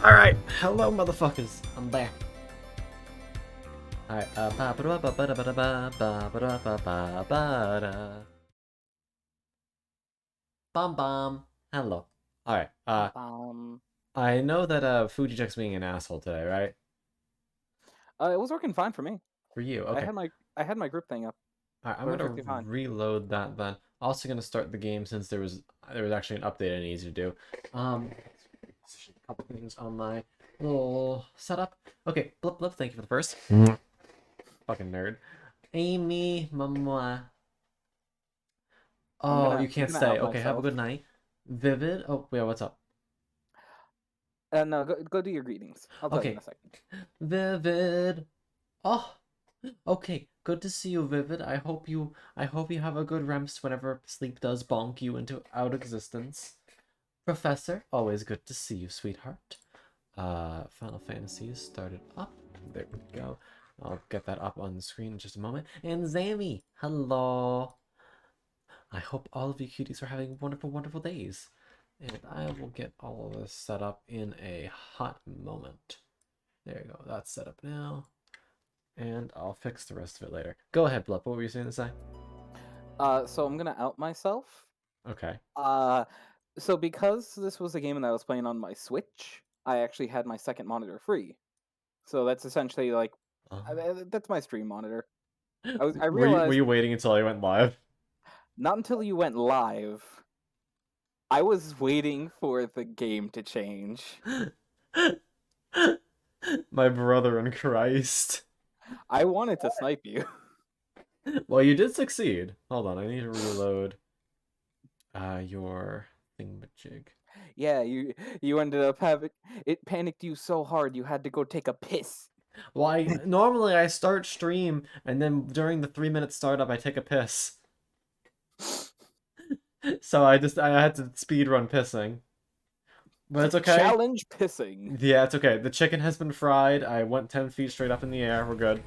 Alright, hello motherfuckers, I'm back. Alright, ba-ba-da-ba-ba-da-ba-ba-da-ba-ba-da. Bum bum. Hello. Alright, Um, I know that Fujicheck's being an asshole today, right? it was working fine for me. For you, I okay. had my I had my group thing up Alright, I'm gonna perfectly fine. reload that then. Also gonna start the game since there was actually an update I needed to do. A couple things on my little setup. Okay, blip blip, thank you for the first. Fucking nerd. Amy, mama. I'm Oh, gonna you I'm can't gonna stay. out Okay, have a myself. good night. Vivid. Oh, yeah, what's up? No, go do your greetings. I'll tell you in Okay. a second. Vivid. Oh, okay. Good to see you, Vivid. I hope you have a good rest whenever sleep does bonk you into out existence. Professor, always good to see you, sweetheart. Final Fantasy started up. There we go. I'll get that up on the screen in just a moment. And Zammy, hello. I hope all of you cuties are having wonderful, wonderful days. And I will get all of this set up in a hot moment. There you go. That's set up now. And I'll fix the rest of it later. Go ahead, Blup. What were you saying to say? So I'm gonna out myself. Okay. Uh, so because this was a game that I was playing on my Switch, I actually had my second monitor free. So that's essentially like Uh, that's my stream monitor. I were realized you waiting until I went live? not until you went live, I was waiting for the game to change. My brother in Christ. I wanted to snipe you. Well, you did succeed. Hold on, I need to reload your thingamajig. Yeah, you ended up having it panicked you so hard you had to go take a piss. Well, normally I start stream and then during the 3 minute startup I take a piss. So I had to speed run pissing. But it's okay. Challenge pissing. Yeah, it's okay. The chicken has been fried. I went 10 feet straight up in the air. We're good.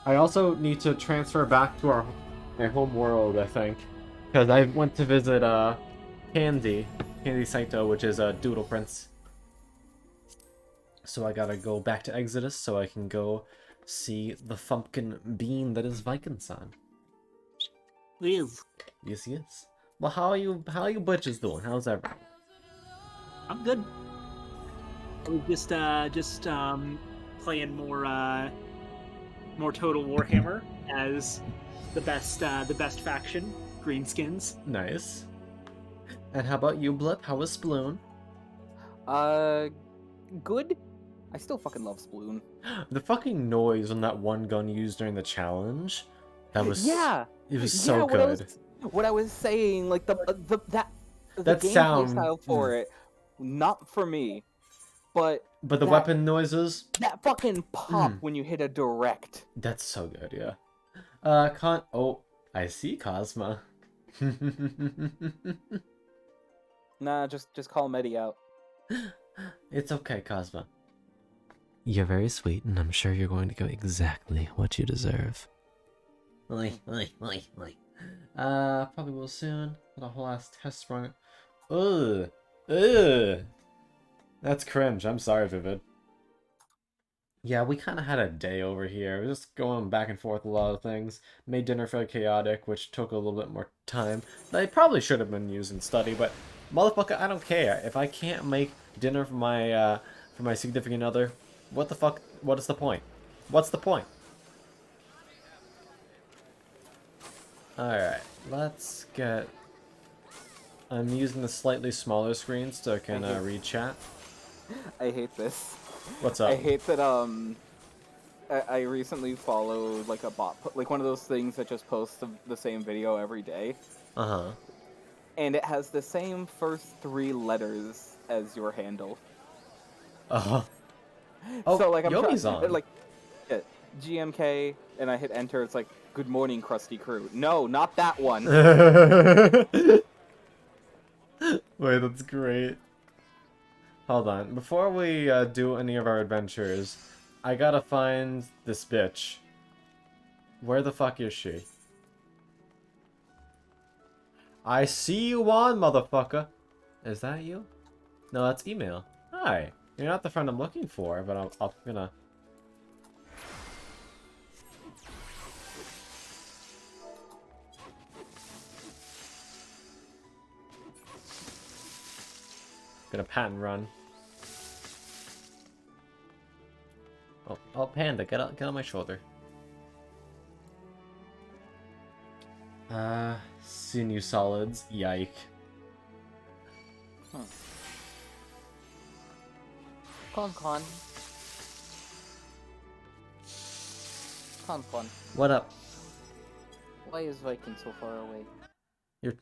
I also need to transfer back to my home world, I think. Because I went to visit Candy Saito, which is a Doodle Prince. So I gotta go back to Exodus so I can go see the pumpkin bean that is Viking-san. Liz, Yes, yes. Well, how are you bitches doing? How's everything? I'm good. I was just playing more Total Warhammer as the best faction, Greenskins. Nice. And how about you, Blip? How was Sploon? Uh, good. I still fucking love Sploon. The fucking noise on that one gun used during the challenge, that was Yeah, it was yeah. so good. What I was saying, like the That gameplay sound, style for it, not for me, but but the that weapon noises, that fucking pop when you hit a direct. that's so good, yeah. Oh, I see Cosma. Nah, just call Medi out. It's okay, Cosma. You're very sweet, and I'm sure you're going to get exactly what you deserve. Oi, oi, oi, oi. Probably will soon. Got a whole ass test run. Ugh. Ugh. That's cringe. I'm sorry, Vivid. Yeah, we kind of had a day over here. We're just going back and forth a lot of things. Made dinner feel chaotic, which took a little bit more time. That I probably should have been used in study, but motherfucker, I don't care. If I can't make dinner for my significant other, what the fuck? What is the point? What's the point? Alright, let's get... I'm using the slightly smaller screen so I can read chat. I hate this. What's I up? hate that I recently followed like a like one of those things that just posts the same video every day, Uh-huh. and it has the same first three letters as your handle. Uh-huh. Oh, So like I'm trying Yomi's on. like yeah, GMK and I hit enter. It's like good morning, crusty crew. No, not that one. Wait, that's great. Hold on. Before we do any of our adventures, I gotta find this bitch. Where the fuck is she? I see you on, motherfucker. Is that you? No, that's email. Hi. You're not the friend I'm looking for, but I'm gonna... Gonna pat and run. Oh, Panda, get on my shoulder. Sinew solids, yike. Con. Con. What up? Why is Viking so far away?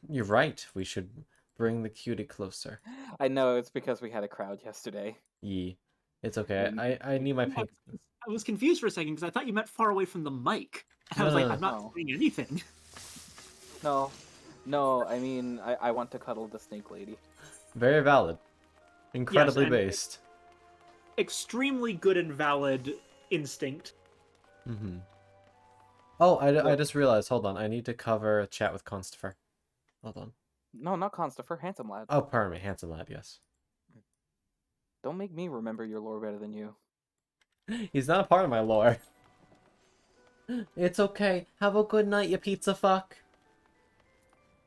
You're right. We should bring the cutie closer. I know, it's because we had a crowd yesterday. Yee. It's okay. I need my pink. I was confused for a second because I thought you meant far away from the mic. And I was like, I'm not saying anything. No, I mean, I want to cuddle the snake lady. Very valid. Incredibly Yes, based. Extremely good and valid instinct. Mm-hmm. Oh, I just realized. Hold on. I need to cover a chat with Constifer. Hold on. No, not Constifer, handsome lad. Oh, pardon me. Handsome lad, yes. Don't make me remember your lore better than you. He's not a part of my lore. It's okay. Have a good night, you pizza fuck.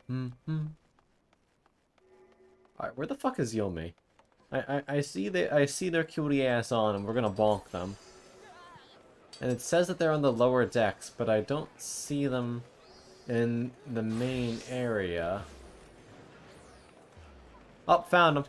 Mm-hmm. Alright, where the fuck is Yomi? I see their cutie ass on, and we're gonna bonk them. And it says that they're on the lower decks, but I don't see them in the main area. Oh, found them.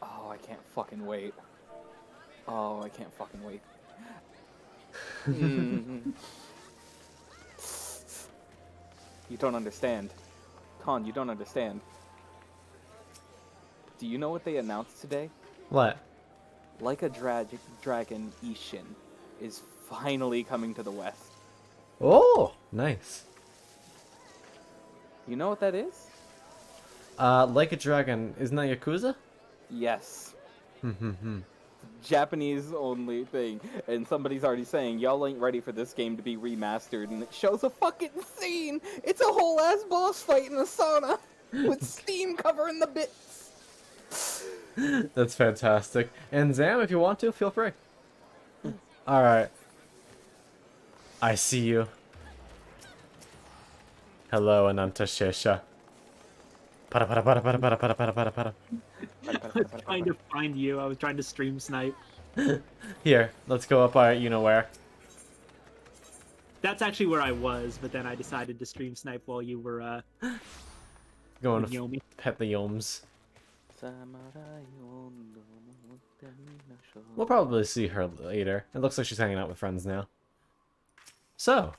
Oh, I can't fucking wait. Oh, I can't fucking wait. You don't understand. Con, you don't understand. Do you know what they announced today? What? Like a Dragon Ishin is finally coming to the West. Oh, nice. You know what that is? Like a Dragon, isn't that Yakuza? Yes. Hmm. Japanese only thing. And somebody's already saying, y'all ain't ready for this game to be remastered. And it shows a fucking scene! It's a whole ass boss fight in a sauna! With steam covering the bits! That's fantastic. And Zam, if you want to, feel free. Alright. I see you. Hello, Ananta Shesha. Para para para para para para para para para. I was trying to find you. I was trying to stream snipe. Here, let's go up our you-know-where. That's actually where I was, but then I decided to stream snipe while you were Going with to Yomi. pet the Yoms. We'll probably see her later. It looks like she's hanging out with friends now. So,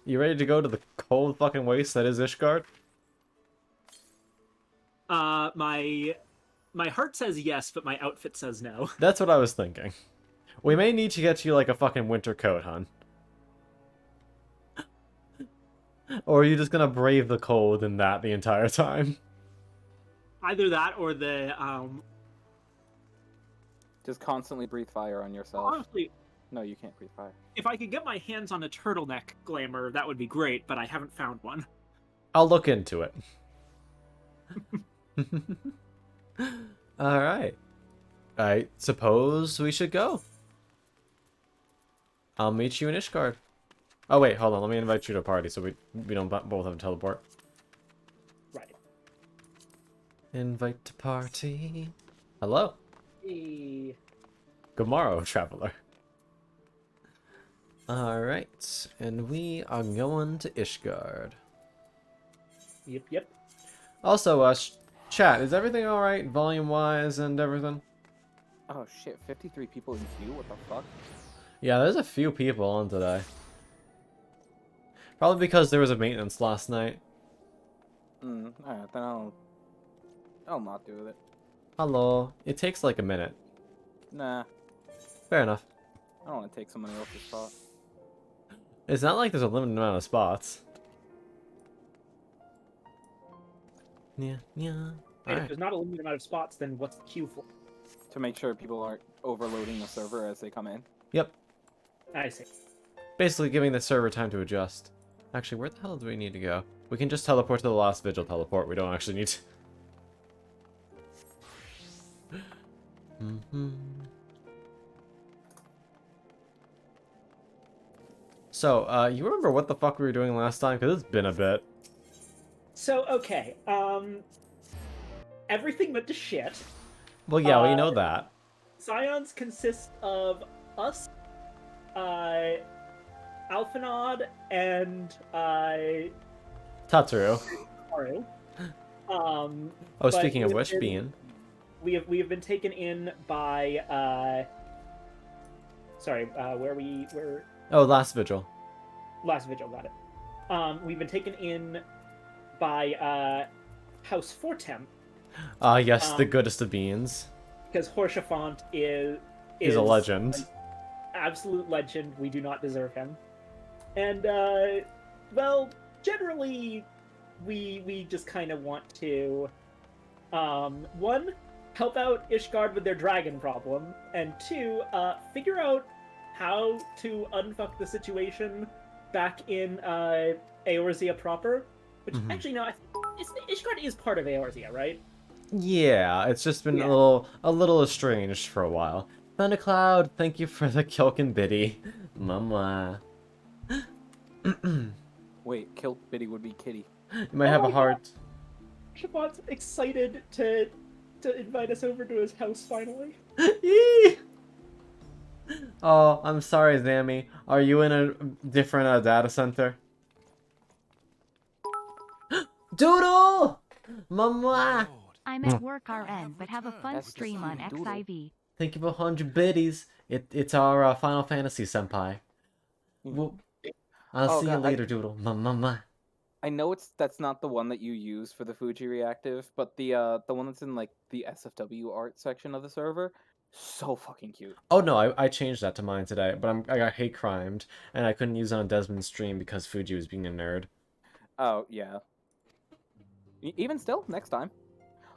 you ready to go to the cold fucking waste that is Ishgard? My heart says yes, but my outfit says no. That's what I was thinking. We may need to get you like a fucking winter coat, hon. Or are you just gonna brave the cold in that the entire time? Either that or the Just constantly breathe fire on yourself. honestly, No, you can't breathe fire. if I could get my hands on a turtleneck glamour, that would be great, but I haven't found one. I'll look into it. Alright. I suppose we should go. I'll meet you in Ishgard. Oh wait, hold on, let me invite you to a party so we don't both have a teleport. Right. Invite to party. Hello. Hey. Good morrow, traveler. Alright, and we are going to Ishgard. Yep. Also, chat, is everything alright volume-wise and everything? Oh shit, 53 people in queue? What the fuck? Yeah, there's a few people on today. Probably because there was a maintenance last night. Alright, then I'll not do it. Hello. It takes like a minute. Nah, Fair enough. I don't want to take somebody else's spot. It's not like there's a limited amount of spots. Yeah. If Alright. there's not a limited amount of spots, then what's the queue for? To make sure people aren't overloading the server as they come in. Yep. I see. Basically giving the server time to adjust. Actually, where the hell do we need to go? We can just teleport to the last vigil teleport. We don't actually need to... So, you remember what the fuck we were doing last time? Because it's been a bit. So, okay, everything went to shit. Well, yeah, we know that. Scions consist of us, Alphanod, and, Tatsuru. Haru. Oh, But speaking of we've which, been- Bean. We have been taken in by, sorry, where... Oh, last vigil. Last Vigil, got it. We've been taken in by, House Fortem, Ah, yes, the Um, goodest of beans. because Horshafont is He's a legend. an absolute legend. We do not deserve him. And, well, generally, we just kind of want to, one, help out Ishgard with their dragon problem, and two, figure out how to unfuck the situation back in, Eorzea proper. Which, Mhm. actually, no, I think Ishgard is part of Eorzea, right? Yeah, it's just been Yeah. a little estranged for a while. Thundercloud, thank you for the Kilkin Biddy. Mama. Wait, Kill Biddy would be Kitty. You might have Oh a my heart. Shafon's excited to invite us over to his house finally. Yee! Oh, I'm sorry, Zammy. Are you in a different data center? Doodle! Mama! I'm at work RN, but have a fun That's the stream on same doodle. XIV. Thank you for 100 biddies. It's our Final Fantasy senpai. Well, I'll Oh, see you God, later, Doodle. Mama. I know that's not the one that you use for the Fuji reactive, but the one that's in like the SFW art section of the server, so fucking cute. Oh no, I changed that to mine today, but I got hate crimed, and I couldn't use it on Desmond's stream because Fuji was being a nerd. Oh yeah. Even still, next time.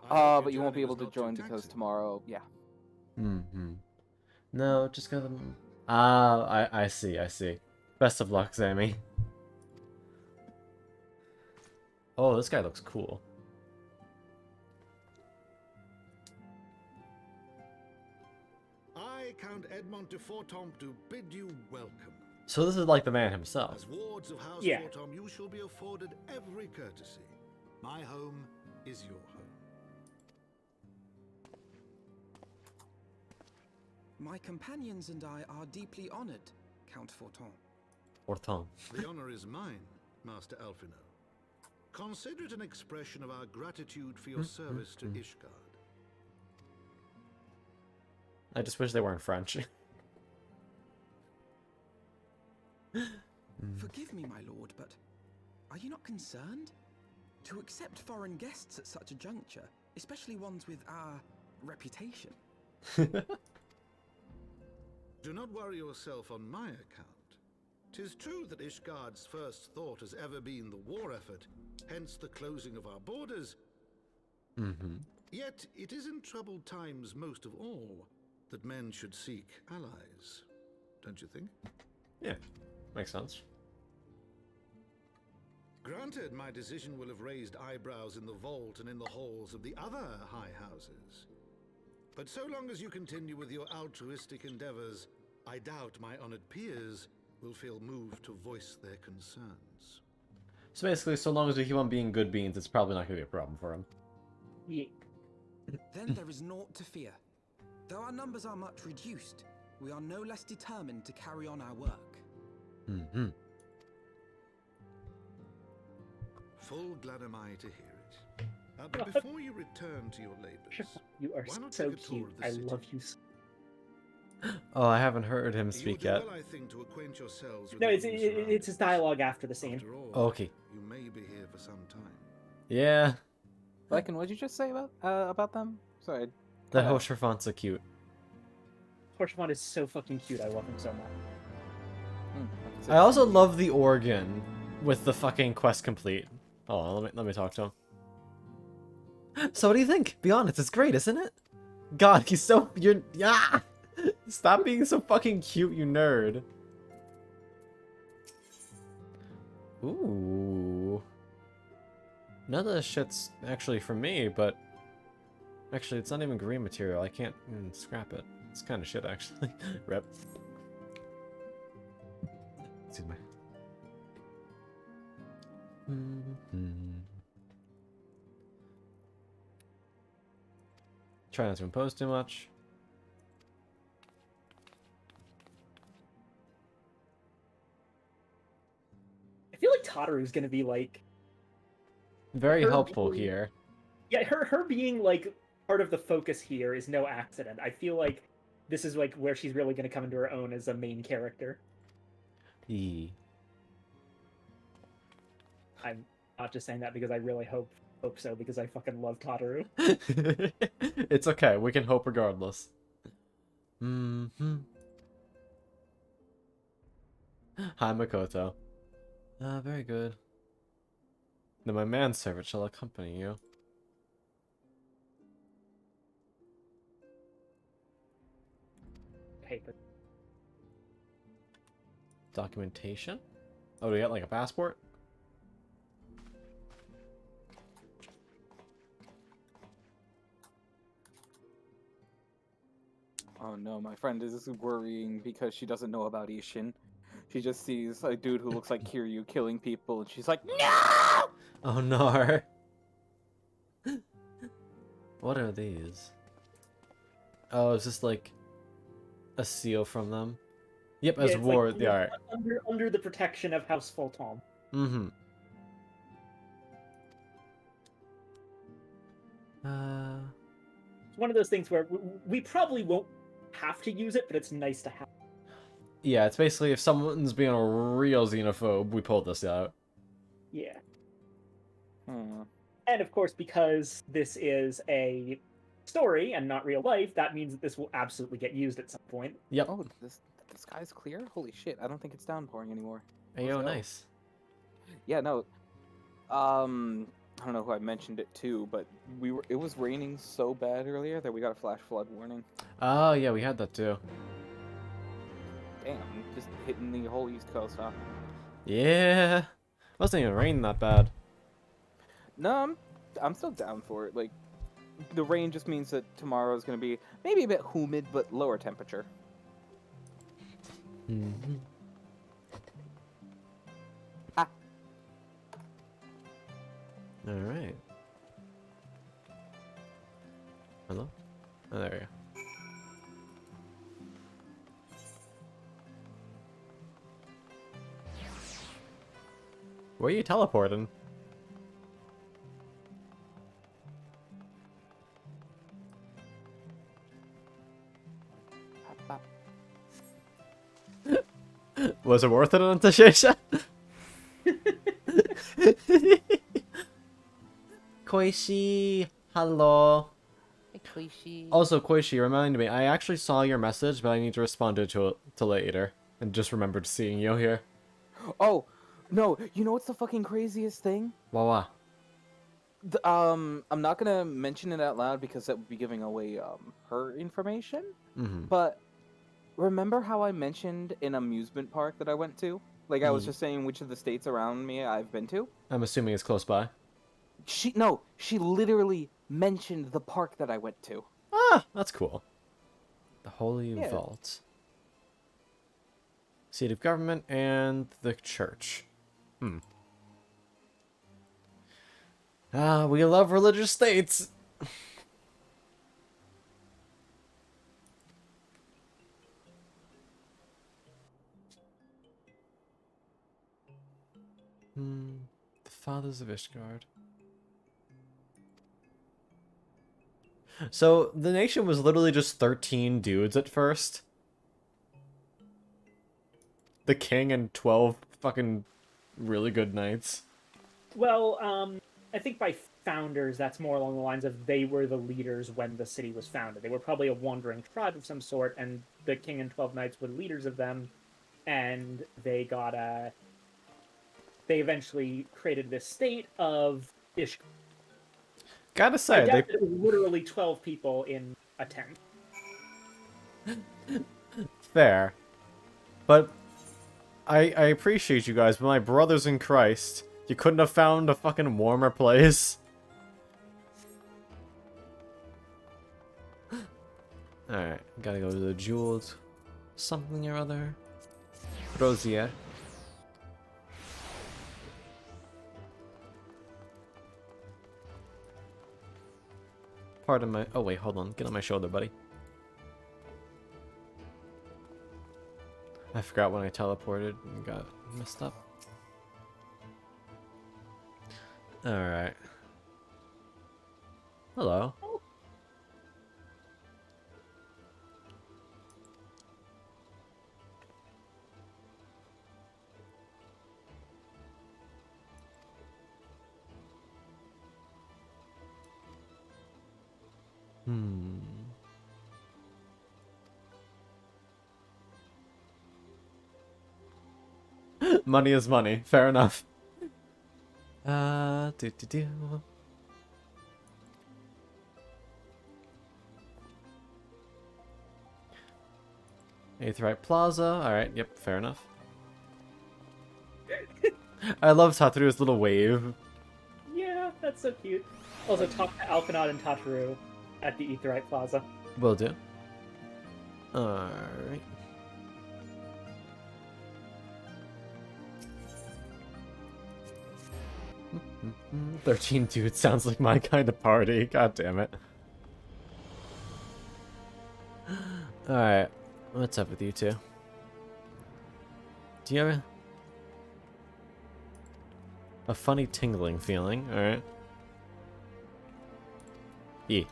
But you won't be able to join because tomorrow, yeah. Mm-hmm. No, just got them. Ah, I see, I see. Best of luck, Zammy. Oh, this guy looks cool. I, Count Edmond de Fortomp, do bid you welcome. So this is like the man himself. As wards of House Yeah. Fortomp, you shall be afforded every courtesy. My home is your home. My companions and I are deeply honored, Count Forton. Orthon. The honor is mine, Master Alphino. Consider it an expression of our gratitude for your service to Ishgard. I just wish they weren't French. Forgive me, my lord, but are you not concerned? To accept foreign guests at such a juncture, especially ones with our reputation. Do not worry yourself on my account. 'Tis true that Ishgard's first thought has ever been the war effort, hence the closing of our borders. Mm-hmm. Yet it is in troubled times most of all that men should seek allies. Don't you think? Yeah, makes sense. Granted, my decision will have raised eyebrows in the vault and in the halls of the other high houses. But so long as you continue with your altruistic endeavors, I doubt my honored peers will feel moved to voice their concerns. So basically, so long as we keep on being good beans, it's probably not going to be a problem for him. Yeah. Then there is naught to fear. Though our numbers are much reduced, we are no less determined to carry on our work. Mm-hmm. Full glad am I to hear it. But before you return to your labors, You are why not so take a tour cute. of the I city? love you. So... Oh, I haven't heard him You speak do yet. well, I think, to acquaint yourselves with No, your it's new it's his surroundings. dialogue after the scene. After all, Okay. you may be here for some time. Yeah, Lycan, what did you just say about them? Sorry. the cut out. Hosher font's so cute. Horshafont is so fucking cute. I love him so much. can say I also something. love the organ with the fucking quest complete. Hold on, let me talk to him. So what do you think? Be honest, it's great, isn't it? God, you're yeah. Stop being so fucking cute, you nerd. Ooh. None of this shit's actually for me, but actually it's not even green material. I can't scrap it. It's kind of shit actually. Rip. Excuse me. Try not to impose too much. I feel like Tataru's gonna be like Very her helpful being- here. Yeah, her being like part of the focus here is no accident. I feel like this is like where she's really gonna come into her own as a main character. Yee. I'm not just saying that because I really hope so, because I fucking love Tataru. It's okay. We can hope regardless. Hi, Makoto. Very good. Then my manservant shall accompany you. Hey, but Documentation? Oh, do we get like a passport? Oh no, my friend is worrying because she doesn't know about Ishin. She just sees a dude who looks like Kiryu killing people, and she's like, no! Oh no. What are these? Oh, is this like a seal from them? Yep, as it's war. like Yeah, alright. under the protection of House Fulton. Mm-hmm. It's one of those things where we probably won't have to use it, but it's nice to have. Yeah, it's basically if someone's being a real xenophobe, we pull this out. Yeah. Hmm. And of course, because this is a story and not real life, that means that this will absolutely get used at some point. Yep. Oh, the sky's clear? Holy shit, I don't think it's downpouring anymore. Ayo, Let's go. nice. Yeah, no. I don't know who I mentioned it to, but it was raining so bad earlier that we got a flash flood warning. Oh, yeah, we had that too. Damn, just hitting the whole East Coast, huh? Yeah. Wasn't even raining that bad. No, I'm still down for it. Like, the rain just means that tomorrow is going to be maybe a bit humid, but lower temperature. Mm-hmm. Ah. Alright. Hello? Oh, there we go. Where are you teleporting? Was it worth it, Antashisha? Koishi, hello. Also, Koishi, remind me, I actually saw your message, but I need to respond to it later. And just remembered seeing you here. Oh, no, you know what's the fucking craziest thing? Wawa. I'm not gonna mention it out loud because that would be giving away her information. Mm-hmm. But remember how I mentioned an amusement park that I went to? Like I was just saying which of the states around me I've been to? I'm assuming it's close by. She literally mentioned the park that I went to. Ah, that's cool. The Holy Yeah. Vault. Seat of government and the church. Ah, we love religious states. The Fathers of Ishgard. So, the nation was literally just 13 dudes at first. The king and 12 fucking really good knights. Well, I think by founders, that's more along the lines of they were the leaders when the city was founded. They were probably a wandering tribe of some sort, and the king and 12 knights were the leaders of them, and they got they eventually created this state of Ishgard. Gotta I say, doubt they that it was literally 12 people in a tent. fair. But I appreciate you guys, but my brothers in Christ, you couldn't have found a fucking warmer place. Alright, gotta go to the jeweled something or other. Rosier. Pardon my... Oh wait, hold on. Get on my shoulder, buddy. I forgot when I teleported and got messed up. Alright. Hello. Hmm. Money is money. Fair enough. Do. Aetherite Plaza. Alright, yep, fair enough. I love Tataru's little wave. Yeah, that's so cute. Also, talk to Alphinaud and Tataru at the Aetherite Plaza. Will do. Alright. Mm-hmm. 13 dudes sounds like my kind of party. God damn it. Alright. What's up with you two? Do you have a funny tingling feeling? Alright. E.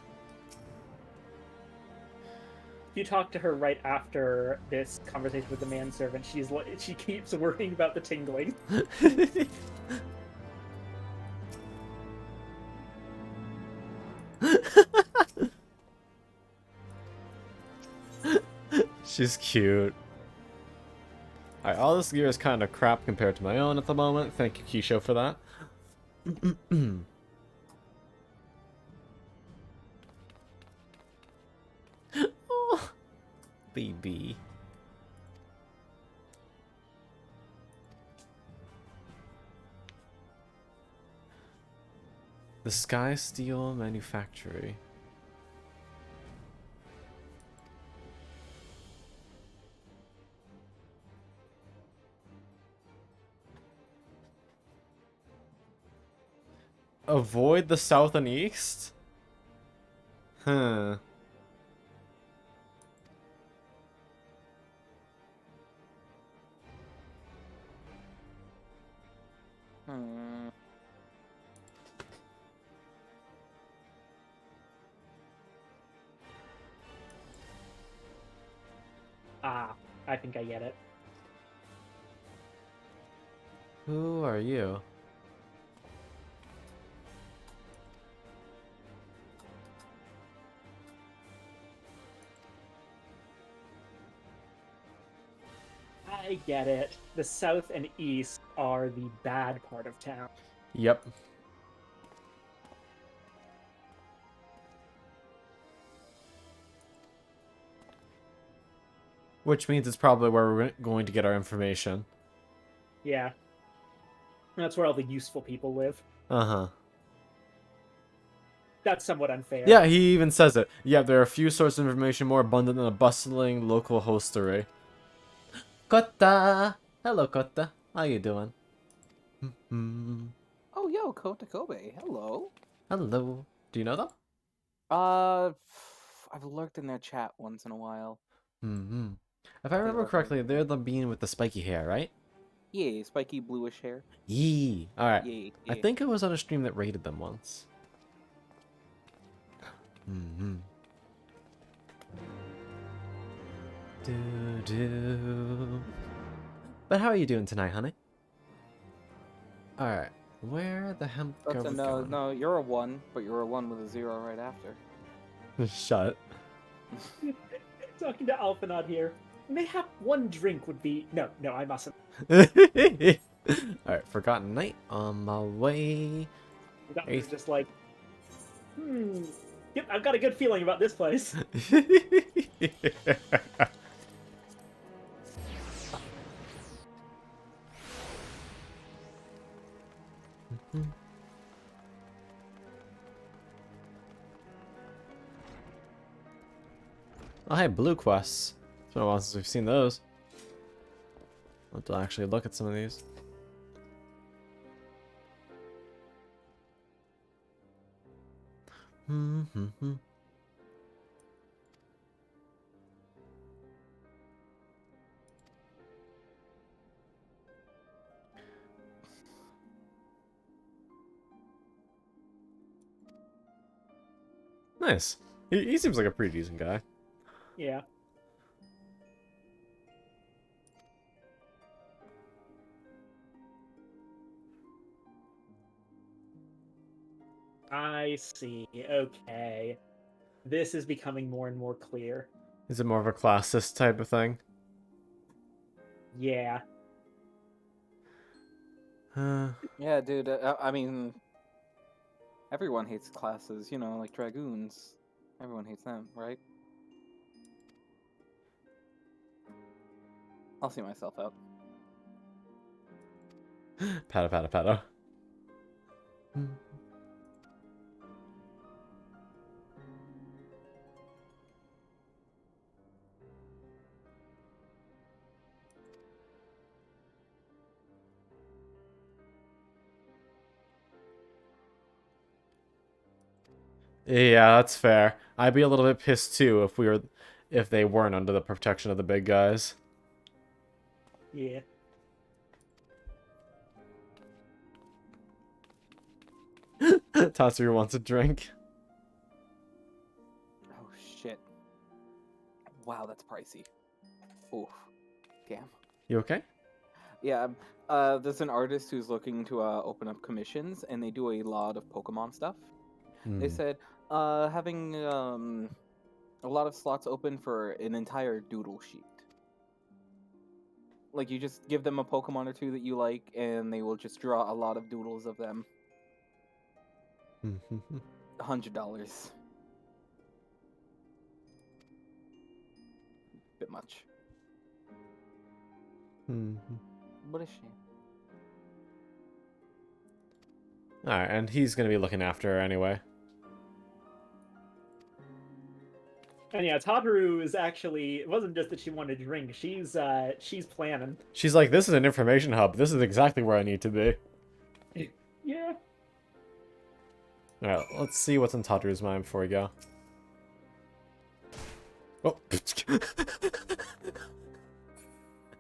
You talk to her right after this conversation with the manservant. She keeps worrying about the tingling. She's cute. Alright, all this gear is kind of crap compared to my own at the moment. Thank you, Keisho, for that. Oh, baby. The Sky Steel Manufactory. Avoid the south and east? Huh. Ah, I think I get it. Who are you? I get it. The south and east are the bad part of town. Yep. Which means it's probably where we're going to get our information. Yeah. That's where all the useful people live. Uh-huh. That's somewhat unfair. Yeah, he even says it. Yeah, there are a few sources of information more abundant than a bustling local hostery. Kota! Hello, Kota. How you doing? Oh, yo, Kota Kobe. Hello. Hello. Do you know them? I've lurked in their chat once in a while. If I remember correctly, they're the being with the spiky hair, right? Yeah, spiky bluish hair. Yee. Alright. Yeah. I think I was on a stream that rated them once. But how are you doing tonight, honey? Alright. Where the hemp are we going? No, you're a 1, but you're a 1 with a 0 right after. Shut. Talking to Alphinaud here. Mayhap one drink would be... No, I mustn't. Alright, Forgotten Night on my way. That was just like... Yep, I've got a good feeling about this place. Oh, hey, blue quests. It's been a while since we've seen those. I'll have to actually look at some of these. Nice. He seems like a pretty decent guy. Yeah. I see. Okay. This is becoming more and more clear. Is it more of a classist type of thing? Yeah. Yeah, dude. I mean, everyone hates classes. You know, like dragoons. Everyone hates them, right? I'll see myself out. Pato, pato, pato. Yeah, that's fair. I'd be a little bit pissed too if they weren't under the protection of the big guys. Yeah. Tatsuya wants a drink. Oh shit! Wow, that's pricey. Oof. Damn. You okay? Yeah. There's an artist who's looking to open up commissions, and they do a lot of Pokemon stuff. They said having a lot of slots open for an entire doodle sheet. Like, you just give them a Pokemon or two that you like, and they will just draw a lot of doodles of them. $100. Bit much. What a shame. Alright, and he's gonna be looking after her anyway. And yeah, Tabaru is actually, it wasn't just that she wanted to drink, she's planning. She's like, this is an information hub. This is exactly where I need to be. Yeah. Alright, let's see what's in Tataru's mind before we go. Oh.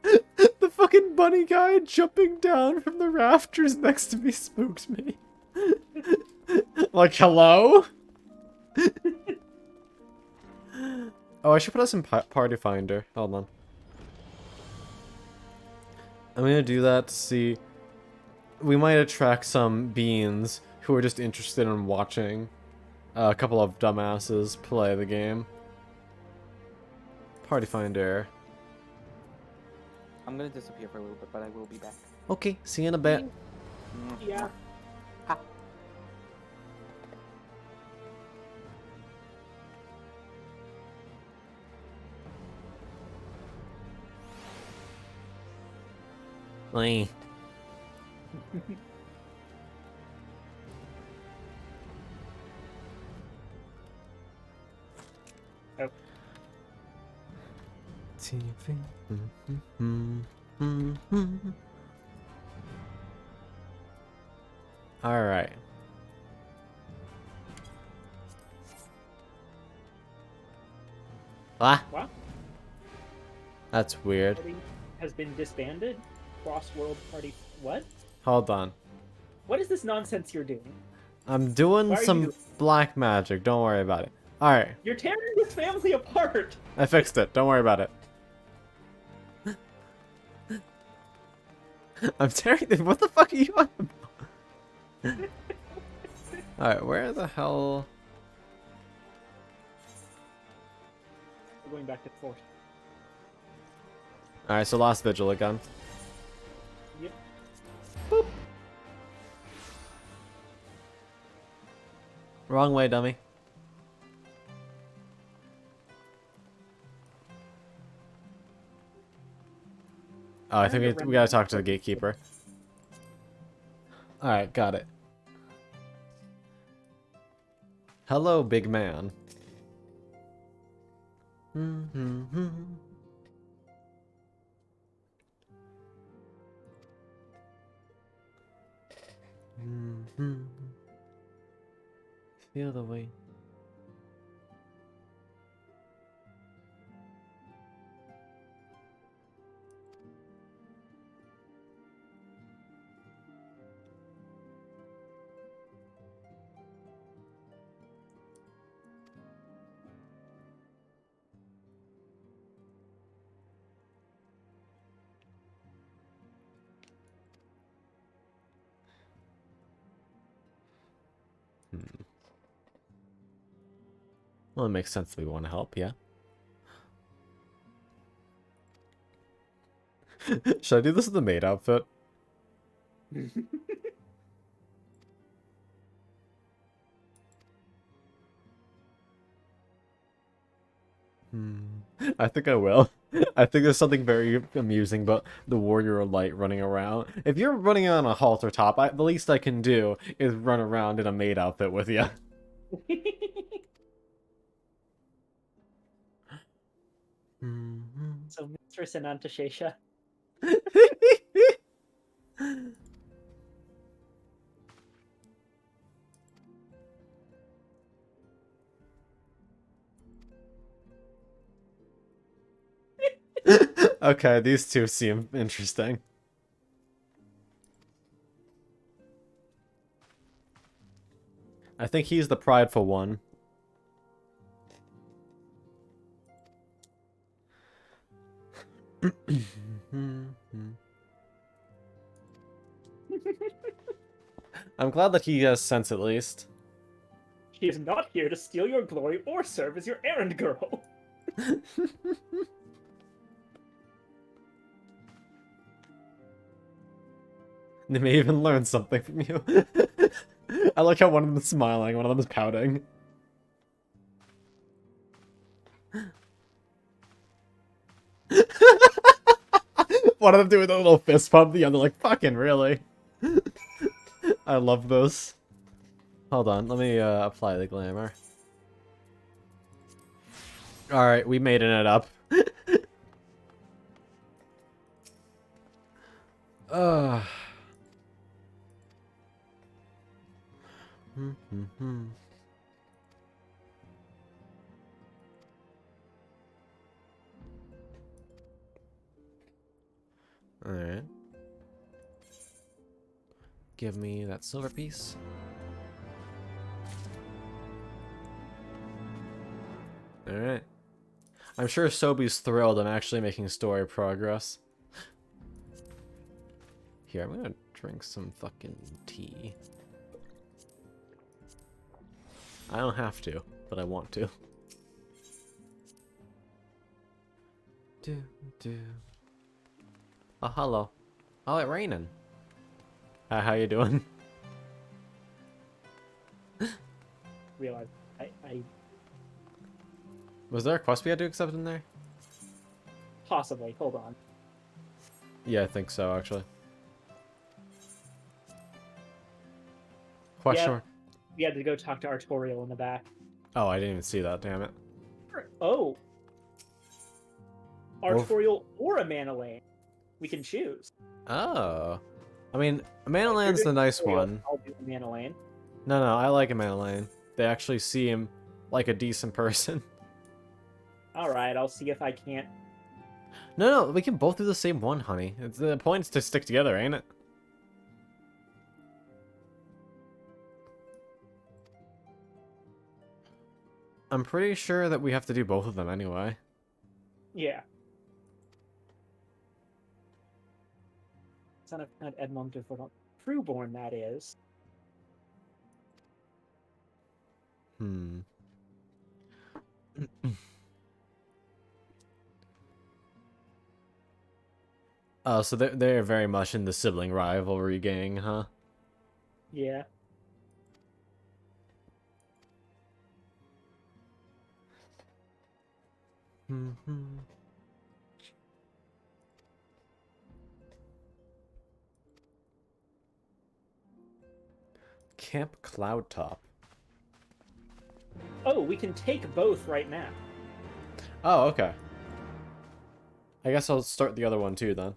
The fucking bunny guy jumping down from the rafters next to me spooked me. Like, hello? Oh, I should put us in Party Finder. Hold on. I'm gonna do that to see. We might attract some beans who are just interested in watching a couple of dumbasses play the game. Party Finder. I'm gonna disappear for a little bit, but I will be back. Okay, see you in a bit. Yeah. Ha. Oi. Oh. TV. All right. Ah, Wow. that's weird. Party has been disbanded. Cross-world party. What? Hold on. What is this nonsense you're doing? I'm doing Why are you some doing- black magic. Don't worry about it. All right. You're tearing this family apart. I fixed it. Don't worry about it. I'm tearing the. What the fuck are you on about? Alright, where the hell? We're going back to the fort. Alright, so Lost Vigil again. Yep. Boop. Wrong way, dummy. Oh, I think we gotta talk to the gatekeeper. Alright, got it. Hello, big man. Feel the way. Well, it makes sense that we want to help, yeah? Should I do this in the maid outfit? I think I will. I think there's something very amusing about the warrior of light running around. If you're running on a halter top, the least I can do is run around in a maid outfit with you. So, Mistress and Antashesha. Okay, these two seem interesting. I think he's the prideful one. I'm glad that he has sense at least. She is not here to steal your glory or serve as your errand girl. They may even learn something from you. I like how one of them is smiling, one of them is pouting. One of them doing a little fist pump, the other like, fucking really? I love this. Hold on, let me apply the glamour. Alright, we made it up. Alright. Give me that silver piece. Alright. I'm sure Sobi's thrilled I'm actually making story progress. Here, I'm gonna drink some fucking tea. I don't have to, but I want to. Oh, hello. Oh, it's raining. How you doing? Realize I Was there a quest we had to accept in there? possibly, hold on. Yeah, I think so, actually. Question mark. We had to go talk to Artorial in the back. Oh, I didn't even see that, damn it. Oh. Artorial or a Mana Lane. We can choose. Oh. I mean, Mana Lane's the nice one. I'll do the Mana Lane. No, I like a Mana Lane. They actually seem like a decent person. Alright, I'll see if I can't. No, we can both do the same one, honey. The point is to stick together, ain't it? I'm pretty sure that we have to do both of them anyway. Yeah. Son of Count Edmond de Trueborn, that is. Oh, so they're very much in the sibling rivalry gang, huh? Yeah. Camp Cloud Top. Oh, we can take both right now. Oh, okay. I guess I'll start the other one too then.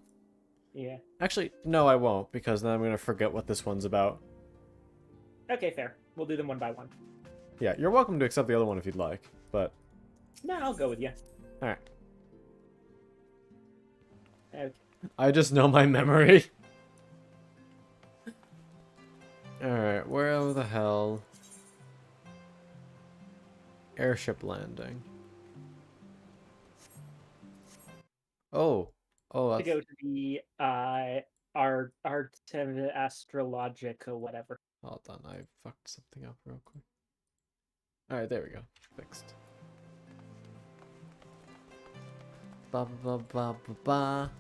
Yeah. Actually, no, I won't, because then I'm gonna forget what this one's about. Okay, fair. We'll do them one by one. Yeah, you're welcome to accept the other one if you'd like, but... No, I'll go with you. Alright. Okay. I just know my memory. Alright, where the hell... Airship landing. Oh. Oh, To that's... go to the art astrologic or whatever. Hold on, I fucked something up real quick. Alright, there we go. Fixed. Ba ba ba ba ba.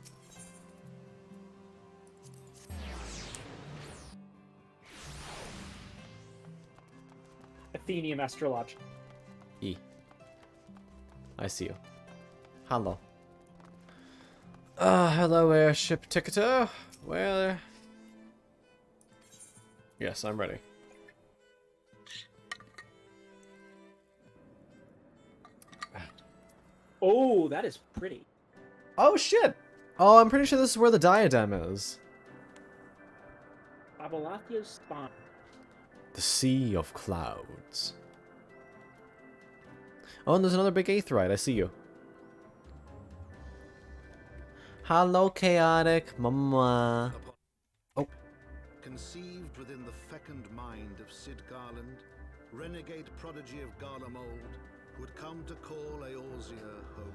Athenium astrologic. E. I see you. Hello. Hello, airship ticketer. Where? Yes, I'm ready. Oh, that is pretty. Oh, shit! Oh, I'm pretty sure this is where the diadem is. Abelathia's spawn. The Sea of Clouds. Oh, and there's another big aetheryte. I see you. Hello, chaotic mama. Oh. Conceived within the fecund mind of Sid Garland, renegade prodigy of Garlemald, who had come to call Eorzea home.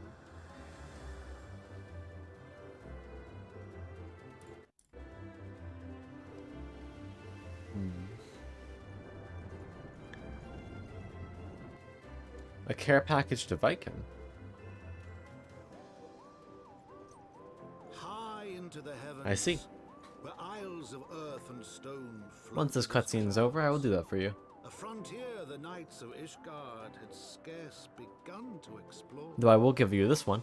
A care package to Viking. High into the heavens, I see. where isles of earth and stone Once this floated as cutscene's over, I will do that for you. a frontier the knights of Ishgard had scarce begun to explore. Though I will give you this one.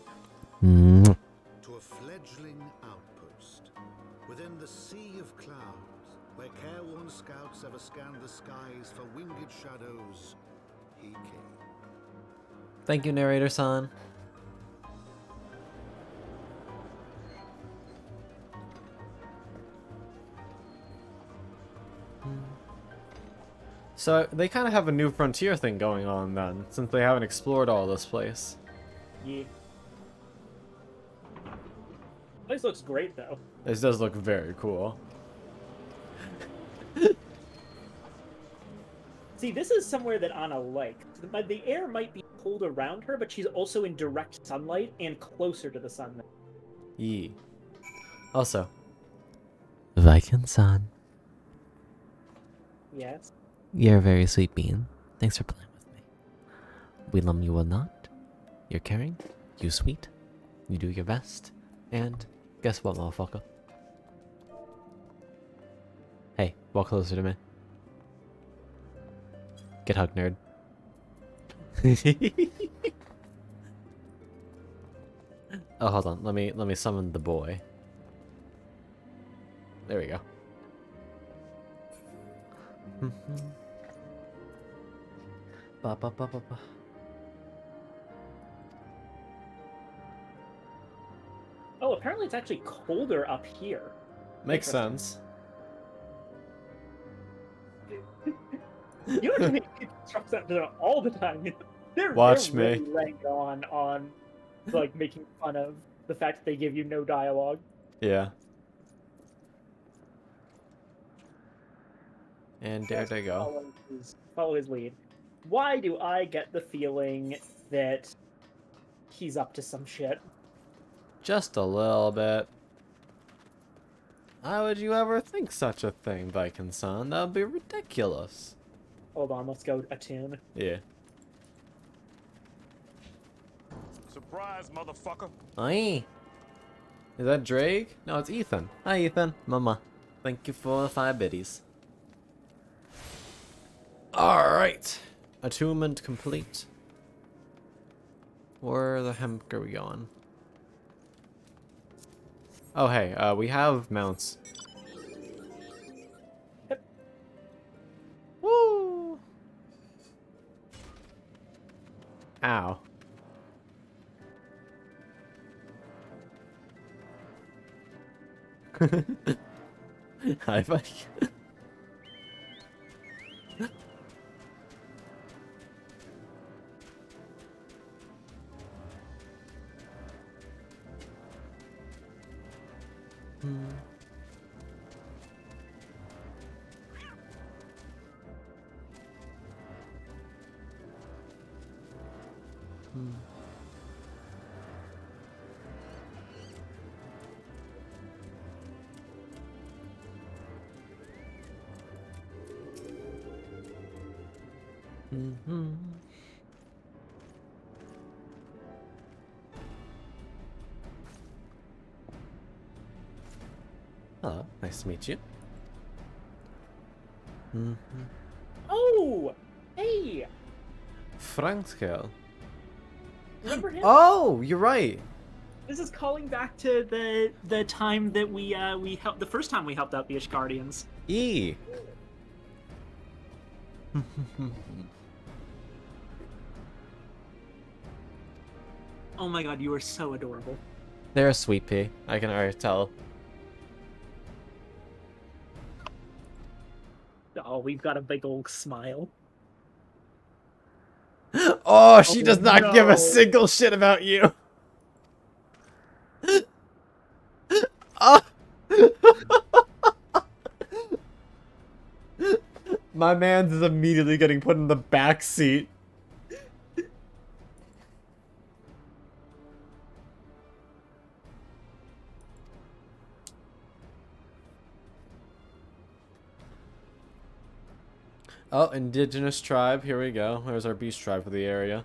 To a fledgling outpost within the Sea of Clouds, where careworn scouts ever scanned the skies for winged shadows, he came. Thank you, narrator-san. So they kind of have a new frontier thing going on then, since they haven't explored all this place. Yeah. Place looks great though. This does look very cool. See, this is somewhere that Anna liked. The air might be cold around her, but she's also in direct sunlight and closer to the sun. Yee. Also, Viking-san, Yes. you're a very sweet being. Thanks for playing with me. Willem, you will not. You're caring. You sweet. You do your best. And guess what, motherfucker? Hey, walk closer to me. Get hugged, nerd. Oh, hold on. Let me summon the boy. There we go. Ba ba ba ba ba. Oh, apparently it's actually colder up here. Makes sense. You know what I mean? It drops that there all the time. They're Watch really me. laying on like making fun of the fact that they give you no dialogue. Yeah. And there they go. Follow his lead. Why do I get the feeling that he's up to some shit? Just a little bit. How would you ever think such a thing, Viking-san? That would be ridiculous. Hold on, let's go attune. Yeah. Surprise, motherfucker. Aye. Is that Drake? No, it's Ethan. Hi, Ethan. Mama. Thank you for the 5 biddies. Alright. Attunement complete. Where the hemp are we going? Oh, hey, we have mounts. Yep. Woo! Ow. Hi, buddy. Hmm. Hmm. Mm-hmm. Hello, nice to meet you. Mm-hmm. Oh, hey, Frankel. remember him? Oh, you're right. This is calling back to the time that we helped the first time we helped out the Ishgardians. E. Oh my god, you are so adorable. They're a sweet pea. I can already tell. Oh, we've got a big old smile. Oh, she does not give no. a single shit about you. Ah. My man's is immediately getting put in the back seat. Oh, indigenous tribe. Here we go. There's our beast tribe for the area.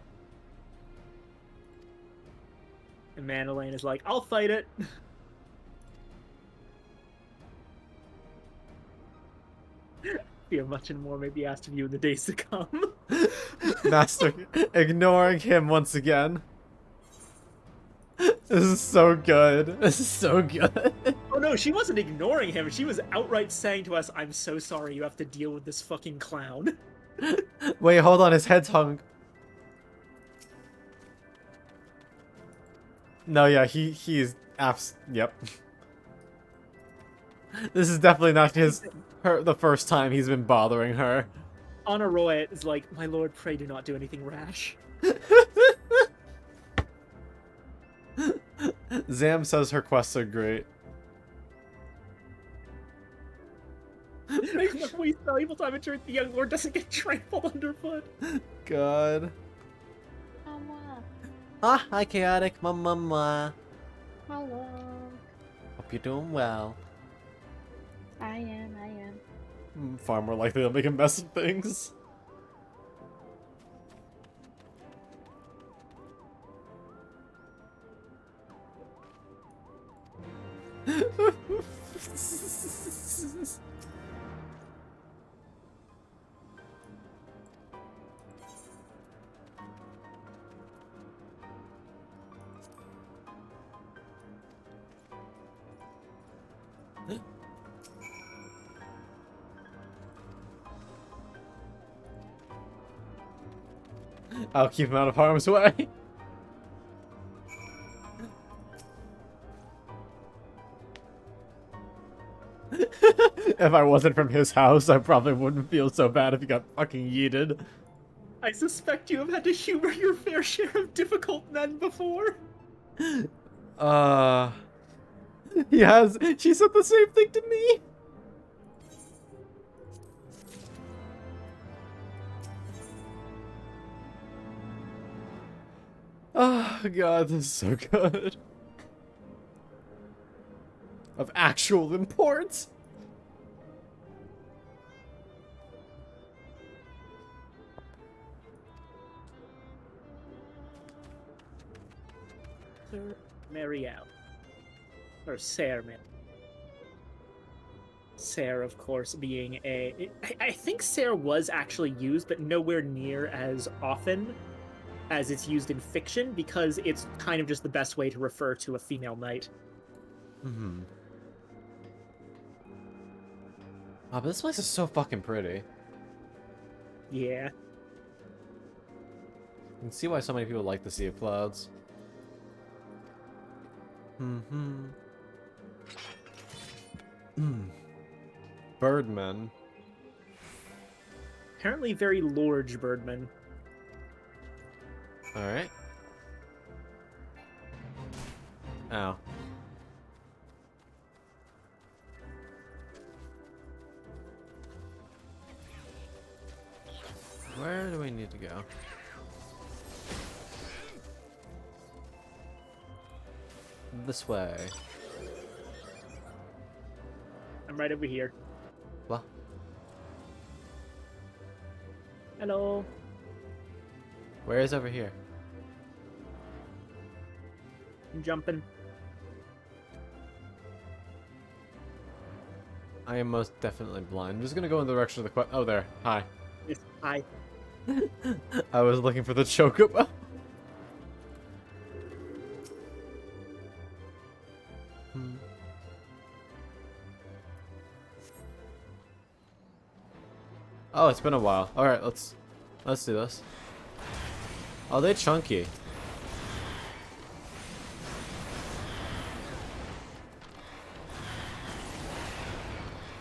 And Mandalane is like, I'll fight it. Fear much and more may be asked of you in the days to come. Master ignoring him once again. This is so good. This is so good. Oh no, she wasn't ignoring him. She was outright saying to us, I'm so sorry you have to deal with this fucking clown. Wait, hold on. His head's hung. No, yeah, he's yep. This is definitely not the first time he's been bothering her. Anna Roy is like, my lord, pray do not do anything rash. Zam says her quests are great. Make no waste valuable time ensure the young lord doesn't get trampled underfoot. God. Ah, hi, Chaotic. Mama. Hello. Hope you're doing well. I am. Far more likely to make a mess of things. I'll keep him out of harm's way. If I wasn't from his house, I probably wouldn't feel so bad if he got fucking yeeted. I suspect you have had to humor your fair share of difficult men before. He has. She said the same thing to me. Oh god, this is so good. Of actual import. Sir Marielle. Or Ser Marielle. Ser, of course, being I think Ser was actually used, but nowhere near as often as it's used in fiction because it's kind of just the best way to refer to a female knight. Mm-hmm. Oh, but this place is so fucking pretty. Yeah. You can see why so many people like the Sea of Clouds. Mm-hmm. Birdmen. Apparently very large birdmen. Alright. Ow. Where do we need to go? This way. I'm right over here. What? Hello. Where is over here? I'm jumping. I am most definitely blind. I'm just gonna go in the direction of the oh, there. Hi. Yes, hi. I was looking for the chocobo. Oh, it's been a while. All right, let's do this. Oh, they're chunky.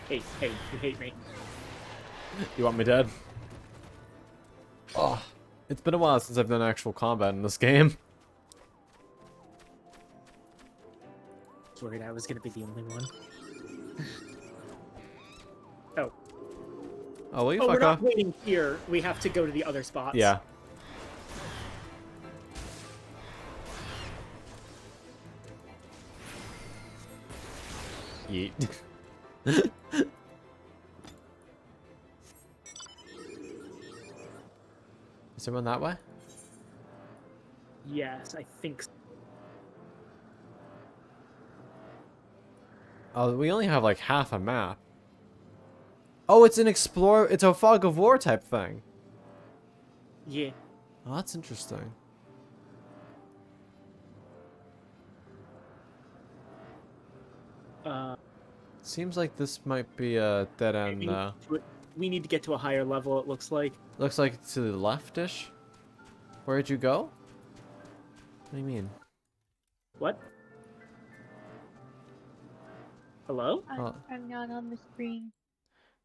Hey, you hate me. You want me dead? Oh, it's been a while since I've done actual combat in this game. I was worried I was gonna be the only one. Oh. Oh, will you Oh, fuck we're not off? waiting here. We have to go to the other spots. Yeah. Yeet. Is there one that way? Yes, I think so. Oh, we only have like half a map. Oh, it's an explore. It's a fog of war type thing. Yeah. Oh, that's interesting. Seems like this might be a dead end. We need to get to a higher level, it looks like. Looks like it's to the leftish. Where'd you go? What do you mean? What? Hello? I'm not on the screen.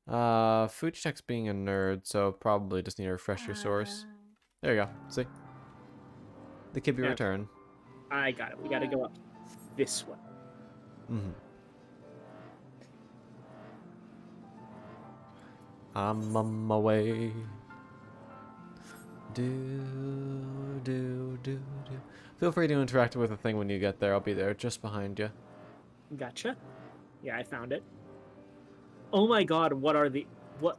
Fujitek's being a nerd, so probably just need to refresh your source. There you go. See? The kid be Yeah. returned. I got it. We gotta go up this way. Mm-hmm. I'm on my way. Do. Feel free to interact with the thing when you get there. I'll be there just behind you. Gotcha. Yeah, I found it. Oh my god, what are the... What?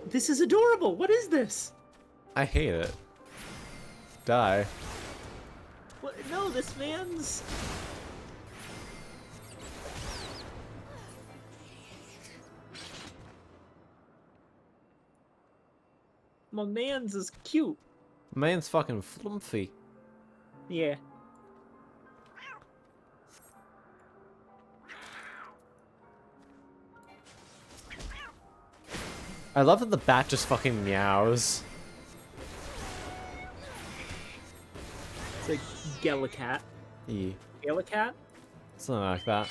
This is adorable! What is this? I hate it. Die. What? No, this man's... My man's is cute. Man's fucking flumpy. Yeah. I love that the bat just fucking meows. It's like Gelacat. E. Gelacat? Something like that.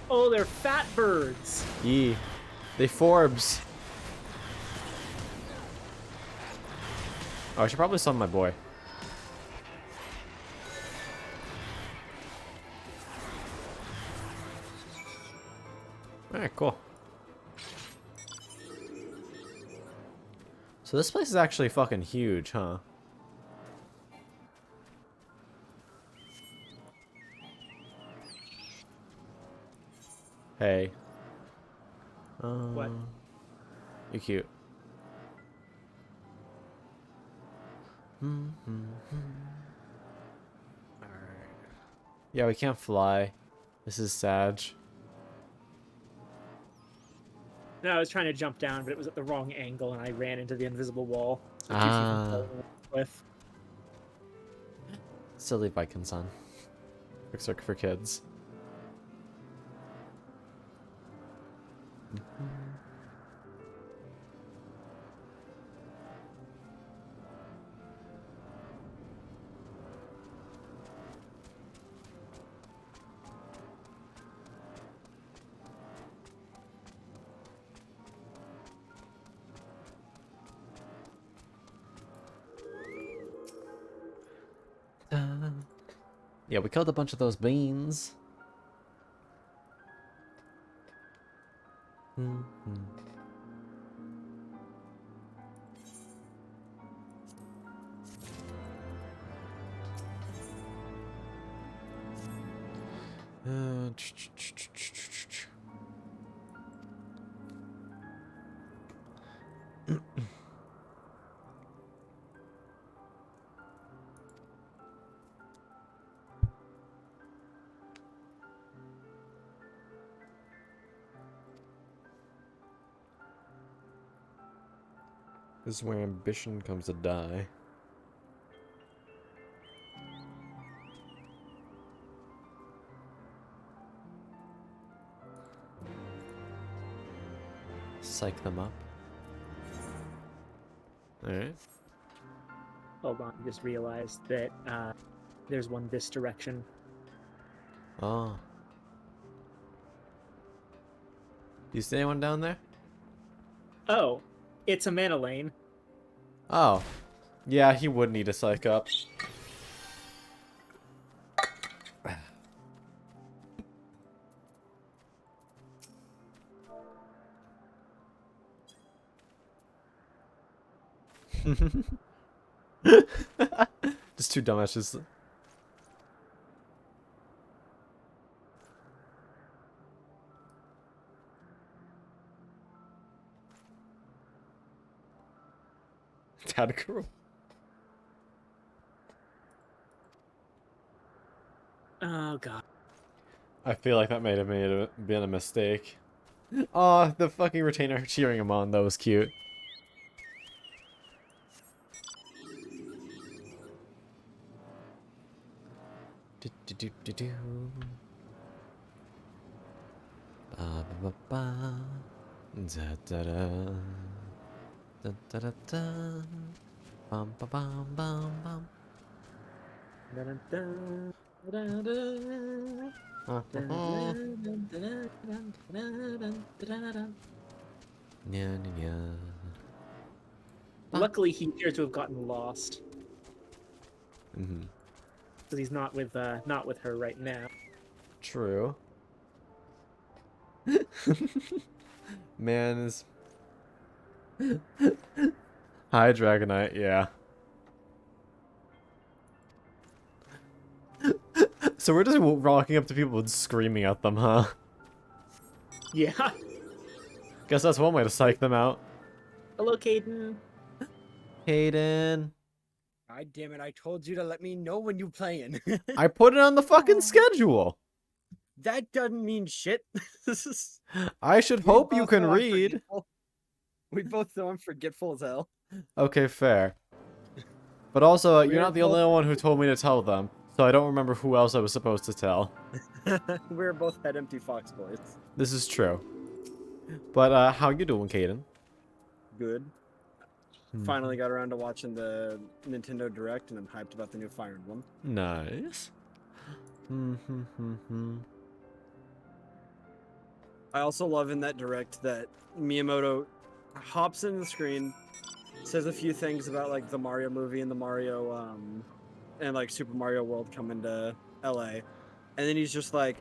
Oh, they're fat birds. E. They Forbes. Oh, I should probably summon my boy. Alright, cool. So this place is actually fucking huge, huh? Hey. What? You're cute. Alright. Yeah, we can't fly. This is sad. No, I was trying to jump down, but it was at the wrong angle, and I ran into the invisible wall. That keeps you from Ah. falling off the cliff. Silly Viking son. Tricks are for kids. Yeah, we killed a bunch of those beans. This is where ambition comes to die. Psych them up. Alright. Hold on, just realized that there's one this direction. Oh. Do you see anyone down there? Oh, it's a mana lane. Oh. Yeah, he would need a psych up. Just two dumbasses. Dad girl. Oh god. I feel like that may have been a mistake. Oh, the fucking retainer cheering him on. That was cute. Do. Ba ba ba. Da da da. Da da da da. Bum ba bum bum bum. Nya, nya, nya. Luckily, he appears to have gotten lost Mm-hmm. because he's not with her right now. True. Man is. Hi, Dragonite. Yeah. So we're just walking up to people and screaming at them, huh? Yeah. Guess that's one way to psych them out. Hello, Caden. Hayden. God damn it, I told you to let me know when you playing. I put it on the fucking schedule. That doesn't mean shit. I should We hope you both can know I'm read. forgetful. We both know I'm forgetful as hell. Okay, fair. But also, you're We're not the both- only one who told me to tell them, so I don't remember who else I was supposed to tell. We're both head empty fox boys. This is true. But, how you doing, Caden? Good. Finally got around to watching the Nintendo Direct, and I'm hyped about the new Fire Emblem. Nice. I also love in that Direct that Miyamoto hops in the screen, says a few things about like the Mario movie and the Mario and like Super Mario World coming to LA, and then he's just like,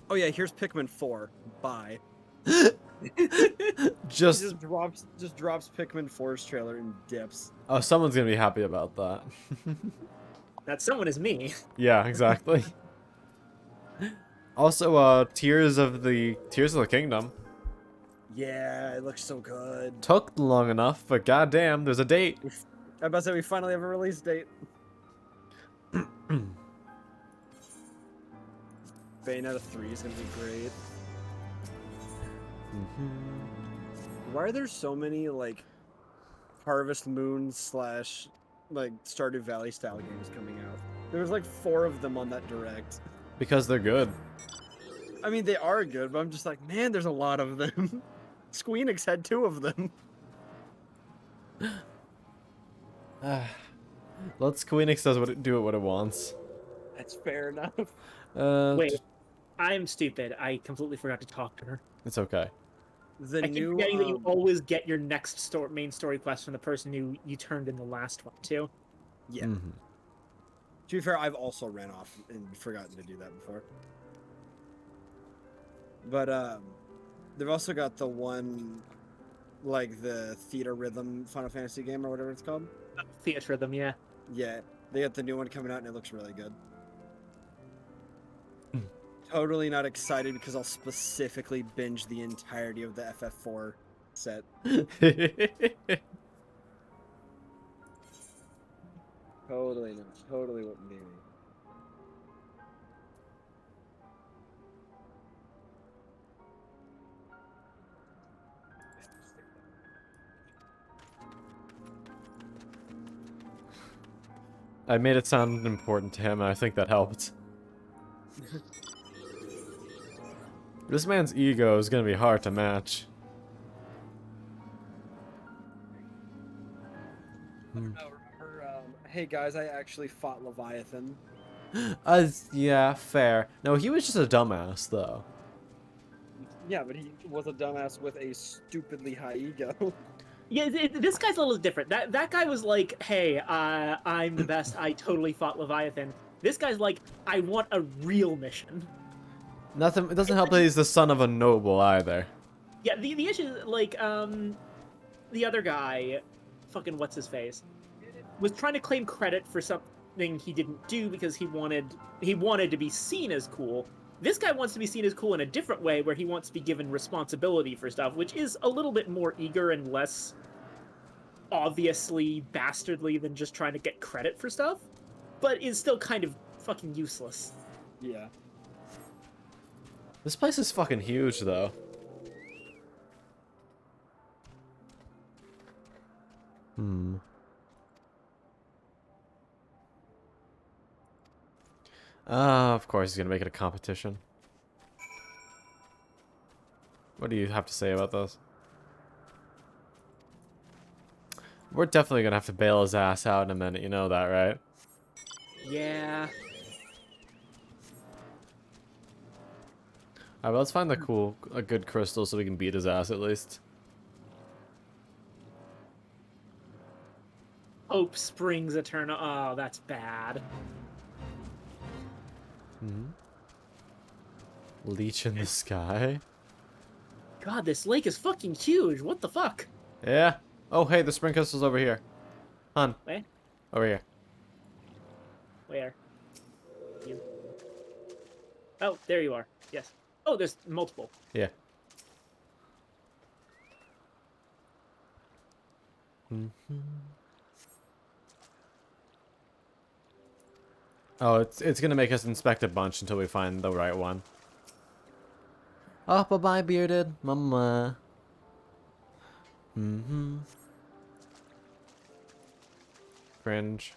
"Oh yeah, here's Pikmin 4. Bye." Just just drops Pikmin 4's trailer and dips. oh, someone's gonna be happy about that. That someone is me. Yeah, exactly. Also, Tears of the Kingdom Yeah, it looks so good. took long enough, but goddamn, there's a date. I'm about to say we finally have a release date. Bayonetta 3 is gonna be great. Why are there so many like Harvest Moon slash like Stardew Valley style games coming out? There was like 4 of them on that direct. Because they're good. I mean, they are good, but I'm just like, man, there's a lot of them. Squeenix had 2 of them. Let Squeenix do what it wants. That's fair enough. Wait, I'm stupid. I completely forgot to talk to her. It's okay. The I keep new forgetting that you always get your next main story quest from the person who you turned in the last one too. yeah. Mhm. To be fair, I've also ran off and forgotten to do that before. But they've also got the one, like the Theater Rhythm Final Fantasy game or whatever it's called. Theatre Rhythm, yeah. Yeah, they got the new one coming out and it looks really good. Totally not excited because I'll specifically binge the entirety of the FF4 set. Totally not. Totally wouldn't be me. I made it sound important to him, and I think that helped. This man's ego is gonna be hard to match. Oh, remember, hey guys, I actually fought Leviathan. Yeah, fair. No, he was just a dumbass, though. Yeah, but he was a dumbass with a stupidly high ego. Yeah, this guy's a little different. That guy was like, "Hey, I'm the best. I totally fought Leviathan." This guy's like, "I want a real mission." Nothing. It doesn't help that he's the son of a noble either. Yeah, the issue is like, the other guy, fucking what's his face, was trying to claim credit for something he didn't do because he wanted to be seen as cool. This guy wants to be seen as cool in a different way, where he wants to be given responsibility for stuff, which is a little bit more eager and less obviously bastardly than just trying to get credit for stuff, but is still kind of fucking useless. Yeah. This place is fucking huge, though. Of course he's gonna make it a competition. What do you have to say about this? We're definitely gonna have to bail his ass out in a minute, you know that, right? Yeah. Alright, well, let's find a good crystal so we can beat his ass at least. Hope springs eternal. Oh, that's bad. Leech in the sky? God, this lake is fucking huge. What the fuck? Yeah. Oh, hey, the spring crystal's over here. Hun. Wait. Over here. Where? You. Oh, there you are. Yes. Oh, there's multiple. Yeah. Oh, it's gonna make us inspect a bunch until we find the right one. Oh, bye-bye, bearded mama. Cringe.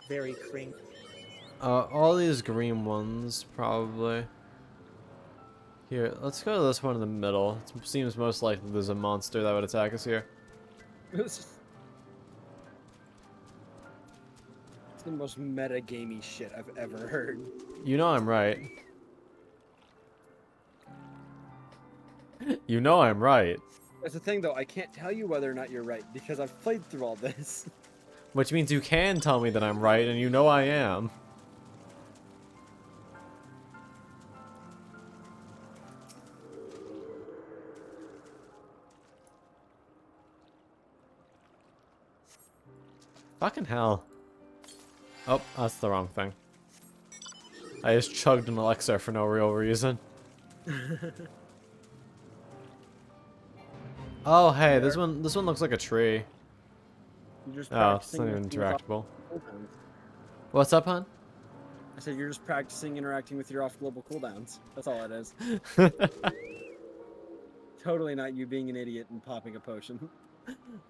Very cringe. All these green ones, probably. Here, let's go to this one in the middle. It seems most likely there's a monster that would attack us here. It's the most meta-gamey shit I've ever heard. You know I'm right. You know I'm right. That's the thing, though. I can't tell you whether or not you're right, because I've played through all this. Which means you can tell me that I'm right, and you know I am. Fucking hell. Oh, that's the wrong thing. I just chugged an elixir for no real reason. Oh, hey, this one looks like a tree. You're just Oh, it's practicing not even with your interactable. cooldowns. What's up, hon? I said you're just practicing interacting with your off-global cooldowns. That's all it is. Totally not you being an idiot and popping a potion.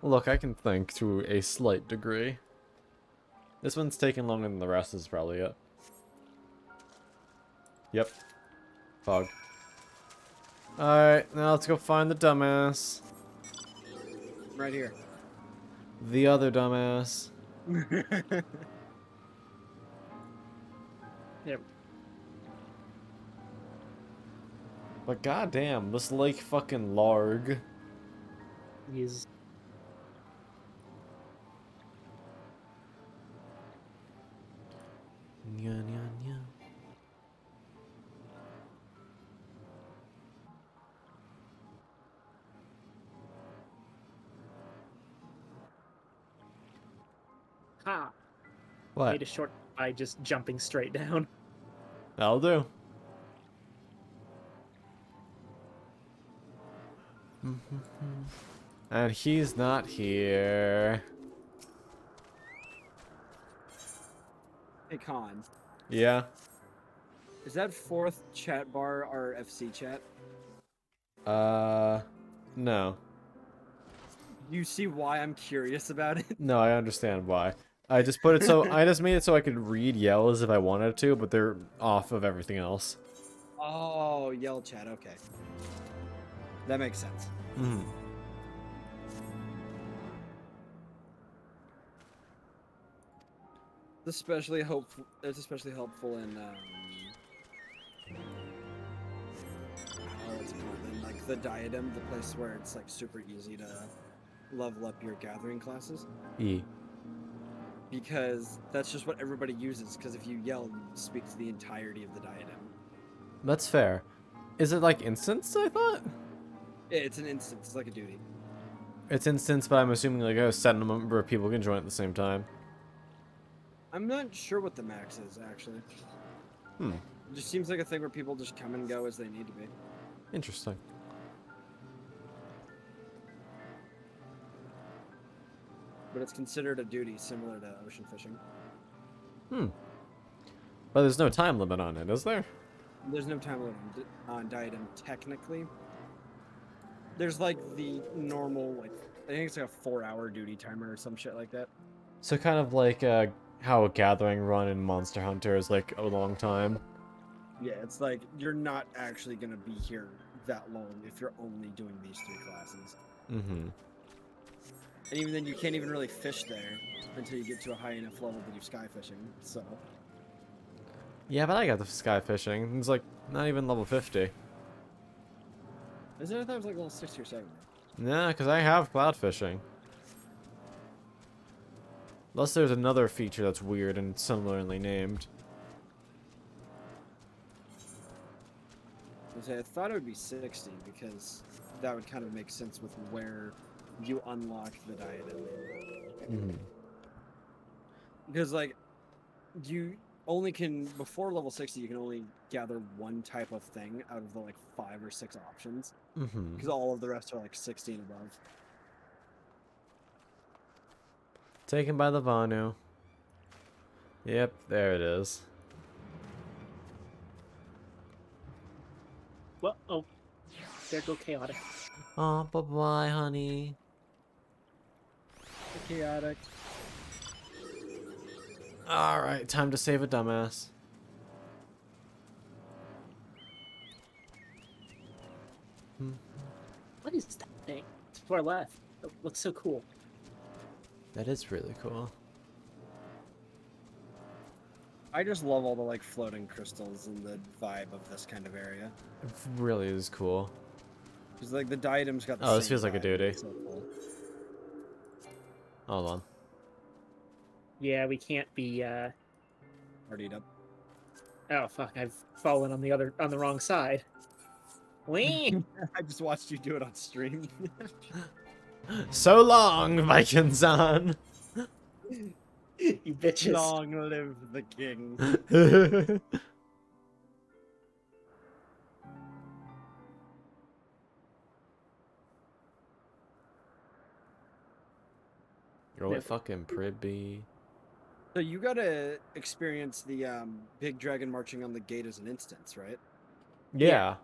Look, I can think to a slight degree. This one's taking longer than the rest is probably it. Yep. Fog. Alright, now let's go find the dumbass. Right here. The other dumbass. Yep. But goddamn, this lake fucking larg. He's Nya, nya, nya. ha. What? Made a short by just jumping straight down. That'll do. And he's not here. Hey, Con. Yeah. Is that fourth chat bar our FC chat? No. You see why I'm curious about it? No, I understand why. I just put it so I just made it so I could read yells if I wanted to, but they're off of everything else. Oh, yell chat. Okay. That makes sense. Mm-hmm. It's especially helpful. It's especially helpful in what's it called? In like the diadem, the place where it's like super easy to level up your gathering classes. E. Because that's just what everybody uses. Because if you yell, you speak to the entirety of the diadem. That's fair. Is it like instance, I thought? It's an instance. It's like a duty. It's instance, but I'm assuming like a set number of people can join at the same time. I'm not sure what the max is actually. Hmm. It just seems like a thing where people just come and go as they need to be. Interesting. But it's considered a duty similar to ocean fishing. Hmm. But there's no time limit on it, is there? There's no time limit on diadem technically. There's like the normal, like, I think it's like a 4-hour duty timer or some shit like that. So kind of like how a gathering run in Monster Hunter is like a long time. Yeah, it's like you're not actually gonna be here that long if you're only doing these 3 classes. Mm-hmm. And even then, you can't even really fish there until you get to a high enough level that you're sky fishing. So Yeah, but I got the sky fishing. It's like not even level 50. is it? I thought it was like level 60 or 70. Nah, because I have cloud fishing. Unless there's another feature that's weird and similarly named. I thought it would be 60 because that would kind of make sense with where you unlock the diadem. Mm-hmm. Because like you only can before level 60 you can only gather one type of thing out of the like 5 or 6 options. Mm-hmm. Because all of the rest are like 60 and above. Taken by the Vanu. Yep, there it is. Well, oh, there go chaotic. Oh, bye-bye, honey. Chaotic. Alright, time to save a dumbass. What is that thing? It's far left. It looks so cool. That is really cool. I just love all the like floating crystals and the vibe of this kind of area. It really is cool. Because like the diadem's got the Oh, this same feels like a vibe. duty. It's so cool. Hold on. Yeah, we can't be. Partied up. Oh fuck! I've fallen on the wrong side. Wee! I just watched you do it on stream. So long, Viking-san! You bitches. Long live the king. You're like fucking Pribby. So you gotta experience the big dragon marching on the gate as an instance, right? Yeah.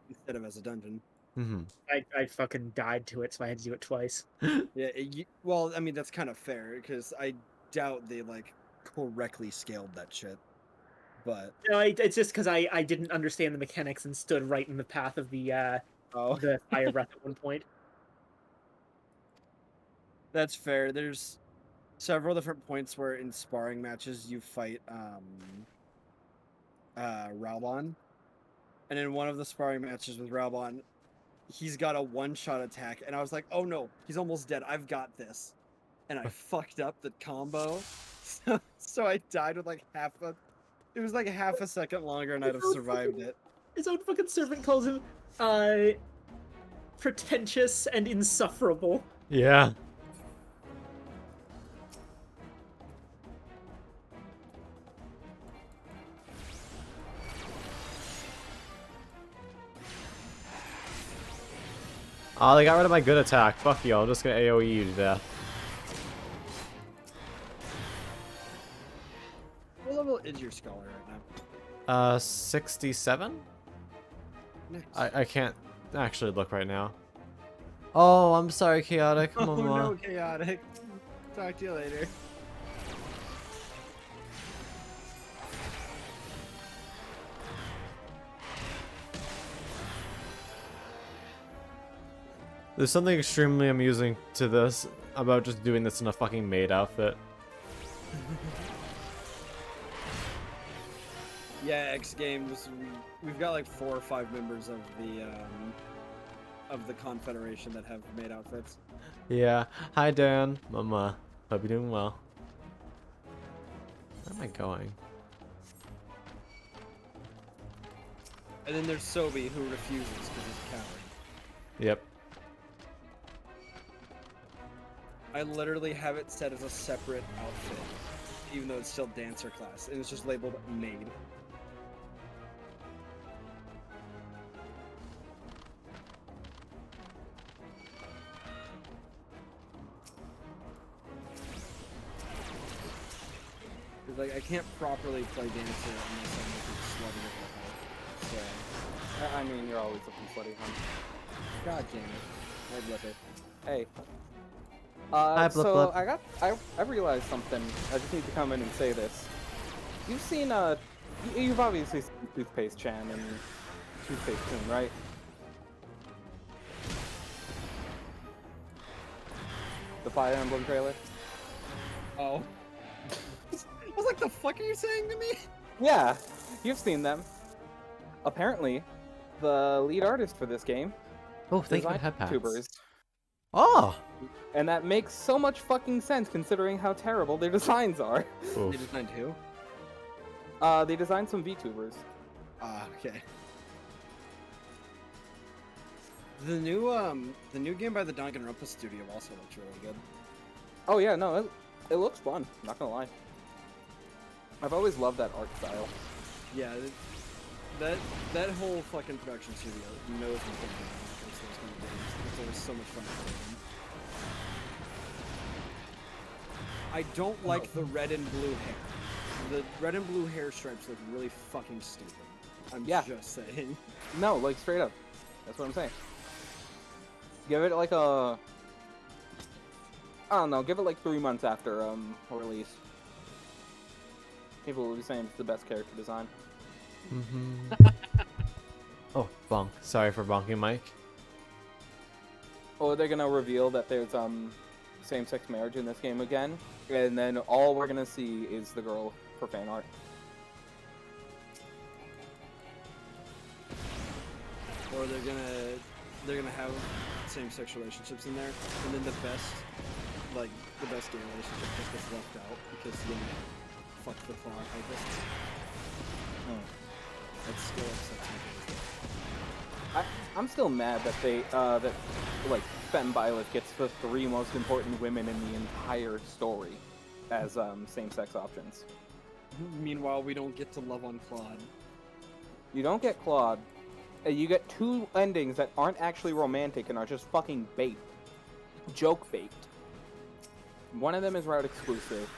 Instead of as a dungeon. Mm-hmm. I fucking died to it, so I had to do it twice. Yeah. Well, I mean that's kind of fair because I doubt they like correctly scaled that shit. But No, it's just because I didn't understand the mechanics and stood right in the path of the the fire breath at one point. that's fair. There's several different points where in sparring matches you fight Raubon. And in one of the sparring matches with Raubon, he's got a one-shot attack, and I was like, oh no, he's almost dead. I've got this. And I fucked up the combo. So I died with like it was like half a second longer and I'd have survived it. His own fucking servant calls him pretentious and insufferable. Yeah. Oh, they got rid of my good attack. Fuck you, I'm just gonna AoE you to death. What level is your scholar right now? 67? Nice. I can't actually look right now. Oh, I'm sorry, Chaotic. Oh Mama. no, Chaotic. Talk to you later. There's something extremely amusing to this about just doing this in a fucking maid outfit. Yeah, X Games. We've got like 4 or 5 members of the Confederation that have made outfits. Yeah. Hi, Dan. Mama. Hope you're doing well. Where am I going? And then there's Sobi who refuses because he's a coward. Yep. I literally have it set as a separate outfit, even though it's still dancer class, and it's just labeled maid. Like I can't properly play dancer unless I'm looking slutty as a health. I mean, you're always looking slutty, huh? So, god damn it. I'd love it. Hey. Hi, Blip so Blip. I realized something. I just need to come in and say this. You've seen you've obviously seen Toothpaste Chan and Toothpaste Toon, right? The Fire Emblem trailer. Oh. I was like, the fuck are you saying to me? Yeah, you've seen them. Apparently, the lead artist for this game Oh, thank you for designed head YouTubers. pats. Oh! And that makes so much fucking sense considering how terrible their designs are. Oof. They designed who? They designed some VTubers. Ah, okay. The new game by the Danganronpa studio also looks really good. Oh yeah, no, it looks fun. Not gonna lie. I've always loved that art style. Yeah, that whole fucking production studio knows what they're doing when it comes to those kind of games. It's always so much fun to play them. I don't like the red and blue hair. The red and blue hair stripes look really fucking stupid. I'm just saying. No, like straight up. That's what I'm saying. Give it like I don't know, give it like 3 months after release. People will be saying it's the best character design. Mm-hmm. Oh, bonk. Sorry for bonking, Mike. Or they're gonna reveal that there's same-sex marriage in this game again, and then all we're gonna see is the girl for fan art. Or they're gonna have same-sex relationships in there, and then the best gay relationship just gets left out because fuck the plot artists. That's still upsets me. I'm still mad that they that like Femme Violet gets the 3 most important women in the entire story. as same-sex options. Meanwhile, we don't get to love on Claude. You don't get Claude. You get 2 endings that aren't actually romantic and are just fucking bait. Joke bait. One of them is route exclusive.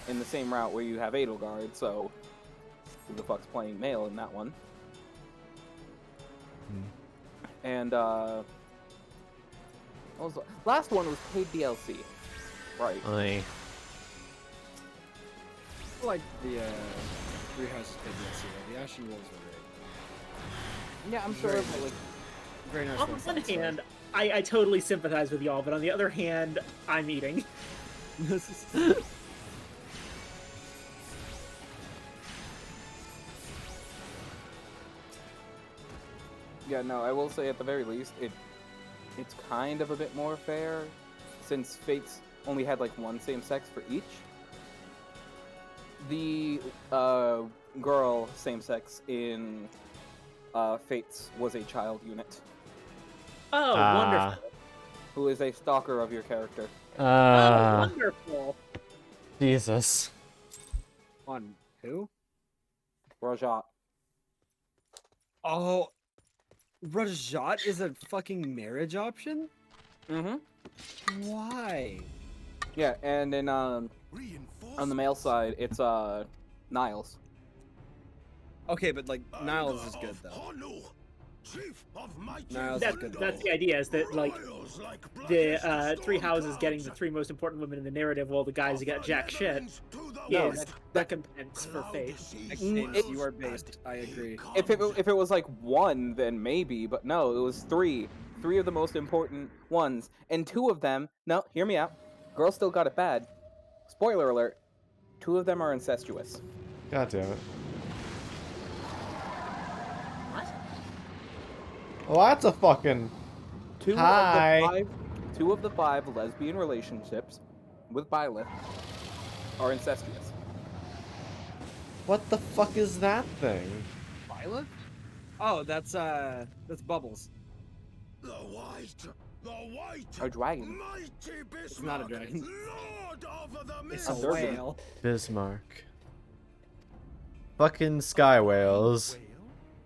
In the same route where you have Edelgard, so who the fuck's playing male in that one? And what was the last one was paid DLC. Right. Aye. I like the Three Houses Pit DLC. The Ashen Wolves were great. Yeah, I'm sure Very but, like Very nice. On the one hand, I totally sympathize with y'all, but on the other hand, I'm eating. yeah, no, I will say at the very least it's kind of a bit more fair since Fates only had like one same sex for each. The girl same sex in Fates was a child unit Oh, wonderful. who is a stalker of your character. Oh, wonderful. Jesus. On who? Rajat. Oh, Rajat is a fucking marriage option? Mm-hmm. Why? Yeah, and then on the male side, it's Niles. Okay, but like Niles is good though. Niles is good. That's the idea, is that like the 3 houses getting the 3 most important women in the narrative, while the guys who got jack shit No, is recompense for faith. You are based. I agree. If it was like 1, then maybe, but no, it was 3. 3 of the most important ones, and 2 of them. No, hear me out. Girls still got it bad. Spoiler alert: 2 of them are incestuous. God damn it. What? Well, that's a fucking... Hi. 2 of the 5 lesbian relationships with Byleth are incestuous. What the fuck is that thing? Violet? Oh, that's Bubbles. A dragon. It's not a dragon. It's A a Durban. whale. Bismarck. Fucking sky whales.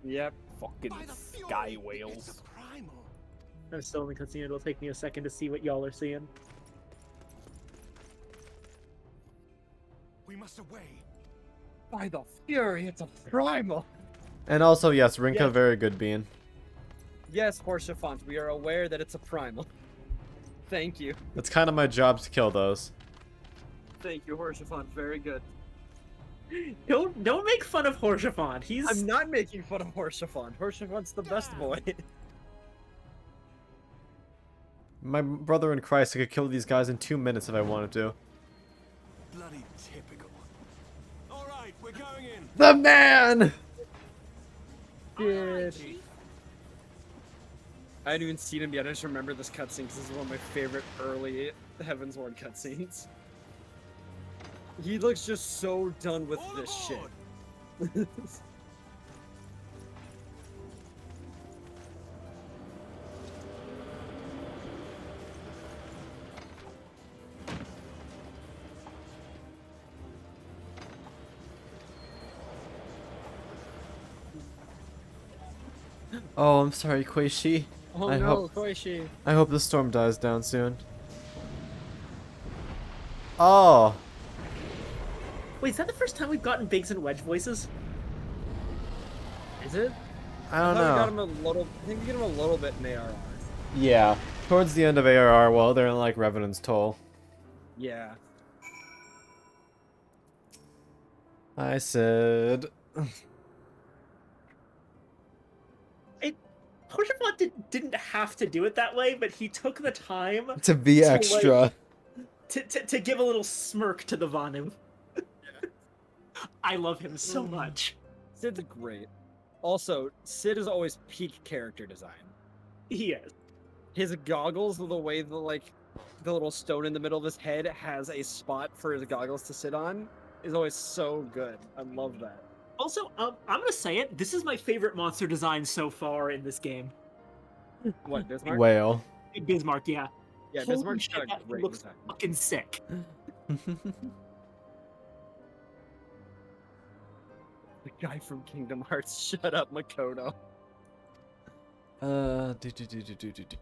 Yep. Fucking sky whales. I'm still in the cutscene. It'll take me a second to see what y'all are seeing. We must away. By the fury, it's a primal. And also, yes, Rinka, Yeah. very good bean. Yes, Horsefont, we are aware that it's a primal. Thank you. It's kind of my job to kill those. Thank you, Horsefont. Very good. Don't make fun of Horsefont. He's I'm not making fun of Horsefont. Horsefont's the best boy. My brother in Christ, I could kill these guys in 2 minutes if I wanted to. Bloody typical. All right, we're going in. The man! Good. I hadn't even seen him yet. I just remember this cutscene because this is one of my favorite early Heaven's Ward cutscenes. He looks just so done with this shit. Oh, I'm sorry, Quaishi. Oh I no, hope- Koishi. I hope the storm dies down soon. Oh! Wait, is that the first time we've gotten Biggs and Wedge voices? Is it? I don't thought we got know. him a little. I think we get him a little bit in ARR. Yeah. Towards the end of ARR, well, they're in like Revenant's Toll. Yeah. I said... Horsefont didn't have to do it that way, but he took the time To be To, like- extra. to give a little smirk to the Vanu. I love him so much. Sid's great. Also, Sid is always peak character design. He is. His goggles, the way the the little stone in the middle of his head has a spot for his goggles to sit on, is always so good. I love that. Also, I'm gonna say it. This is my favorite monster design so far in this game. What, Bismarck? Whale. Bismarck, yeah. Yeah, Holy Bismarck's shit, got a that great looks design. fucking sick. The guy from Kingdom Hearts. Shut up, Makoto.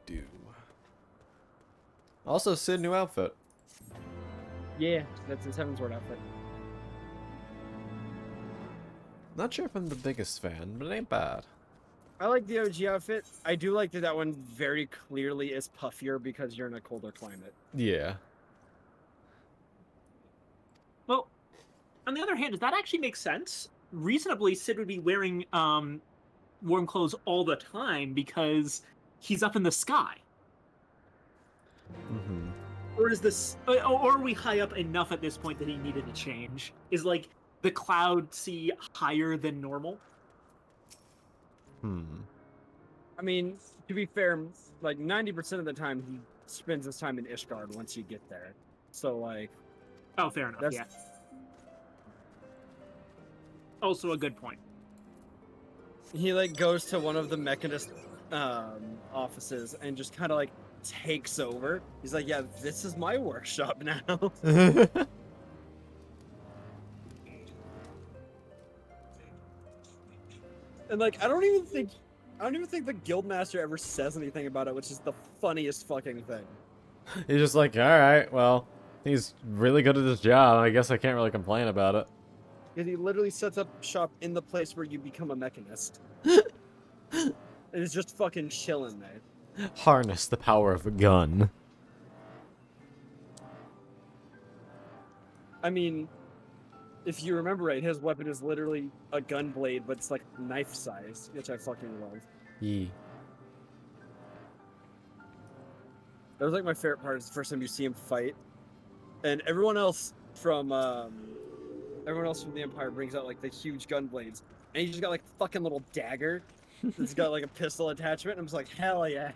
Do. Also, Sid, new outfit. Yeah, that's his Heaven's Word outfit. Not sure if I'm the biggest fan, but it ain't bad. I like the OG outfit. I do like that one very clearly is puffier because you're in a colder climate. Yeah. Well, on the other hand, does that actually make sense? Reasonably, Sid would be wearing warm clothes all the time because he's up in the sky. Mm-hmm. Or is this, or are we high up enough at this point that he needed to change? Is like the cloud sea higher than normal? I mean, to be fair, like 90% of the time he spends his time in Ishgard once you get there. So like, Oh, fair enough. Yeah. Also a good point. he like goes to one of the mechanist offices and just kind of like takes over. He's like, yeah, this is my workshop now. And like, I don't even think the guildmaster ever says anything about it, which is the funniest fucking thing. He's just like, alright, well, he's really good at his job. I guess I can't really complain about it. Because he literally sets up shop in the place where you become a mechanist. And it's just fucking chilling there. Harness the power of a gun. I mean, if you remember right, his weapon is literally a gun blade, but it's like knife size, which I fucking love. Yee. That was like my favorite part, is the first time you see him fight. And everyone else from the Empire brings out like the huge gun blades. And he just got like a fucking little dagger. It's got like a pistol attachment. And I'm just like, hell yeah.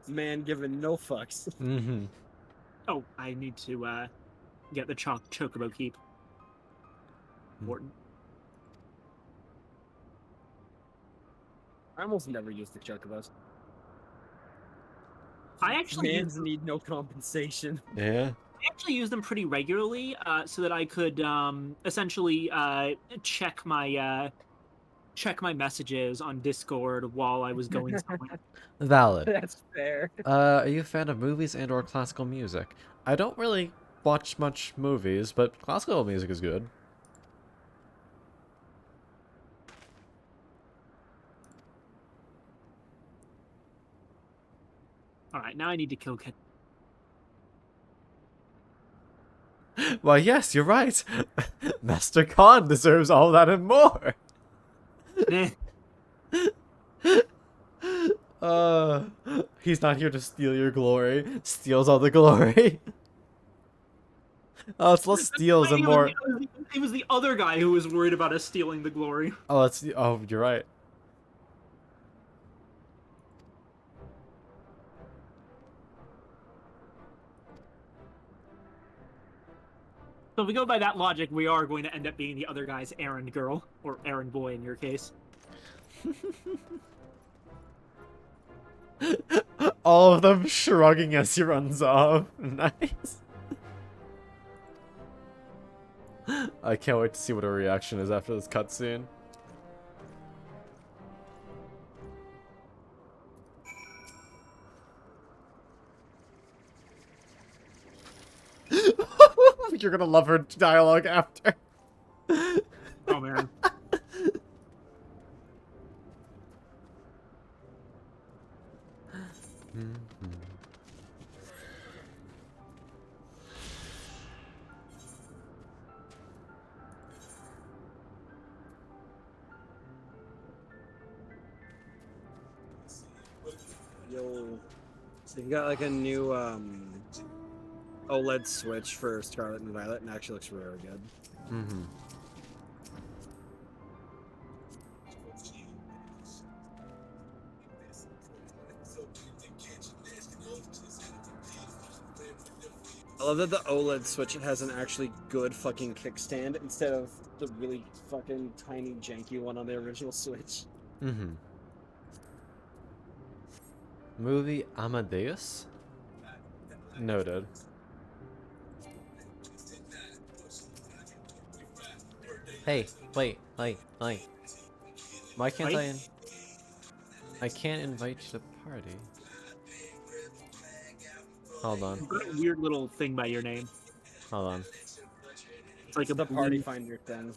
Man giving no fucks. Mm-hmm. Oh, I need to get the chocobo keep. Important. I almost never use the chocobos. I actually Mans need no compensation. Yeah. I actually use them pretty regularly, so that I could essentially check my messages on Discord while I was going somewhere. Valid. That's fair. Are you a fan of movies and or classical music? I don't really watch much movies, but classical music is good. Alright, now I need to kill Ken. Why, yes, you're right. Master Khan deserves all that and more. He's not here to steal your glory. Steals all the glory. Oh, it's less steals and more. It was the other guy who was worried about us stealing the glory. Oh, you're right. So if we go by that logic, we are going to end up being the other guy's errand girl, or errand boy in your case. All of them shrugging as he runs off. Nice. I can't wait to see what her reaction is after this cutscene. You're gonna love her dialogue after. Oh man. Yo, so you got like a new OLED switch for Scarlet and Violet, and it actually looks really good. Mm-hmm. I love that the OLED switch has an actually good fucking kickstand instead of the really fucking tiny janky one on the original Switch. Mm-hmm. Movie Amadeus? Noted. Hey, wait. Why can't Wait. I can't invite you to party. Hold on. You've got a weird little thing by your name. Hold on. It's like It's a the party blue... finder thing.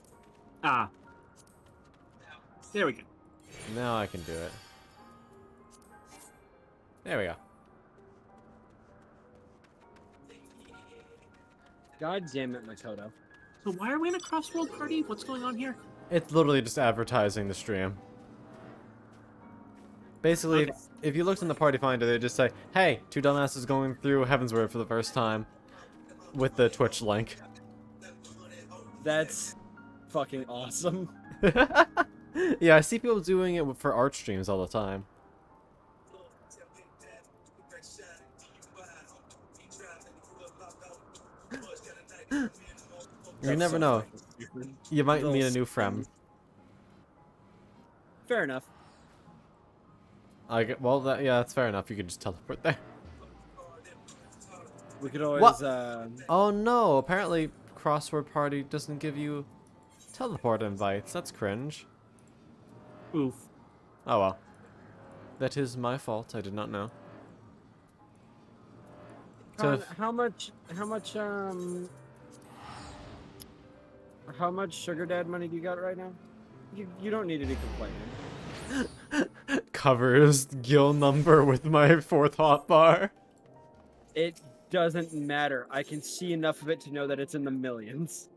Ah. There we go. Now I can do it. There we go. God damn it, Makoto. So why are we in a crossworld party? What's going on here? It's literally just advertising the stream. Basically, Okay. if you looked in the party finder, they just say, "Hey, two dumbasses going through Heavensward for the first time," with the Twitch link. That's fucking awesome. Yeah, I see people doing it for art streams all the time. You That's never so know. fucking stupid. You might Little meet a new scam. friend. Fair enough. Well, yeah, that's fair enough. You could just teleport there. We could always, What? Oh no! Apparently, Crossword Party doesn't give you teleport invites. That's cringe. Oof. Oh well. That is my fault. I did not know. Con, So, how much sugar dad money do you got right now? You don't need to be complaining. covers Gil number with my 4th hotbar. It doesn't matter. I can see enough of it to know that it's in the millions.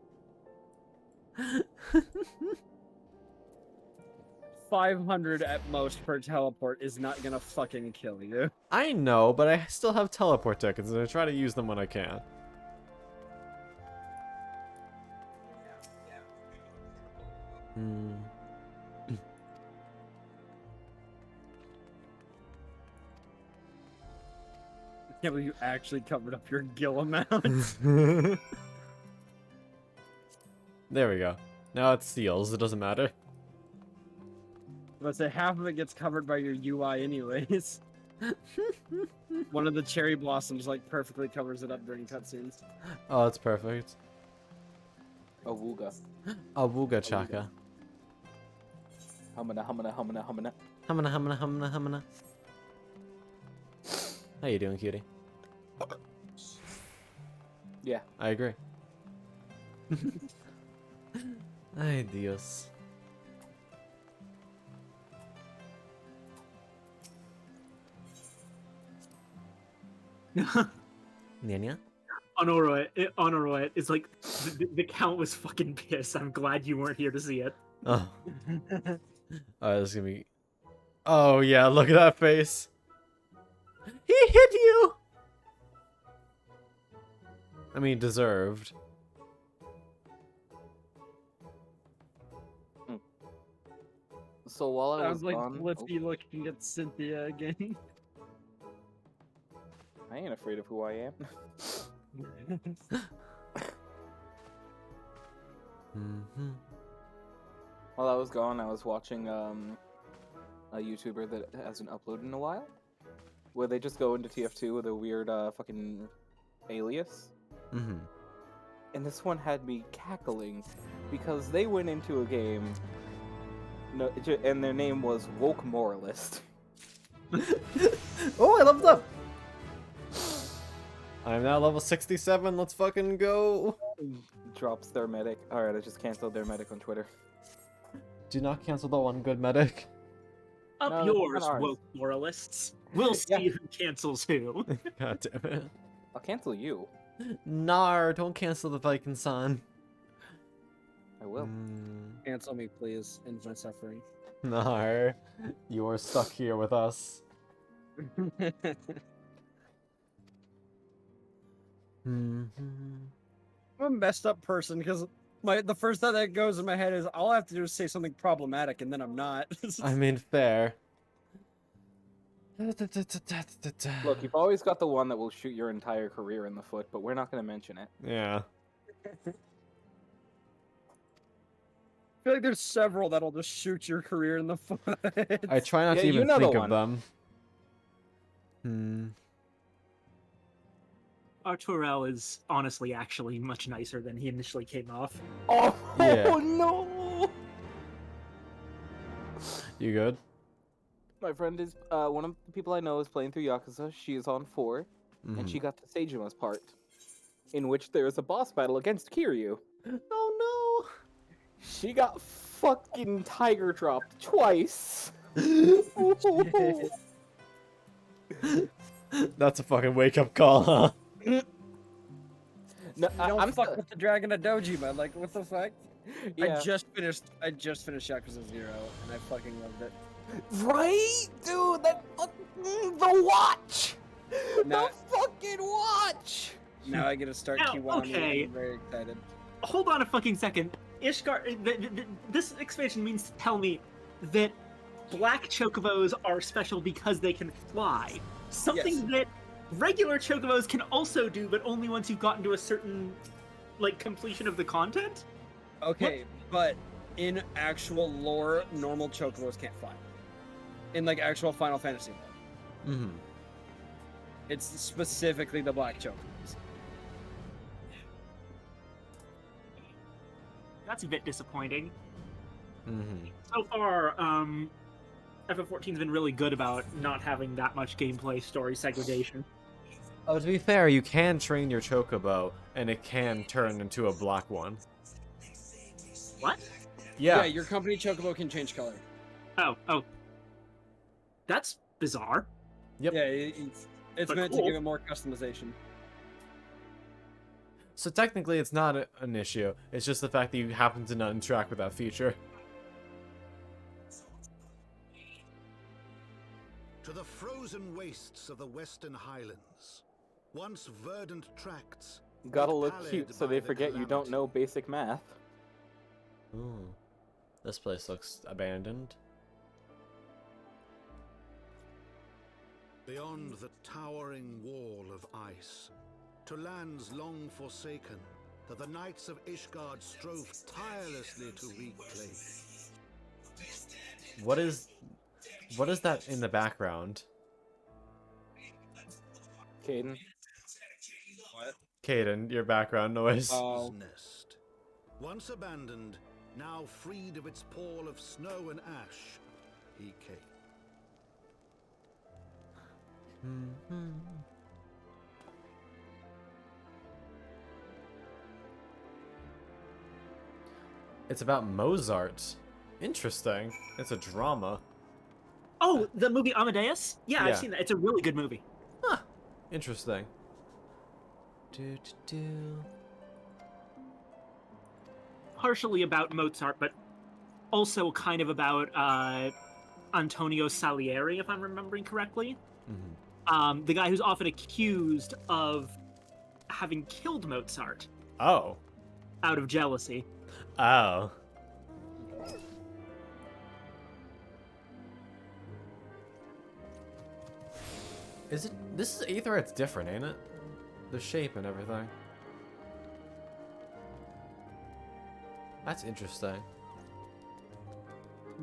500 at most per teleport is not gonna fucking kill you. I know, but I still have teleport tickets, and I try to use them when I can. Hmm. I can't believe you actually covered up your Gil amount. There we go. Now it seals. It doesn't matter. Let's say half of it gets covered by your UI anyways. One of the cherry blossoms like perfectly covers it up during cutscenes. Oh, that's perfect. Awooga. Awooga chaka. Humana, humana, humana, humana. Humana, humana, humana, humana. How you doing, cutie? Yeah. I agree. Ay, Dios. Nyanya? Honoroy, it's like the count was fucking pissed. I'm glad you weren't here to see it. Oh. Oh, this is gonna be... Oh, yeah, look at that face. He hit you! I mean, deserved. So while I I was was like gone, Blippi looking at Cynthia again. I ain't afraid of who I am. While I was gone, I was watching a YouTuber that hasn't uploaded in a while, where they just go into TF2 with a weird fucking alias. Mm-hmm. And this one had me cackling because they went into a game, and their name was Woke Moralist. Oh, I leveled up! I'm now level 67, let's fucking go! Drops their medic. Alright, I just canceled their medic on Twitter. Do not cancel the one good medic. Up No, yours, not ours. woke moralists. We'll see who cancels who. God damn it. I'll cancel you. Nar, don't cancel the Viking son. I will. Cancel me, please. End my suffering. Nar, you are stuck here with us. I'm a messed up person because the first thought that goes in my head is all I have to do is say something problematic and then I'm not. I mean, fair. Look, you've always got the one that will shoot your entire career in the foot, but we're not going to mention it. Yeah. I feel like there's several that'll just shoot your career in the foot. I try not Yeah, to you even know the think of one. them. Arturel is honestly actually much nicer than he initially came off. Oh, Yeah. no! You good? My friend is one of the people I know is playing through Yakuza. She is on 4, and she got to Seijuma's part, in which there is a boss battle against Kiryu. Oh She got fucking tiger dropped twice. no! That's a fucking wake up call, huh? No, Don't fuck with the Dragon of Doji, man. Like, what the fuck? Yeah. I just finished Yakuza 0, and I fucking loved it. Right, dude. That the watch. Now- The fucking watch. Now I get to start Now, Kiwami, okay. and I'm very excited. Hold on a fucking second. Ishgard, this expansion means to tell me that black chocobos are special because they can fly. Something that regular chocobos can also do, but only once you've gotten to a certain, like, completion of the content? Okay, but in actual lore, normal chocobos can't fly. In, like, actual Final Fantasy lore. Mm-hmm. It's specifically the black chocobos. That's a bit disappointing. Mm-hmm. So far, FF14's been really good about not having that much gameplay story segregation. Oh, to be fair, you can train your chocobo, and it can turn into a black one. What? Yeah. Your company chocobo can change color. Oh. That's bizarre. Yep. Yeah, it's But meant cool. to give it more customization. So technically, it's not an issue. It's just the fact that you happen to not interact with that feature. To the frozen wastes of the Western Highlands, once verdant tracts. Gotta made look pallid cute so by they the forget you don't calamity. know basic math. Ooh. This place looks abandoned. Beyond the towering wall of ice, to lands long forsaken, that the knights of Ishgard strove tirelessly to reclaim. What is that in the background? Caden. What? Caden, your background noise. Oh. Nest. Once abandoned, now freed of its pall of snow and ash, he came. It's about Mozart. Interesting. It's a drama. Oh, the movie Amadeus? Yeah, Yeah. I've seen that. It's a really good movie. Huh. Interesting. Do. Partially about Mozart, but also kind of about Antonio Salieri, if I'm remembering correctly. Mm-hmm. The guy who's often accused of having killed Mozart Oh. out of jealousy. Oh. Is it? This is Aether. It's different, ain't it? The shape and everything. That's interesting.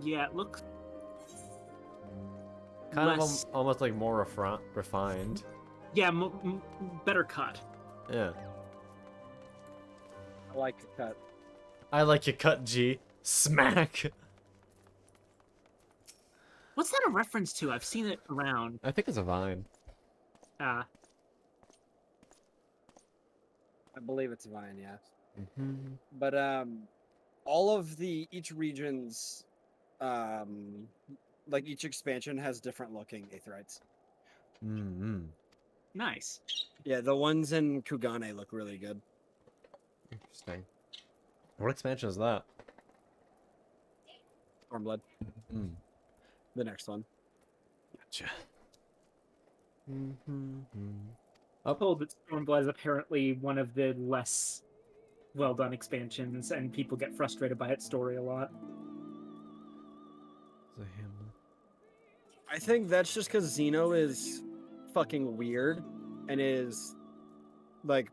Yeah, it looks Kind less... of almost like more refined. Yeah, better cut. Yeah. I like the cut. I like your cut, G. Smack. What's that a reference to? I've seen it around. I think it's a vine. Uh, I believe it's Vine, yeah. Mm-hmm. But all of each region's like each expansion has different looking Aetherites. Mm-hmm. nice. Yeah, the ones in Kugane look really good. Interesting. What expansion is that? Stormblood. Mm. The next one. Gotcha. Mm-hmm. I'm told that Stormblood is apparently one of the less well done expansions, and people get frustrated by its story a lot. It's a Hamlet. I think that's just because Xeno is fucking weird and is like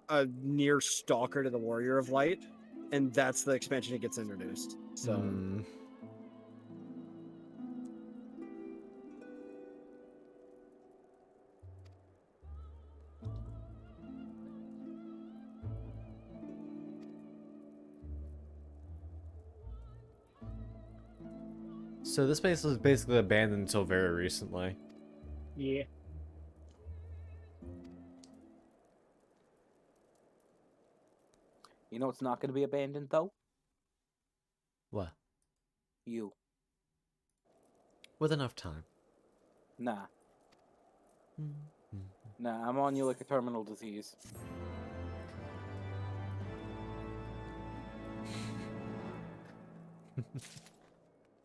a near stalker to the Warrior of Light, and that's the expansion he gets introduced. So Mm. So this place was basically abandoned until very recently. Yeah. You know it's not going to be abandoned, though? What? You. With enough time. Nah. Nah, I'm on you like a terminal disease.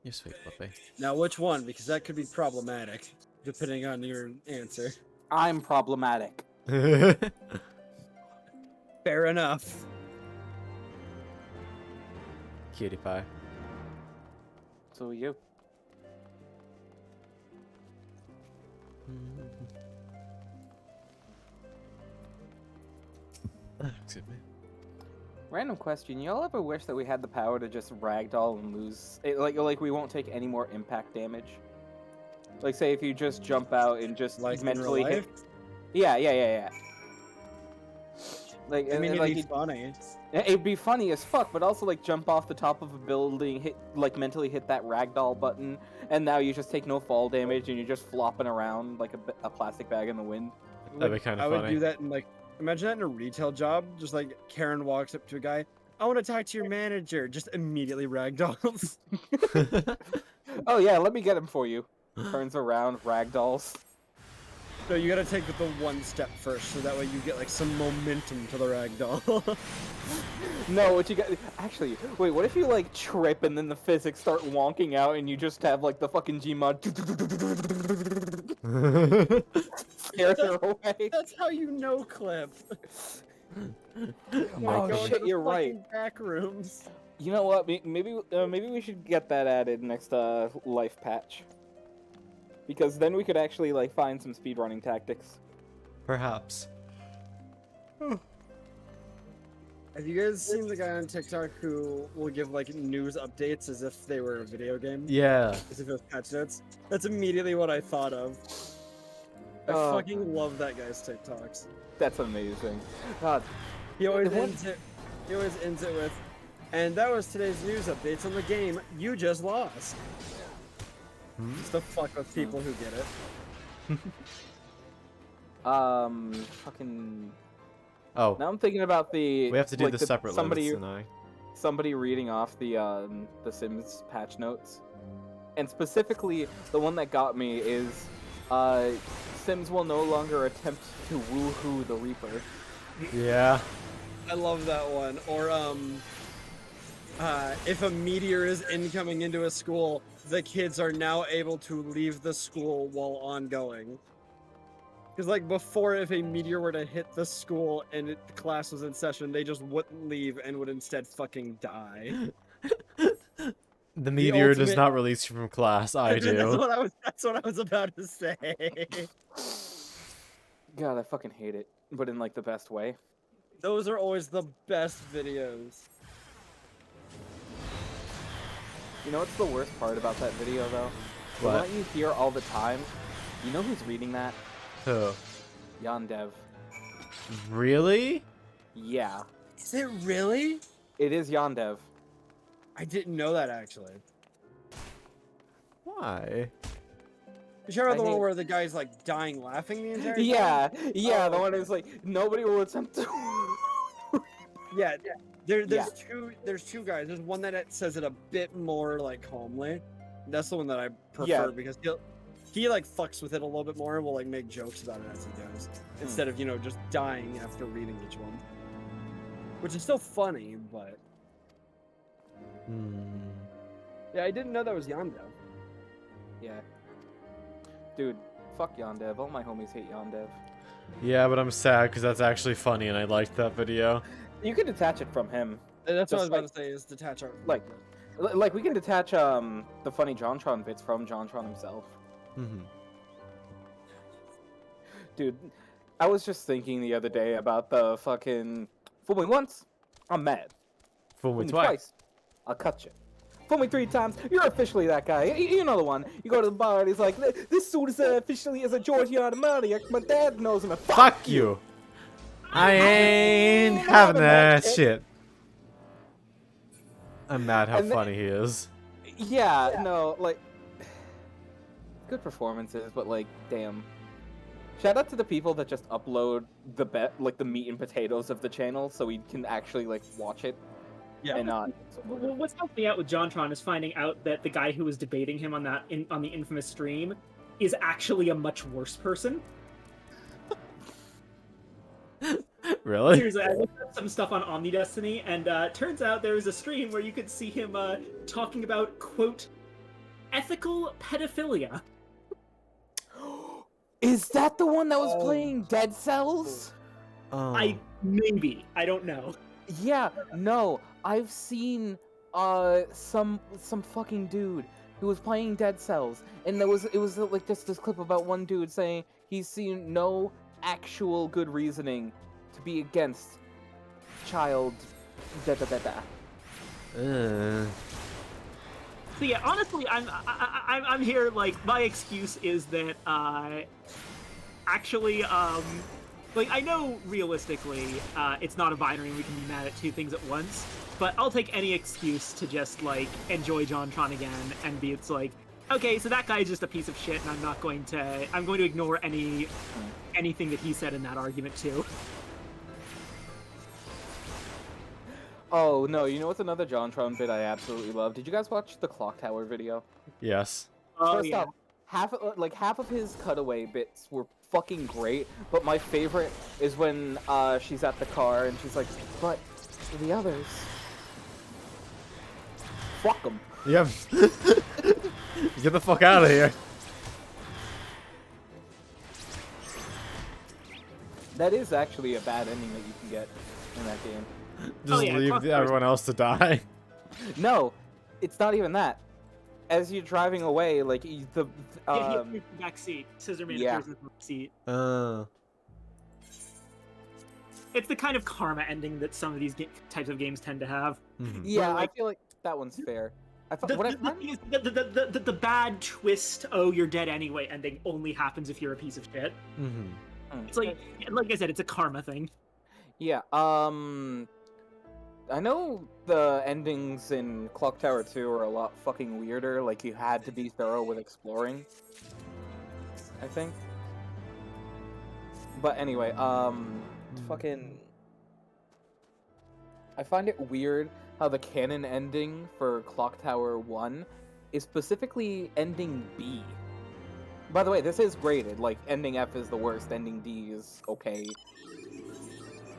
You're sweet, puppy. Now, which one? Because that could be problematic, depending on your answer. I'm problematic. Fair enough. Cutie pie. So are you. Excuse me. Random question: y'all ever wish that we had the power to just ragdoll and lose? Like we won't take any more impact damage. Like, say if you just jump out and just Like in mentally real hit. life? Yeah. Like, I mean, and, it'd like be funny. it'd be funny as fuck, but also like jump off the top of a building, mentally hit that ragdoll button, and now you just take no fall damage and you're just flopping around like a plastic bag in the wind. That'd be kind of I funny. would do that in like, imagine that in a retail job. Just like Karen walks up to a guy, I want to talk to your manager. Just immediately ragdolls. Oh yeah, let me get him for you. Turns around, ragdolls. So you gotta take the one step first, so that way you get like some momentum to the ragdoll. No, what you got? Actually, wait. What if you like trip and then the physics start wonking out and you just have like the fucking Gmod scares her away? That's how you know clip. Oh Go shit, into the you're right. fucking back rooms. You know what? Maybe we should get that added next life patch. Because then we could actually like find some speedrunning tactics. Perhaps. Have you guys seen the guy on TikTok who will give like news updates as if they were a video game? Yeah. As if it was patch notes? That's immediately what I thought of. I fucking love that guy's TikToks. That's amazing. God. He always ends it with, and that was today's news updates on the game you just lost. Just to fuck with people who get it. Fucking. Oh. Now I'm thinking about the. We have to do like, this separately. Somebody, somebody reading off the Sims patch notes, and specifically the one that got me is, Sims will no longer attempt to woohoo the Reaper. Yeah. I love that one. Or if a meteor is incoming into a school, the kids are now able to leave the school while ongoing. Because, like, before, if a meteor were to hit the school and the class was in session, they just wouldn't leave and would instead fucking die. The meteor does ultimate- not release you from class. I do. That's what I was about to say. God, I fucking hate it, but in like the best way. Those are always the best videos. You know what's the worst part about that video, though? The What? one that you hear all the time. You know who's reading that? Who? Yandev. Really? Yeah. Is it really? It is Yandev. I didn't know that, actually. Why? You sure about I the one hate- where the guy's like dying laughing the entire time? Yeah, the Oh, one is like, nobody will attempt to... Yeah, there's Yeah. two guys. There's one that says it a bit more like calmly. That's the one that I prefer Yeah. because he like fucks with it a little bit more and will like make jokes about it as he goes, instead of just dying after reading each one, which is still funny, but yeah, I didn't know that was Yandev. Yeah. Dude, fuck Yandev. All my homies hate Yandev. Yeah, but I'm sad because that's actually funny and I liked that video. You can detach it from him. And that's what I was Just about to say is detach our Like we can detach the funny JonTron bits from JonTron himself. Dude, I was just thinking the other day about the fucking fool me once, I'm mad. Fool me twice. I'll cut you. Fool me 3 times, you're officially that guy. You know the one. You go to the bar and he's like, this suit is officially as a Georgiana Maniac. My dad knows him. And Fuck you! I ain't having that shit. I'm mad how And then- funny he is. Yeah, no, like, good performances, but like, damn. Shout out to the people that just upload the meat and potatoes of the channel, so we can actually like watch it. Yeah. And not. Well, what's helped me out with JonTron is finding out that the guy who was debating him on the infamous stream is actually a much worse person. Really? Seriously, I looked up some stuff on OmniDestiny, and turns out there was a stream where you could see him talking about, quote, ethical pedophilia. Is that the one that was playing Dead Cells? Oh. I don't know. Yeah, no, I've seen some fucking dude who was playing Dead Cells, and it was like just this clip about one dude saying he's seen no actual good reasoning to be against child da da da da. So yeah, honestly, I'm here. Like, my excuse is that actually, like, I know realistically, it's not a binary and we can be mad at two things at once. But I'll take any excuse to just like enjoy JonTron again and be. It's like, okay, so that guy is just a piece of shit, and I'm going to ignore anything that he said in that argument too. Oh no, you know what's another JonTron bit I absolutely love? Did you guys watch the Clock Tower video? Yes. Oh First yeah. off, half of his cutaway bits were fucking great, but my favorite is when she's at the car and she's like, but the others, fuck them. Yep. Get the fuck out of here. That is actually a bad ending that you can get in that game. Just leave everyone else to die. No, it's not even that. As you're driving away, like He appears in the back seat. Scissorman appears in the back seat. It's the kind of karma ending that some of these types of games tend to have. Yeah, like, I feel like that one's fair. I thought the thing is, the bad twist, oh, you're dead anyway ending only happens if you're a piece of shit. It's like I said, it's a karma thing. Yeah, I know the endings in Clock Tower 2 are a lot fucking weirder, like you had to be thorough with exploring, I think. But anyway, fucking... I find it weird how the canon ending for Clock Tower 1 is specifically ending B. By the way, this is graded, like, ending F is the worst, ending D is okay.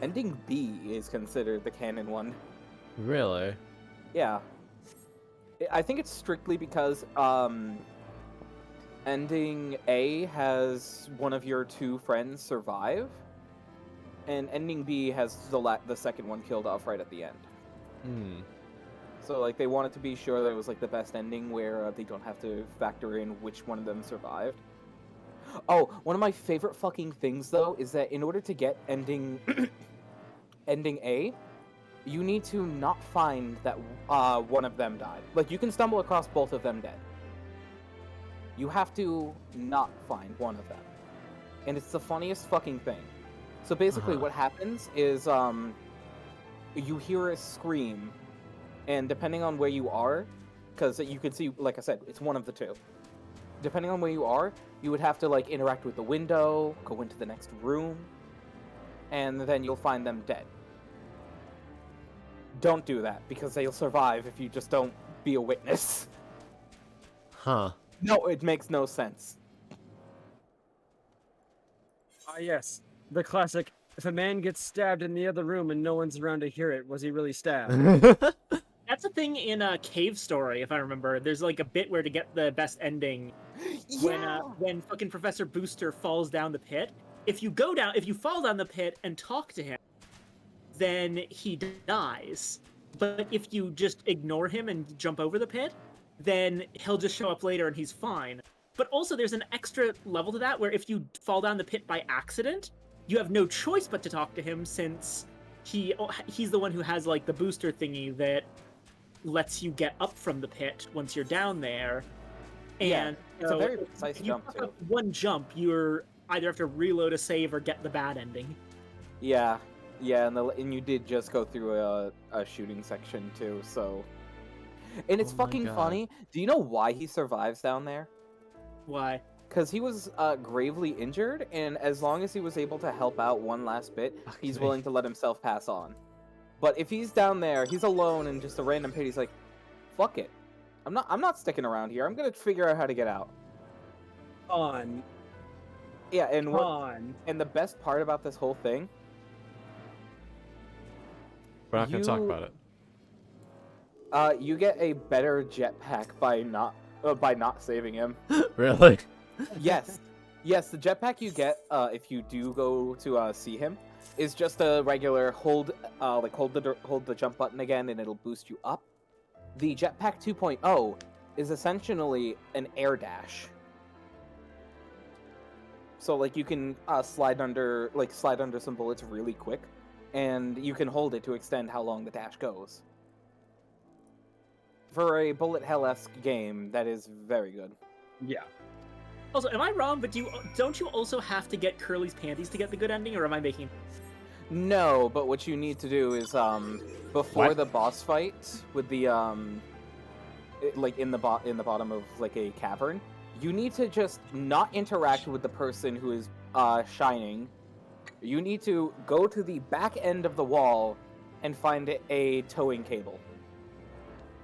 Ending B is considered the canon one. Really? Yeah. I think it's strictly because, ending A has one of your two friends survive, and ending B has the second one killed off right at the end. So, like, they wanted to be sure that it was, like, the best ending where they don't have to factor in which one of them survived. Oh, one of my favorite fucking things, though, is that in order to get ending ending A, you need to not find that one of them died. Like, you can stumble across both of them dead. You have to not find one of them. And it's the funniest fucking thing. So basically what happens is, you hear a scream, and depending on where you are, because you can see, like I said, it's one of the two. Depending on where you are, you would have to, like, interact with the window, go into the next room, and then you'll find them dead. Don't do that, because they'll survive if you just don't be a witness. Huh. No, it makes no sense. Yes. The classic, if a man gets stabbed in the other room and no one's around to hear it, was he really stabbed? That's a thing in a Cave Story, if I remember. There's like a bit where to get the best ending, when fucking Professor Booster falls down the pit. If you fall down the pit and talk to him, then he dies. But if you just ignore him and jump over the pit, then he'll just show up later and he's fine. But also there's an extra level to that where if you fall down the pit by accident, you have no choice but to talk to him, since he's the one who has like the booster thingy that lets you get up from the pit once you're down there. And it's a very precise jump too. One jump, you're either have to reload a save or get the bad ending. Yeah, and you did just go through a shooting section too, so... And it's fucking funny. Do you know why he survives down there? Why? Because he was gravely injured, and as long as he was able to help out one last bit, he's willing to let himself pass on. But if he's down there, he's alone in just a random pit, he's like, fuck it. I'm not sticking around here. I'm gonna figure out how to get out. Yeah, and the best part about this whole thing, We're not gonna talk about it. you get a better jetpack by not saving him. Really? Yes, the jetpack you get if you do go to see him is just a regular hold the jump button again and it'll boost you up. The jetpack 2.0 is essentially an air dash. So like you can slide under some bullets really quick, and you can hold it to extend how long the dash goes. For a bullet hell-esque game, that is very good. Yeah. Also, am I wrong? But don't you also have to get Curly's panties to get the good ending, or am I making? No, but what you need to do is before the boss fight with the in the bottom of like a cavern, you need to just not interact with the person who is shining. You need to go to the back end of the wall and find a towing cable.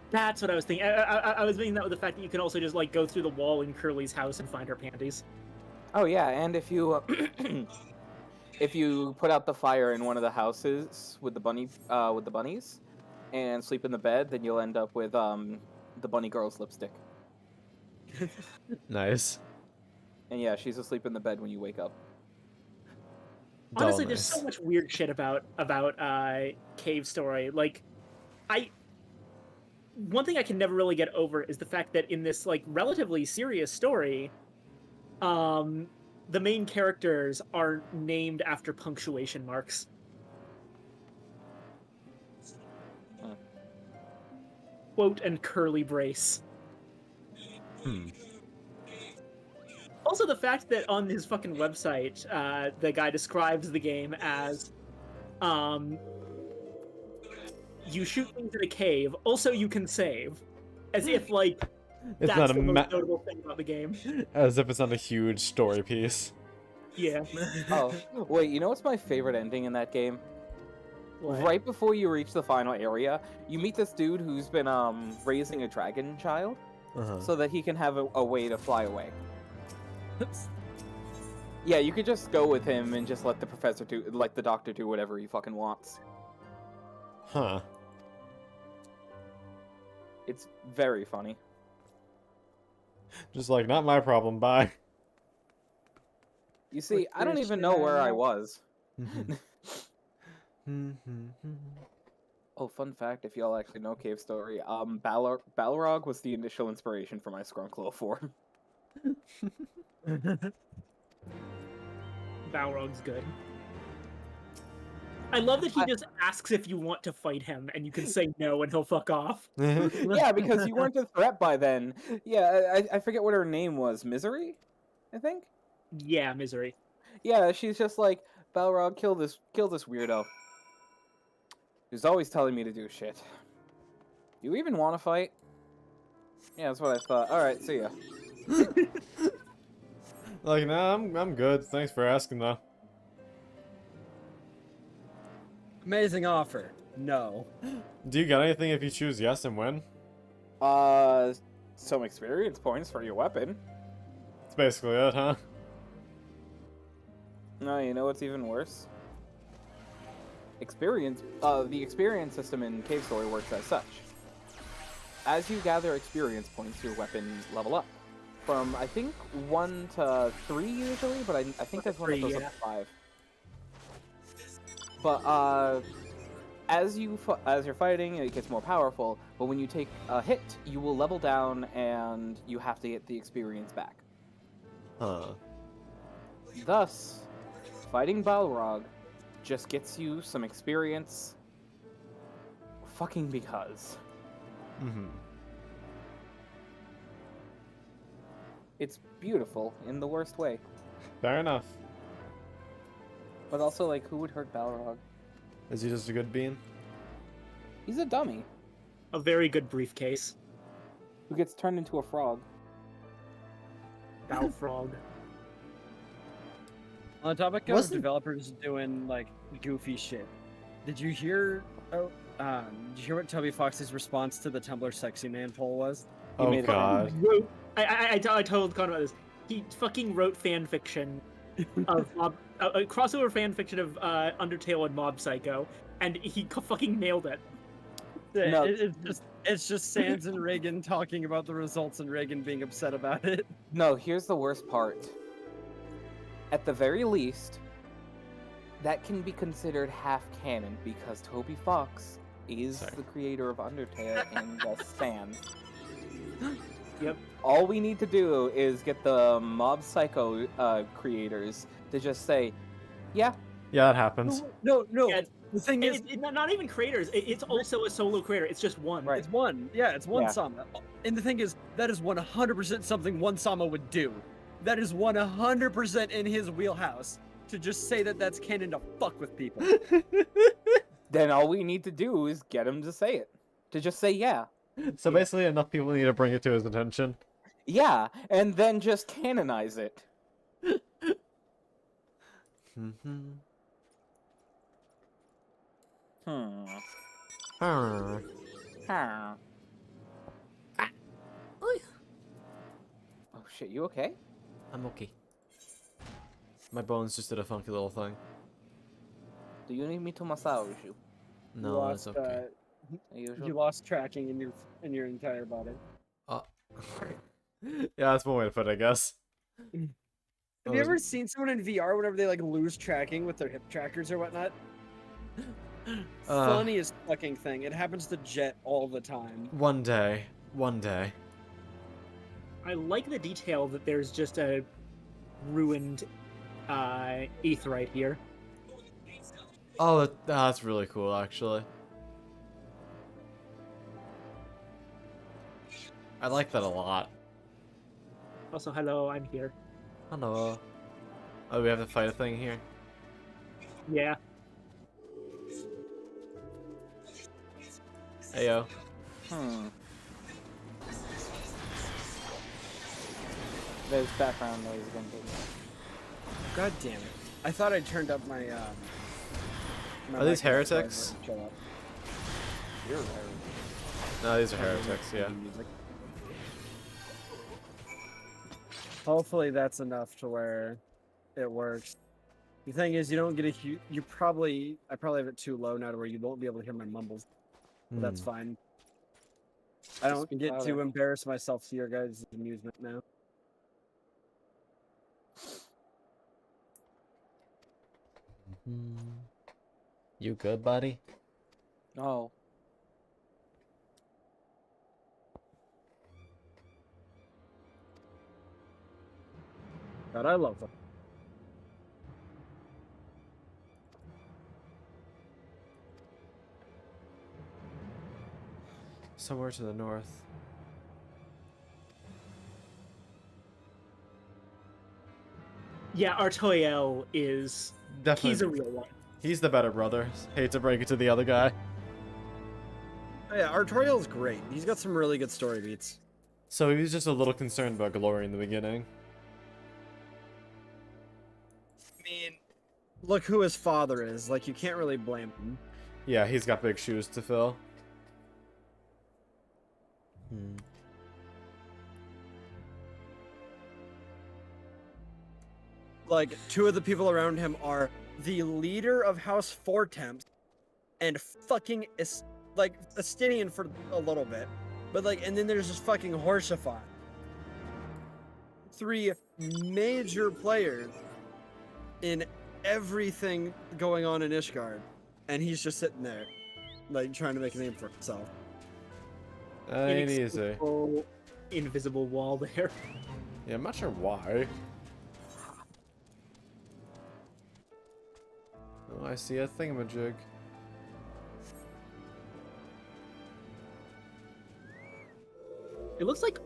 That's what I was thinking. I was thinking that with the fact that you can also just like go through the wall in Curly's house and find her panties. Oh yeah, and if you if you put out the fire in one of the houses with the bunnies and sleep in the bed, then you'll end up with the bunny girl's lipstick. Nice. And yeah, she's asleep in the bed when you wake up. Honestly, there's so much weird shit about Cave Story. Like, one thing I can never really get over is the fact that in this like relatively serious story, the main characters are named after punctuation marks. Quote and curly brace. Also, the fact that on his fucking website, the guy describes the game as, you shoot things in a cave, also you can save. As if, like, It's that's not the most notable thing about the game. As if it's not a huge story piece. Yeah. Oh, wait, you know what's my favorite ending in that game? What? Right before you reach the final area, you meet this dude who's been raising a dragon child so that he can have a way to fly away. Yeah, you could just go with him and just let the doctor do whatever he fucking wants. Huh. It's very funny. Just like, not my problem, bye. You see, I don't even know where I was. Oh, fun fact, if y'all actually know Cave Story, Balrog was the initial inspiration for my Scrunklo form. Balrog's good. I love that he just asks if you want to fight him, and you can say no, and he'll fuck off. Yeah, because you weren't a threat by then. Yeah, I forget what her name was. Misery, I think. Yeah, Misery. Yeah, she's just like, Balrog, kill this weirdo. Who's always telling me to do shit. You even want to fight? Yeah, that's what I thought. All right, see ya. Like, nah, I'm good. Thanks for asking, though. Amazing offer. No. Do you get anything if you choose yes and win? Some experience points for your weapon. That's basically it, huh? No, you know what's even worse? The experience system in Cave Story works as such. As you gather experience points, your weapons level up. From, I think, 1 to 3 usually, but I think there's one that goes up to 5. But, as you're fighting, it gets more powerful, but when you take a hit, you will level down and you have to get the experience back. Huh. Thus, fighting Balrog just gets you some experience fucking because. It's beautiful in the worst way. Fair enough. But also, like, who would hurt Balrog? Is he just a good bean? He's a dummy. A very good briefcase. Who gets turned into a frog. Balfrog. On the topic of Wasn't- developers doing like goofy shit, did you hear? Did you hear what Toby Fox's response to the Tumblr "Sexy Man" poll was? He Oh made it god. I told Connor about this. He fucking wrote fan fiction of a crossover fan fiction of Undertale and Mob Psycho, and he fucking nailed it. No. It's just Sans and Reagan talking about the results and Reagan being upset about it. No, here's the worst part. At the very least, that can be considered half canon because Toby Fox is Sorry. the creator of Undertale and the Sans. Yep. All we need to do is get the Mob Psycho creators to just say, yeah, Yeah, that happens. No. Yeah, The thing is, not even creators. It's also a solo creator. It's just one. Right. it's one. Yeah, it's one Yeah. Sama. And the thing is, that is 100% something one Sama would do. That is 100% in his wheelhouse to just say that that's canon to fuck with people. then all we need to do is get him to say it. To just say, yeah. So basically, enough people need to bring it to his attention. Yeah, and then just canonize it. Mhm. Hmm. Ah. Huh. Oh shit, you okay? I'm okay. My bones just did a funky little thing. Do you need me to massage you? You No, it's lost, okay. you lost tracking in your entire body. Yeah, that's one way to put it, I guess. Have you ever seen someone in VR whenever they like lose tracking with their hip trackers or whatnot? Funniest fucking thing. It happens to Jet all the time. One day. I like the detail that there's just a ruined aetheryte here. Oh, that's really cool, actually. I like that a lot. Also, hello, I'm here. Hello. Oh, we have to fight a thing here? Yeah. Heyo. Hmm. There's background noise again. God damn it! I thought I turned up my. Are these heretics? Shut up. You're right. No, these are heretics, yeah. Hopefully that's enough to where it works. The thing is, you don't get a huge. I probably have it too low now to where you won't be able to hear my mumbles. But that's fine. I don't Just get louder. to embarrass myself to your guys' amusement now. You good, buddy? Oh. God, I love them. Somewhere to the north. Yeah, Artoyel is... Definitely. He's a real one. He's the better brother. Hate to break it to the other guy. Oh, yeah, Artoriel's great. He's got some really good story beats. So he was just a little concerned about Glory in the beginning. I mean, look who his father is. Like, you can't really blame him. Yeah, he's got big shoes to fill. Like, two of the people around him are the leader of House Fortemps and fucking Estinian for a little bit. But like, and then there's just fucking Horsify. Three major players in everything going on in Ishgard. And he's just sitting there, like, trying to make a name for himself. Ain't easy. Inexplicable invisible wall there. Yeah, I'm not sure why. Oh, I see a thingamajig. It looks like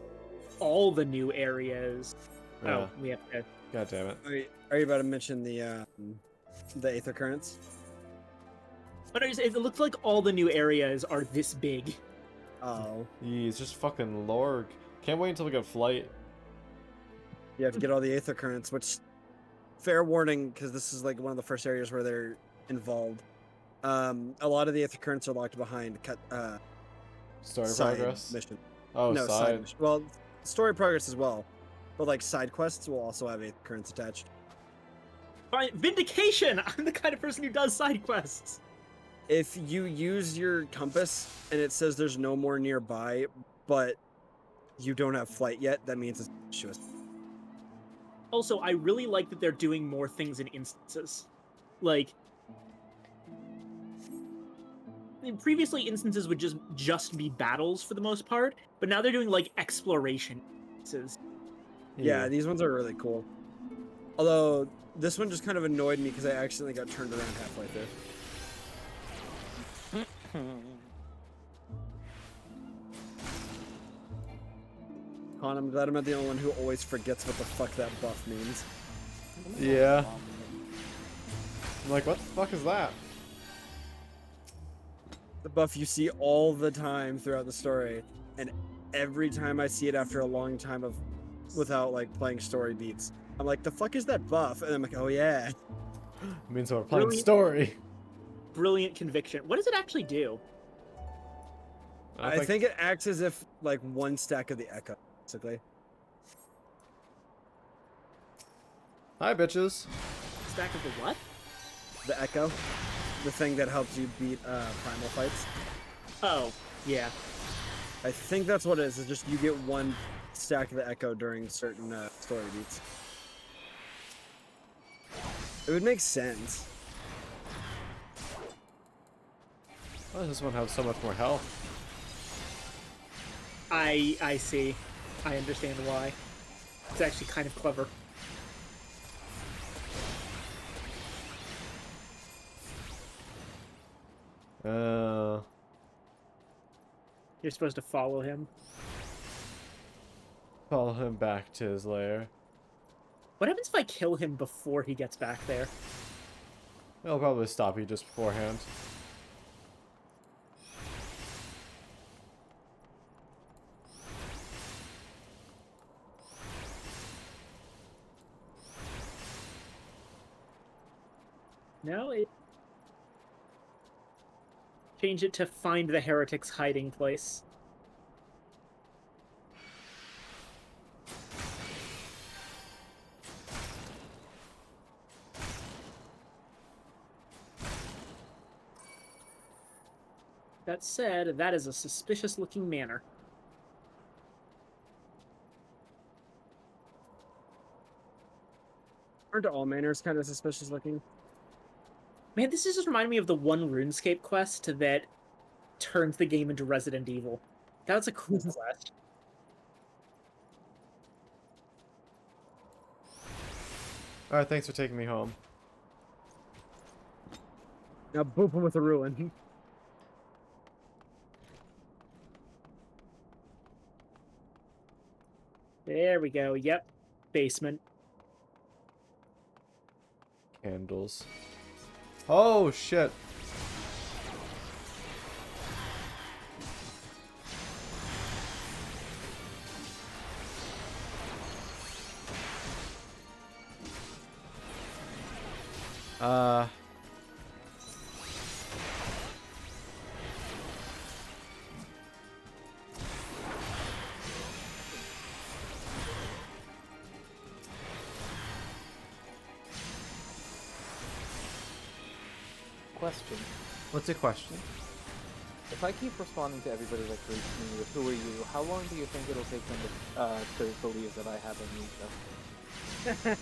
all the new areas. Yeah. Oh, we have to. God damn it. Are you about to mention the Aether Currents? But it looks like all the new areas are this big. Oh. He's just fucking Lorg. Can't wait until we get flight. You have to get all the aether currents, which, fair warning, because this is like one of the first areas where they're involved. A lot of the aether currents are locked behind Story side progress. mission. Oh, No, side. mission. Well, story progress as well, but like side quests will also have aether currents attached. Fine, vindication! I'm the kind of person who does side quests. If you use your compass and it says there's no more nearby, but you don't have flight yet, that means it's virtuous. Also, I really like that they're doing more things in instances. Like, previously instances would just be battles for the most part, but now they're doing like exploration instances. Yeah, these ones are really cool. Although this one just kind of annoyed me because I accidentally got turned around halfway through. Con, I'm glad I'm not the only one who always forgets what the fuck that buff means. Yeah. I'm like, what the fuck is that? The buff you see all the time throughout the story, and every time I see it after a long time of without like playing story beats, I'm like, the fuck is that buff? And I'm like, oh yeah. It means we're playing Brilliant. story. Brilliant conviction. What does it actually do? I think it acts as if like one stack of the echo, basically. Hi, bitches. Stack of the what? The echo, the thing that helps you beat primal fights. Oh, yeah. I think that's what it is. It's just you get one stack of the echo during certain story beats. It would make sense. Why does this one have so much more health? I see. I understand why. It's actually kind of clever. You're supposed to follow him. Follow him back to his lair. What happens if I kill him before he gets back there? He'll probably stop you just beforehand. No, it... Change it to find the heretic's hiding place. That said, that is a suspicious-looking manor. Aren't all manors kind of suspicious looking? Man, this just reminded me of the one RuneScape quest that turns the game into Resident Evil. That was a cool quest. Alright, thanks for taking me home. Now boop him with a ruin. There we go. Yep. Basement. Candles. Oh, shit. Question. What's your question? If I keep responding to everybody that greets me with "Who are you?" how long do you think it'll take them to believe that I have amnesia?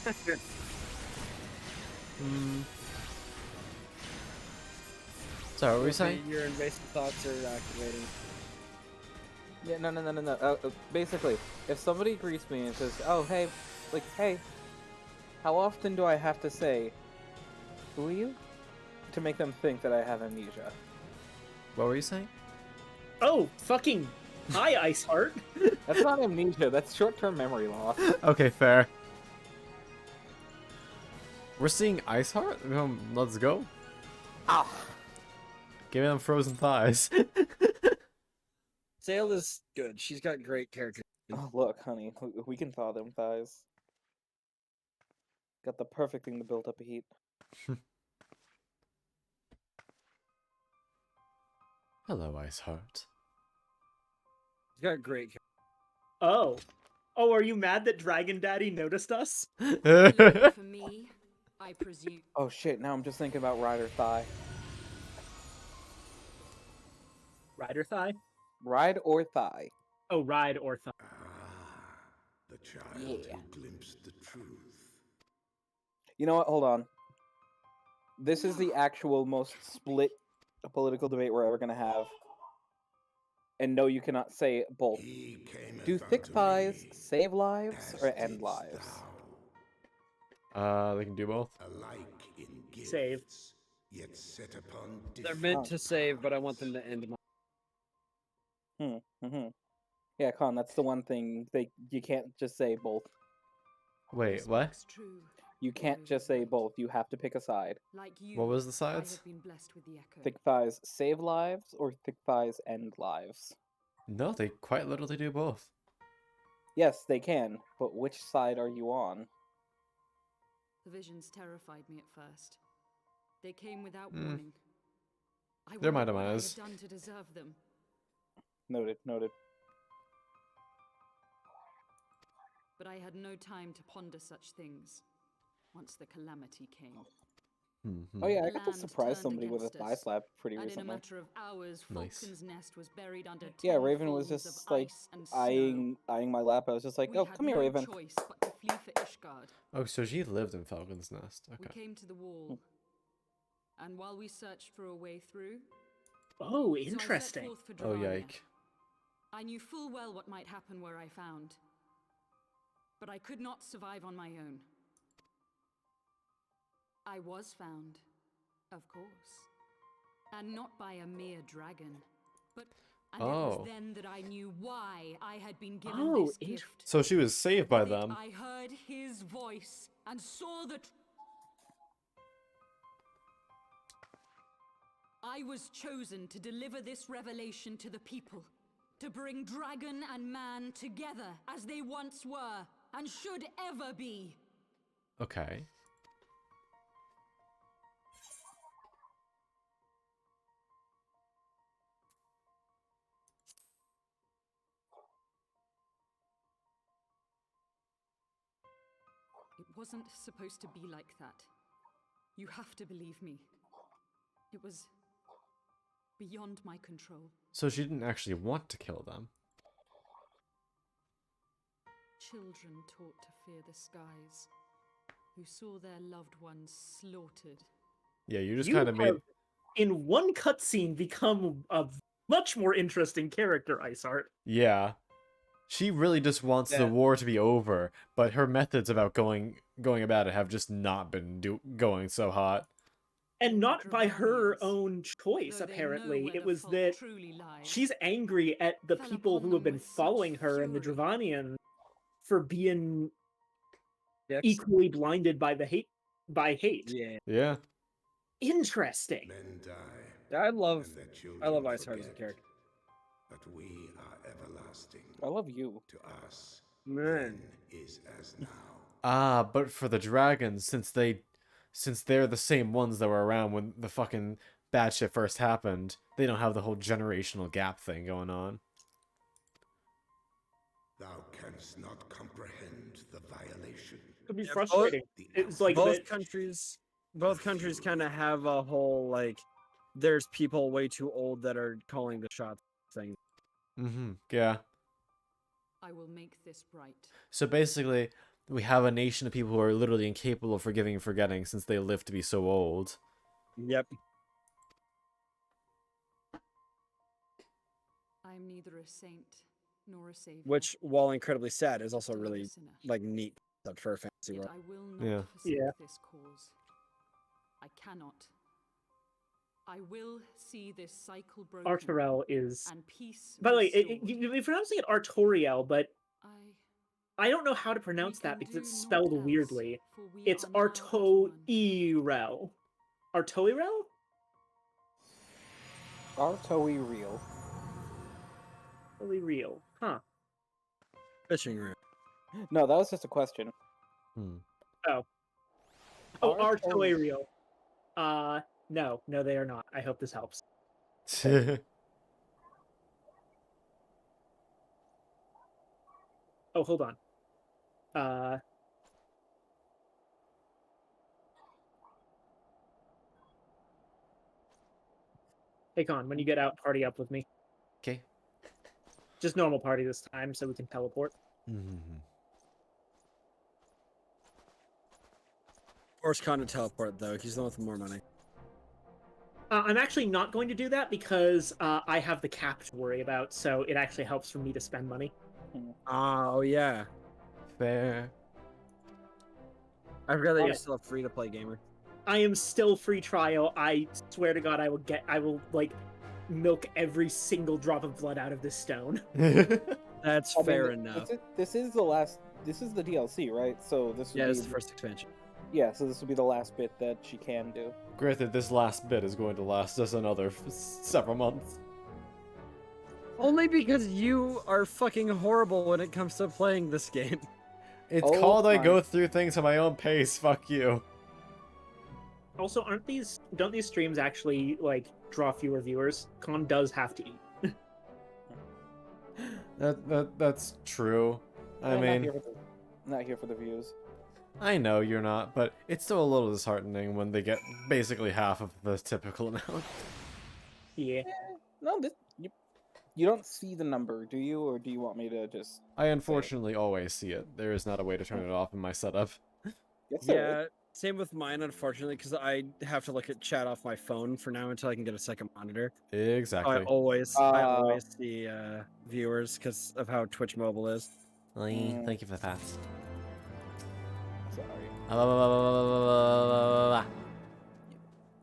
Sorry, what were you saying? Your invasive thoughts are activating. Yeah, no. Basically, if somebody greets me and says, "Oh, hey," like, "Hey," how often do I have to say, "Who are you?" to make them think that I have amnesia? What were you saying? Oh, fucking hi, Ice Heart. That's not amnesia. That's short-term memory loss. Okay, fair. We're seeing Ice Heart? Let's go. Ah. Give me them frozen thighs. Sail is good. She's got great character. Oh, look, honey, we can thaw them thighs. Got the perfect thing to build up a heat. Hello, Iceheart. He's got great. Oh. Oh, are you mad that Dragon Daddy noticed us? For me, I presume. Oh shit, now I'm just thinking about Rider Thigh. Rider Thigh? Ride or Thigh? Oh, Ride or Thigh. The child Yeah. who glimpsed the truth. You know what? Hold on. This is the actual most split political debate we're ever gonna have. And no, you cannot say both. Do thick thighs save lives or end lives? They can do both. Save. Yet set upon They're meant to save, but I want them to end. Yeah, Con, that's the one thing you can't just say both. Wait, what? You can't just say both. You have to pick a side. What was the sides? Thick thighs save lives or thick thighs end lives? No, they quite literally do both. Yes, they can, but which side are you on? The visions terrified me at first. They came without warning. They're my wondered what I had demise. done to deserve them. Noted, noted. But I had no time to ponder such things once the calamity came. Oh yeah, I The got to land surprise turned somebody with a against thigh us, slap pretty and in a recently. matter of hours, Nice. Falcon's Nest was buried under Yeah, 10 Raven was folds just of like ice and snow. eyeing my lap. I was just like, We oh, had come here, no Raven. choice but to flee for Ishgard. Oh, so she lived in Falcon's Nest. We Okay. came to the wall, and while we searched for a way through, Oh, so I set interesting. forth for Oh, Drevania. yike. I knew full well what might happen where I found, but I could not survive on my own. I was found, of course, and not by a mere dragon, but and it was Oh. then that I knew why I had been given Oh, this gift. So she was saved by With it, them. I heard his voice and saw the. I was chosen to deliver this revelation to the people, to bring dragon and man together as they once were and should ever be. Okay. It wasn't supposed to be like that. You have to believe me. It was beyond my control. So she didn't actually want to kill them. Children taught to fear the skies, who saw their loved ones slaughtered. Yeah, you just You kind of made... have, in one cutscene, become a much more interesting character, Iceheart. Yeah. She really just wants the war to be over, but her methods about going about it have just not been going so hot. And not by her own choice, Though they know apparently. where It the was fault that truly lies, she's angry at the fell people upon who have them been with such following her and the fury. Dravanian for being Yes. equally blinded by the hate. Yeah. Yeah. Interesting. Men die, I love and their children Iceheart as a forget. character. But we are everlasting. I love you. To us, Man. then is as now. Ah, but for the dragons, since they're the same ones that were around when the fucking bad shit first happened, they don't have the whole generational gap thing going on. Thou canst not comprehend the violation. Could be Yeah, frustrating. It's like both countries kind of have a whole like there's people way too old that are calling the shots thing. Yeah. I will make this right. So basically, we have a nation of people who are literally incapable of forgiving and forgetting since they live to be so old. Yep. I am neither a saint nor a savior. Which, while incredibly sad, is also Still a really sinner. like neat for a fantasy Yet world. I will not Yeah. forsake this cause. I cannot. I will see this cycle broken. Artoriel is. And peace. By the way, restored. you're pronouncing it Artoriel, but I I don't know how to pronounce that because it's spelled weirdly. for we It's are now as Artoirel. Artoirel? Artoi real. Really real. Huh. Fishing room. No, that was just a question. Oh. Oh, are Toei real? No, they are not. I hope this helps. Oh, hold on. Hey, Con, when you get out, party up with me. Okay. Just normal party this time, so we can teleport. Force Khan to teleport, though. He's the one with more money. I'm actually not going to do that because I have the cap to worry about, so it actually helps for me to spend money. Oh, yeah. Fair. I forgot that you're still a free-to-play gamer. I am still free trial. I swear to God, I will like milk every single drop of blood out of this stone. That's fair enough. This is the last. This is the DLC, right? So this. Yeah, this is the first expansion. Yeah, so this will be the last bit that she can do. Granted, this last bit is going to last us another several months. Only because you are fucking horrible when it comes to playing this game. It's called I go through things at my own pace. Fuck you. Also, don't these streams actually like draw fewer viewers? Con does have to eat. That's true. I mean, not here for the views. I know you're not, but it's still a little disheartening when they get basically half of the typical amount. Yeah. No, you don't see the number, do you? Or do you want me to just... I unfortunately always see it. There is not a way to turn it off in my setup. Yeah, same with mine, unfortunately, because I have to look at chat off my phone for now until I can get a second monitor. Exactly. I always see viewers because of how Twitch Mobile is. Thank you for the pats. Sorry.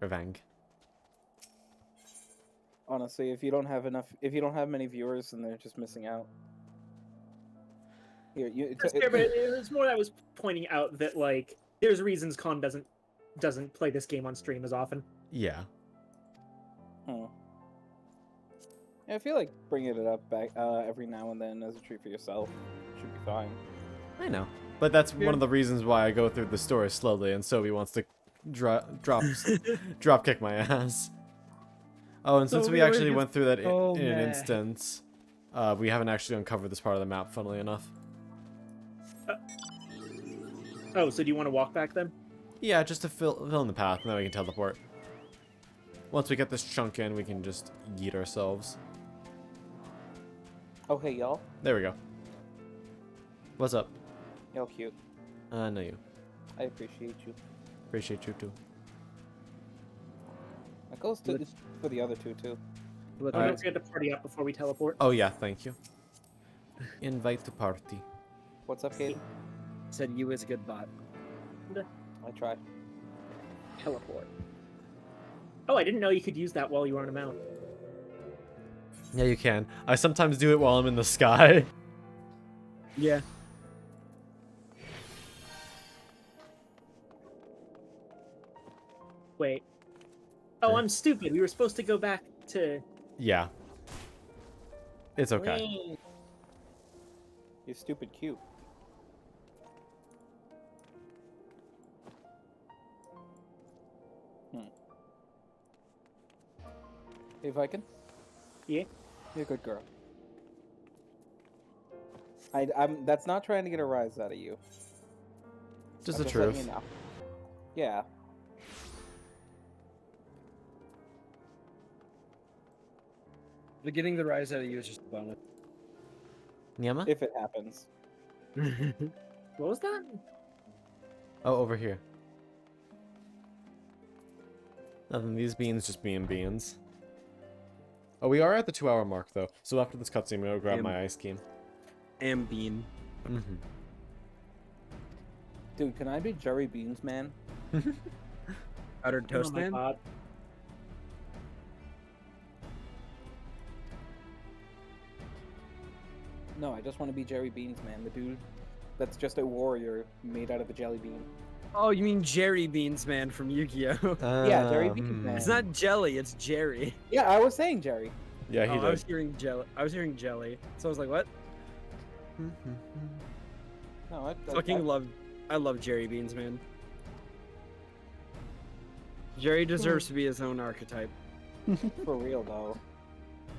Revenge. Honestly, if you don't have many viewers, then they're just missing out. Here, But it's more that I was pointing out that like there's reasons Con doesn't play this game on stream as often. Yeah. Yeah, I feel like bringing it up back every now and then as a treat for yourself should be fine. I know. But that's one of the reasons why I go through the story slowly, and Sobi wants to drop kick my ass. Oh, and since we actually went through that in an instance, we haven't actually uncovered this part of the map, funnily enough. Oh, so do you want to walk back then? Yeah, just to fill in the path, and then we can teleport. Once we get this chunk in, we can just yeet ourselves. Oh, hey, y'all. There we go. What's up? Y'all cute. I know you. I appreciate you. Appreciate you, too. That goes to for the other two, too. Don't forget to party up before we teleport. Oh, yeah, thank you. Invite to party. What's up, Kaden? Said you is a good bot. I tried. Teleport. Oh, I didn't know you could use that while you were on a mount. Yeah, you can. I sometimes do it while I'm in the sky. Yeah. Wait. Oh, I'm stupid. We were supposed to go back to... Yeah. It's okay. Wait. You're stupid cute. Hey, Viking? Yeah? You're a good girl. I'm. That's not trying to get a rise out of you. Just I'm the letting truth. you know. Yeah. But getting the rise out of you is just a bonus. Nyama? If it happens. What was that? Oh, over here. Nothing. These beans just being beans. Oh, we are at the 2-hour mark, though. So after this cutscene, I'm going to grab my ice cream. And bean. Mm-hmm. Dude, can I be Jerry Beans, man? Buttered toast, man? God. No, I just want to be Jerry Beans, man. The dude that's just a warrior made out of a jelly bean. Oh, you mean Jerry Beans, man, from Yu-Gi-Oh! Yeah, Jerry Beans, man. It's not jelly, it's Jerry. Yeah, I was saying Jerry. Yeah, he did. I was hearing jelly. So I was like, what? No, I love Jerry Beans, man. Jerry deserves to be his own archetype. For real though.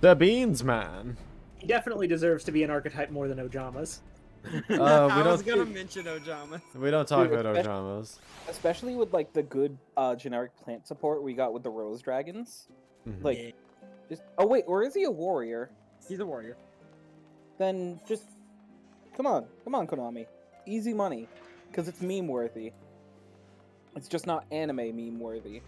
The Beans Man. He definitely deserves to be an archetype more than Ojamas. We I was don't. gonna mention Ojama. We don't talk Dude, about Ojamas. Especially with like the good generic plant support we got with the Rose Dragons. Mhm. Like, just oh wait, or is he a warrior? He's a warrior. Then just come on, Konami, easy money, because it's meme worthy. It's just not anime meme worthy.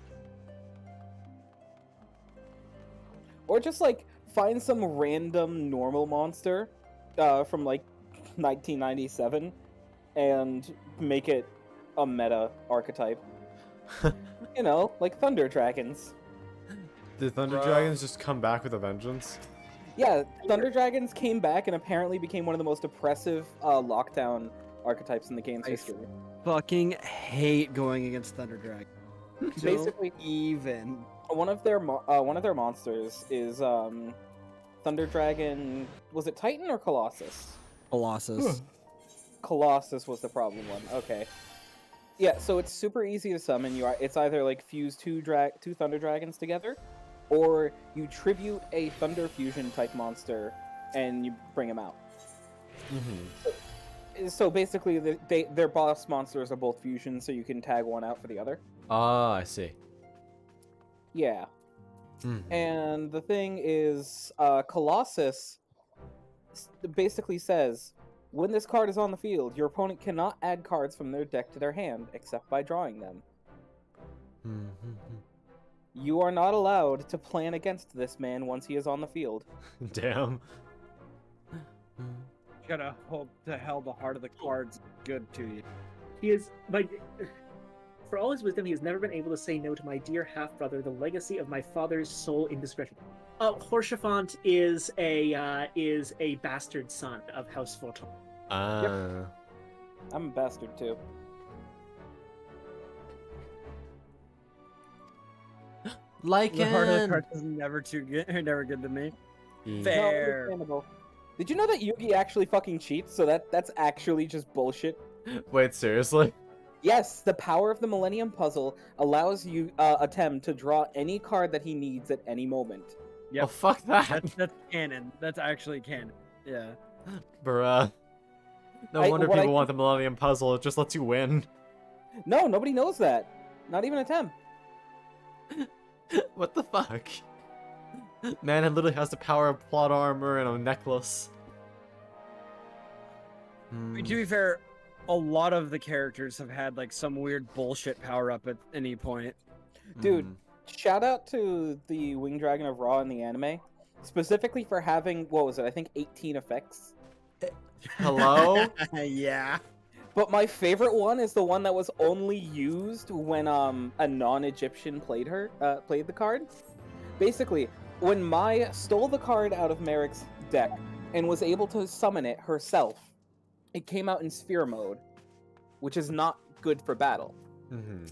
Or just like find some random normal monster from like 1997 and make it a meta archetype. You know, like Thunder Dragons. Did Thunder Dragons just come back with a vengeance? Yeah, Thunder Dragons came back and apparently became one of the most oppressive lockdown archetypes in the game's history. Fucking hate going against Thunder Dragon. Basically, even one of their monsters is Thunder Dragon. Was it Titan or Colossus? Colossus. Colossus was the problem one. Okay. Yeah, so it's super easy to summon. It's either like fuse two Thunder Dragons together, or you tribute a Thunder Fusion type monster and you bring him out. So basically, their boss monsters are both fusion, so you can tag one out for the other. Ah, I see. Yeah. And the thing is, Colossus basically says, when this card is on the field, your opponent cannot add cards from their deck to their hand, except by drawing them. You are not allowed to plan against this man once he is on the field. Damn. You gotta hope to hell the heart of the card's good to you. He is for all his wisdom, he has never been able to say no to my dear half-brother, the legacy of my father's sole indiscretion. Horchefant is a bastard son of House Voton. Ah. I'm a bastard too. Like The heart of the card is never good to me. Fair. No, understandable. Did you know that Yugi actually fucking cheats? So that's actually just bullshit. Wait, seriously? Yes, the power of the Millennium Puzzle allows you Atem to draw any card that he needs at any moment. Yep. Oh, fuck that. That's canon. That's actually canon. Yeah. Bruh. No wonder people want the Millennium Puzzle. It just lets you win. No, nobody knows that. Not even Atem. What the fuck? Man, it literally has the power of plot armor and a necklace. To be fair, a lot of the characters have had like some weird bullshit power up at any point. Dude, shout out to the Winged Dragon of Ra in the anime, specifically for having, what was it, I think 18 effects. Hello? Yeah. But my favorite one is the one that was only used when a non-Egyptian played the card. Basically, when Mai stole the card out of Merrick's deck and was able to summon it herself, it came out in sphere mode, which is not good for battle.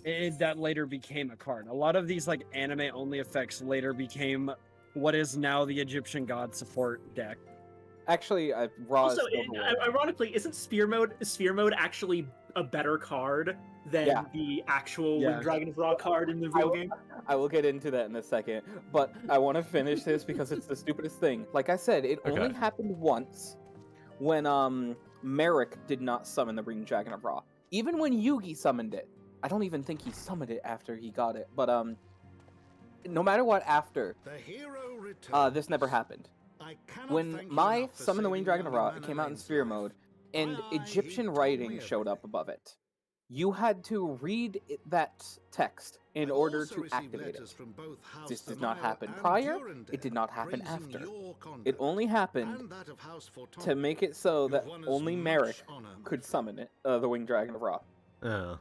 That later became a card. A lot of these like anime only effects later became what is now the Egyptian god support deck. Actually, Ra Also, is still the way. ironically, isn't sphere mode actually a better card than the actual Winged Dragon of Ra card in the real game? I will get into that in a second, but I want to finish this because it's the stupidest thing. Like I said, it only happened once when Merrick did not summon the Winged Dragon of Ra. Even when Yugi summoned it, I don't even think he summoned it after he got it. But no matter what, after this never happened. When Mai summoned the Winged Dragon of Ra, it came out in sphere mode, and Egyptian writing showed up above it. You had to read that text in order to activate it. This did not happen prior, it did not happen after. It only happened to make it so that only Merrick could summon it, the Winged Dragon of Ra. Oh.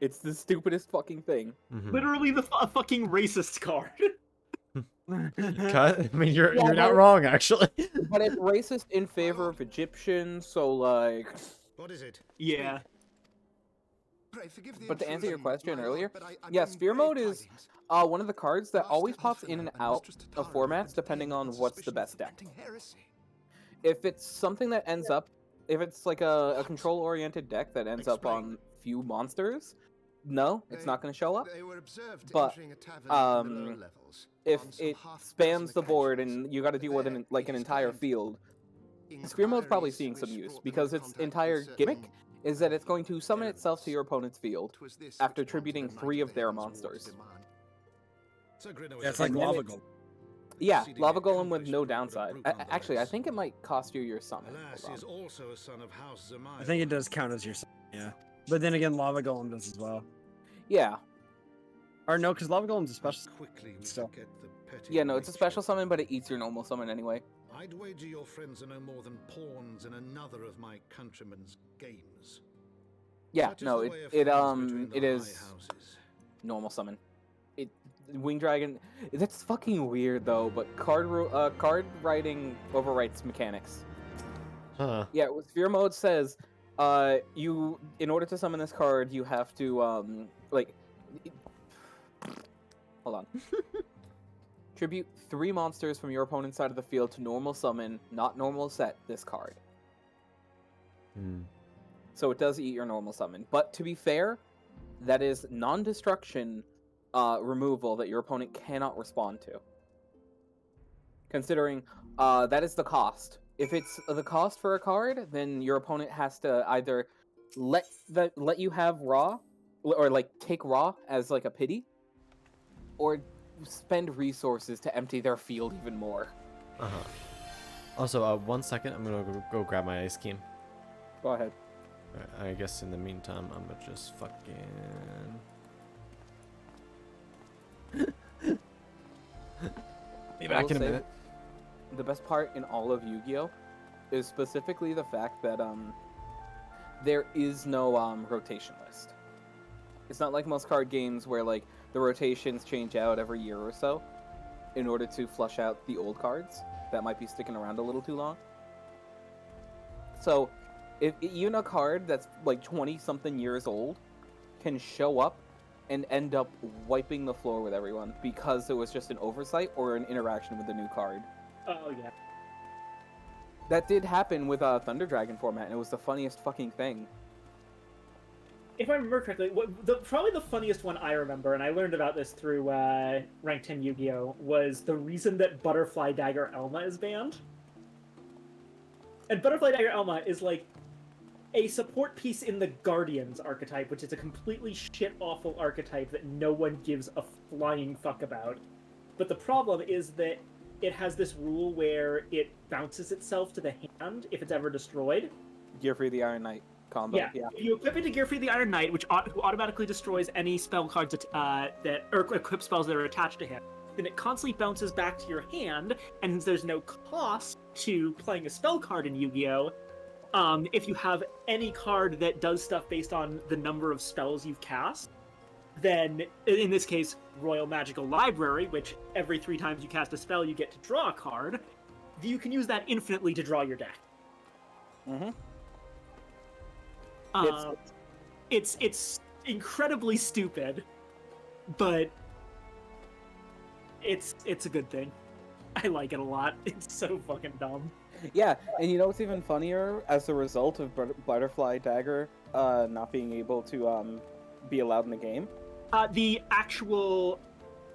It's the stupidest fucking thing. Literally a fucking racist card. I mean, you're not wrong, actually. But it's racist in favor of Egyptians, so like... What is it? Yeah. But to answer your question earlier, yeah, Sphere Mode is one of the cards that always pops in and out of formats depending on what's the best deck. If it's something that ends up... If it's like a control-oriented deck that ends up on few monsters, no, it's not going to show up. They were observed But entering a tavern in the lower levels. if on some it half spans dozen the board occasions. and you got to deal with There an it is entire claimed field, Sphere Mode's probably inquiries seeing some which use brought them because in its contact with entire certain gimmick is that it's going to summon itself to your opponent's field It was this after which prompted tributing the Knight 3 of the their Heavens War to monsters. demand. So Grinner was Yeah, it's a like And then lava it's- golem. Yeah, Exceedingly Lava Golem with accomplished no lord of downside. Bruton Actually, I those. think it might cost you your summon. Alas, he Hold is on. also a son of House Zermaya. I think it does count as your son, yeah. But then again, lava golem does as well. Yeah, Or no, because lava golem's a How special. quickly we Still. forget the petty yeah, no, it's a nature special of summon, but it eats your normal summon anyway. I'd wager your friends are no more than pawns in another of my countrymen's games. Yeah, Such is no, the it way of things between it the is high houses. normal summon. It Wing Dragon. That's fucking weird though, but card writing overwrites mechanics. Huh. Yeah, what Sphere Mode says, you in order to summon this card, you have to like, hold on. Tribute 3 monsters from your opponent's side of the field to normal summon, not normal set this card. Hmm. So it does eat your normal summon. But to be fair, that is non-destruction removal that your opponent cannot respond to. Considering that is the cost. If it's the cost for a card, then your opponent has to either let you have raw, or like take raw as like a pity, or spend resources to empty their field even more. Uh-huh. Also, 1 second, I'm gonna go grab my ice cream. Go ahead. I guess in the meantime, I'm gonna just fucking... Be I back will in a say minute. The best part in all of Yu-Gi-Oh! Is specifically the fact that there is no rotation list. It's not like most card games where like the rotations change out every year or so in order to flush out the old cards that might be sticking around a little too long. So, if even a card that's like 20-something years old can show up and end up wiping the floor with everyone because it was just an oversight or an interaction with the new card. Oh yeah. That did happen with Thunder Dragon format, and it was the funniest fucking thing. If I remember correctly, probably the funniest one I remember, and I learned about this through Rank 10 Yu-Gi-Oh, was the reason that Butterfly Dagger Elma is banned. And Butterfly Dagger Elma is like a support piece in the Guardians archetype, which is a completely shit-awful archetype that no one gives a flying fuck about. But the problem is that it has this rule where it bounces itself to the hand if it's ever destroyed. Gearfree the Iron Knight combo. Yeah. If you equip it to Gearfree the Iron Knight, who automatically destroys any spell cards or equip spells that are attached to him, then it constantly bounces back to your hand, and since there's no cost to playing a spell card in Yu-Gi-Oh! If you have any card that does stuff based on the number of spells you've cast, then, in this case, Royal Magical Library, which every 3 times you cast a spell you get to draw a card, you can use that infinitely to draw your deck. Mm-hmm. It's incredibly stupid, but it's a good thing. I like it a lot. It's so fucking dumb. Yeah, and you know what's even funnier? As a result of Butterfly Dagger not being able to be allowed in the game? The actual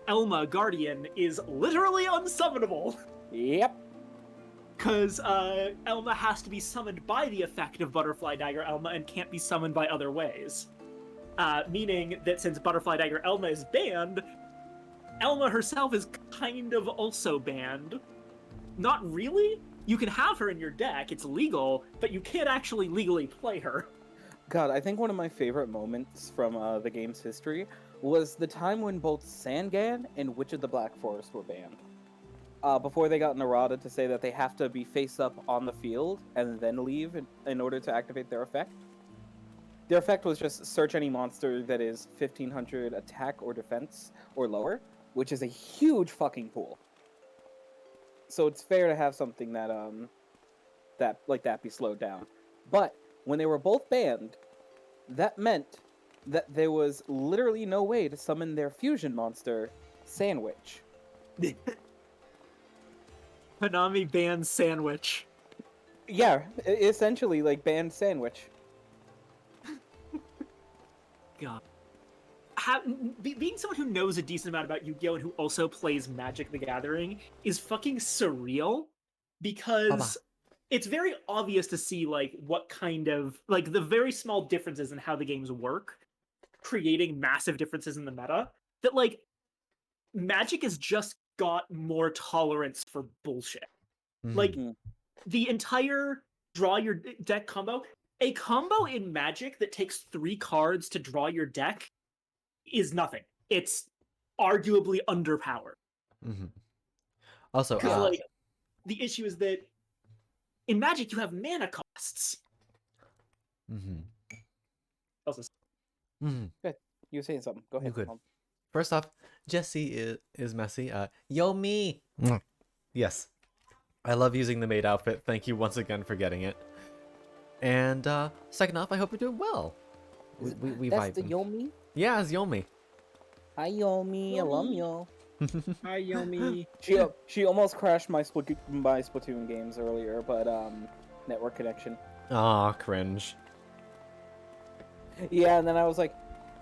Elma Guardian is literally unsummonable. Yep. Because Elma has to be summoned by the effect of Butterfly Dagger Elma and can't be summoned by other ways. Meaning that since Butterfly Dagger Elma is banned, Elma herself is kind of also banned. Not really. You can have her in your deck, it's legal, but you can't actually legally play her. God, I think one of my favorite moments from the game's history was the time when both Sangan and Witch of the Black Forest were banned. Before they got an errata to say that they have to be face up on the field and then leave in order to activate their effect. Their effect was just search any monster that is 1500 attack or defense or lower, which is a huge fucking pool. So it's fair to have something that that be slowed down. But when they were both banned, that meant that there was literally no way to summon their fusion monster, Sandwich. Konami banned Sandwich. Yeah, essentially like banned Sandwich. God. being someone who knows a decent amount about Yu-Gi-Oh! And who also plays Magic the Gathering is fucking surreal because it's very obvious to see like what kind of like the very small differences in how the games work, creating massive differences in the meta. That like Magic has just got more tolerance for bullshit. Like the entire draw your deck combo, a combo in Magic that takes 3 cards to draw your deck is nothing. It's arguably underpowered. Also, like the issue is that in Magic you have mana costs. Also, Good. You were saying something. Go ahead. Good. First off, Jesse is messy. Yo me. Yes, I love using the maid outfit. Thank you once again for getting it. And second off, I hope you're doing well. We That's vibe. the Yomi? Yeah, it's Yomi. Hi, Yomi. I love you. Hi, Yomi. She almost crashed my Splatoon games earlier, but network connection. Aw, cringe. Yeah, and then I was like,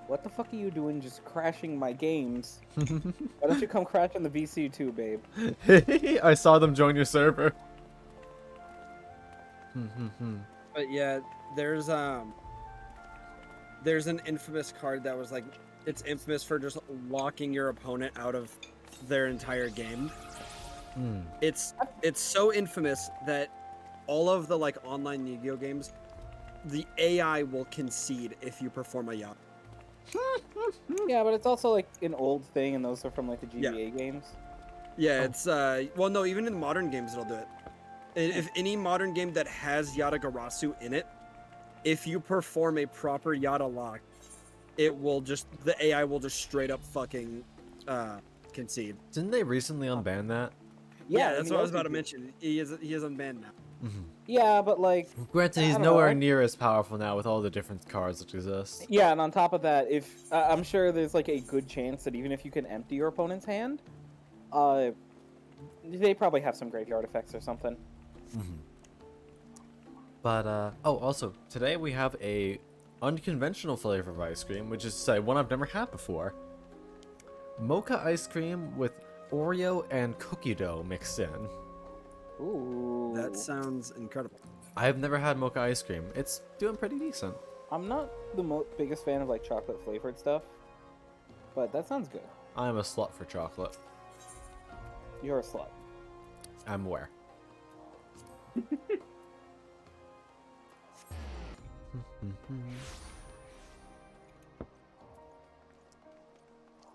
what the fuck are you doing just crashing my games? Why don't you come crash on the VC too, babe? I saw them join your server. But yeah, there's an infamous card that was like, it's infamous for just locking your opponent out of their entire game. It's so infamous that all of the like online Yu-Gi-Oh games, the AI will concede if you perform a yacht. Yeah, but it's also like an old thing, and those are from like the GBA games. Yeah, it's well, no, even in modern games it'll do it. If any modern game that has Yata Garasu in it, if you perform a proper Yata lock, it will just the AI will just straight up fucking concede. Didn't they recently unban that? Yeah, that's what I was about to mention. He is unbanned now. Yeah, but like, Granted, he's nowhere near as powerful now with all the different cards that exist. Yeah, and on top of that, if I'm sure there's like a good chance that even if you can empty your opponent's hand, they probably have some graveyard effects or something. But oh, also today we have a unconventional flavor of ice cream, which is one I've never had before. Mocha ice cream with Oreo and cookie dough mixed in. Ooh, that sounds incredible. I've never had mocha ice cream. It's doing pretty decent. I'm not the biggest fan of like chocolate flavored stuff, but that sounds good. I'm a slut for chocolate. You're a slut. I'm aware.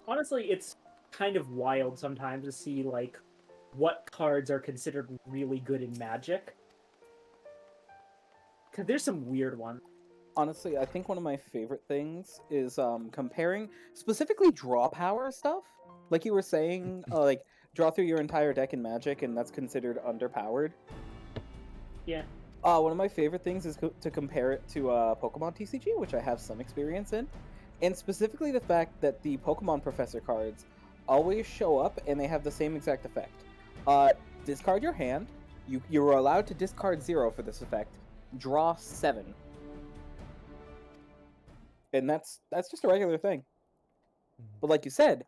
honestly, it's kind of wild sometimes to see like what cards are considered really good in Magic. Because there's some weird ones. Honestly, I think one of my favorite things is comparing specifically draw power stuff. Like you were saying, like draw through your entire deck in Magic, and that's considered underpowered. Yeah. One of my favorite things is to compare it to Pokemon TCG, which I have some experience in, and specifically the fact that the Pokemon Professor cards always show up and they have the same exact effect. Discard your hand. You're allowed to discard 0 for this effect. Draw 7. And that's just a regular thing. But like you said,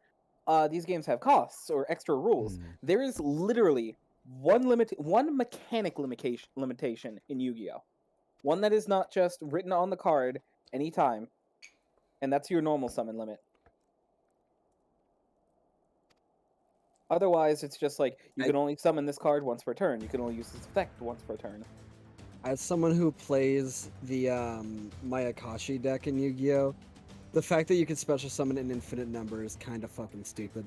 these games have costs or extra rules. There is literally one mechanic limitation in Yu-Gi-Oh! One that is not just written on the card anytime, and that's your normal summon limit. Otherwise, it's just like, you can only summon this card once per turn. You can only use this effect once per turn. As someone who plays the Mayakashi deck in Yu-Gi-Oh!, the fact that you can special summon an infinite number is kind of fucking stupid.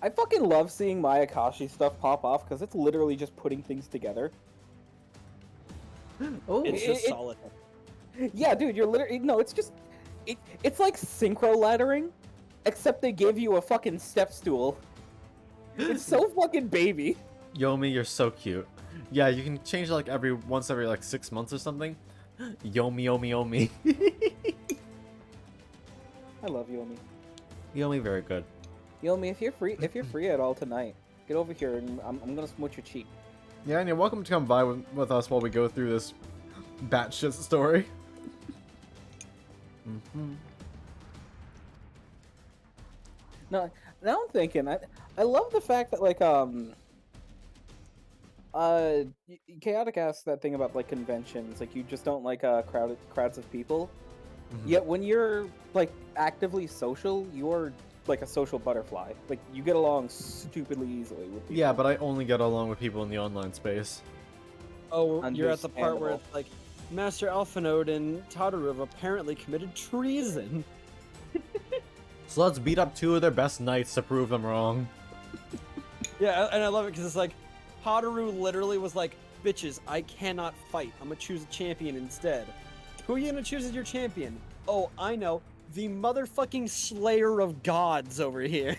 I fucking love seeing Mayakashi stuff pop off, because it's literally just putting things together. Oh, it's just solid. Yeah, dude, you're literally... No, it's just... It's like synchro laddering, except they give you a fucking step stool. It's so fucking baby. Yomi, you're so cute. Yeah, you can change like once every like 6 months or something. Yomi, Yomi, Yomi. I love Yomi. Yomi, very good. Yomi, if you're free at all tonight, get over here and I'm gonna smooch your cheek. Yeah, and you're welcome to come by with us while we go through this batshit story. No, now I'm thinking. I love the fact that like Chaotic asked that thing about like conventions. Like you just don't like crowds of people. Yet when you're like actively social, you're like a social butterfly. Like you get along stupidly easily with people. Yeah, but I only get along with people in the online space. Oh, you're at the part where Understandable. it's like Master Alphanode and Tataru have apparently committed treason. So let's beat up 2 of their best knights to prove them wrong. Yeah, and I love it because it's like Tataru literally was like, "Bitches, I cannot fight. I'm gonna choose a champion instead." Who are you gonna choose as your champion? Oh, I know, the motherfucking Slayer of Gods over here.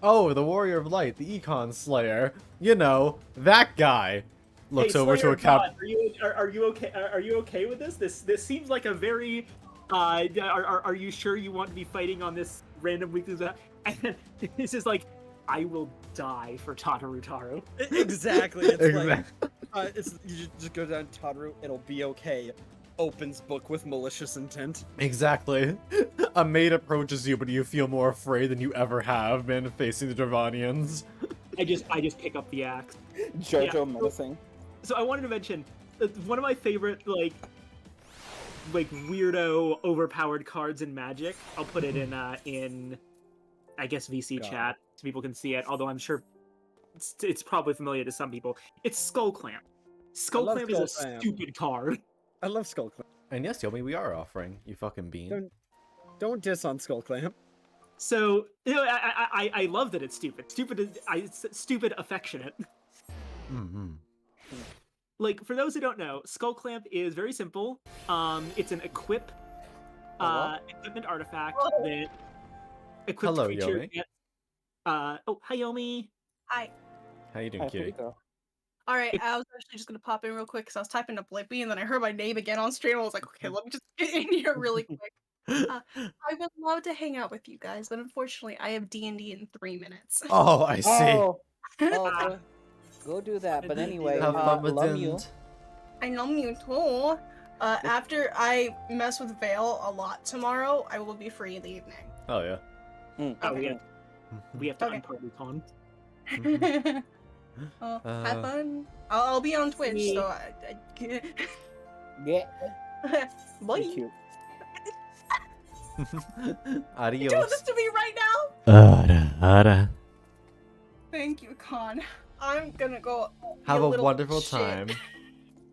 Oh, the Warrior of Light, the Econ Slayer. You know, that guy. Looks Hey, over Slayer to a of cap. God, are you okay? Are you okay with this? This seems like a very. Are you sure you want to be fighting on this random weekly? And this is like, I will die for Tataru. Exactly. It's Exactly. like you just go down to Tataru. It'll be okay. Opens book with malicious intent. Exactly. A maid approaches you, but you feel more afraid than you ever have been facing the Dravanians. I just pick up the axe. Jojo Yeah. menacing. So I wanted to mention one of my favorite like weirdo overpowered cards in Magic. I'll put it in I guess VC chat so people can see it. Although I'm sure it's probably familiar to some people. It's Skull Clamp. Skull love Clamp is a Skull Clamp. stupid card. I love Skull Clamp. And yes, Yomi, we are offering. You fucking bean. Don't diss on Skull Clamp. So I love that it's stupid. Stupid affectionate. Mm-hmm. Like for those who don't know, Skull Clamp is very simple. It's an equipment artifact that equipped Hello, creature Yomi. gets. Oh, hi Yomi. Hi. How you doing, cutie? All right, I was actually just gonna pop in real quick because I was typing up Blippi and then I heard my name again on stream. I was like, okay, let me just get in here really quick. I would love to hang out with you guys, but unfortunately, I have D&D in 3 minutes. Oh, I see. Oh, go do that. But anyway, Have fun with love you. Dind. I love you too. After I mess with Vale a lot tomorrow, I will be free in the evening. Oh yeah. Oh, we have to Okay. unparty con. Have fun. I'll be on Twitch, so Yeah. Bye. Cute. Adios. You doing this to me right now? Ara. Thank you, Con. I'm gonna go. be Have a little wonderful shit. time.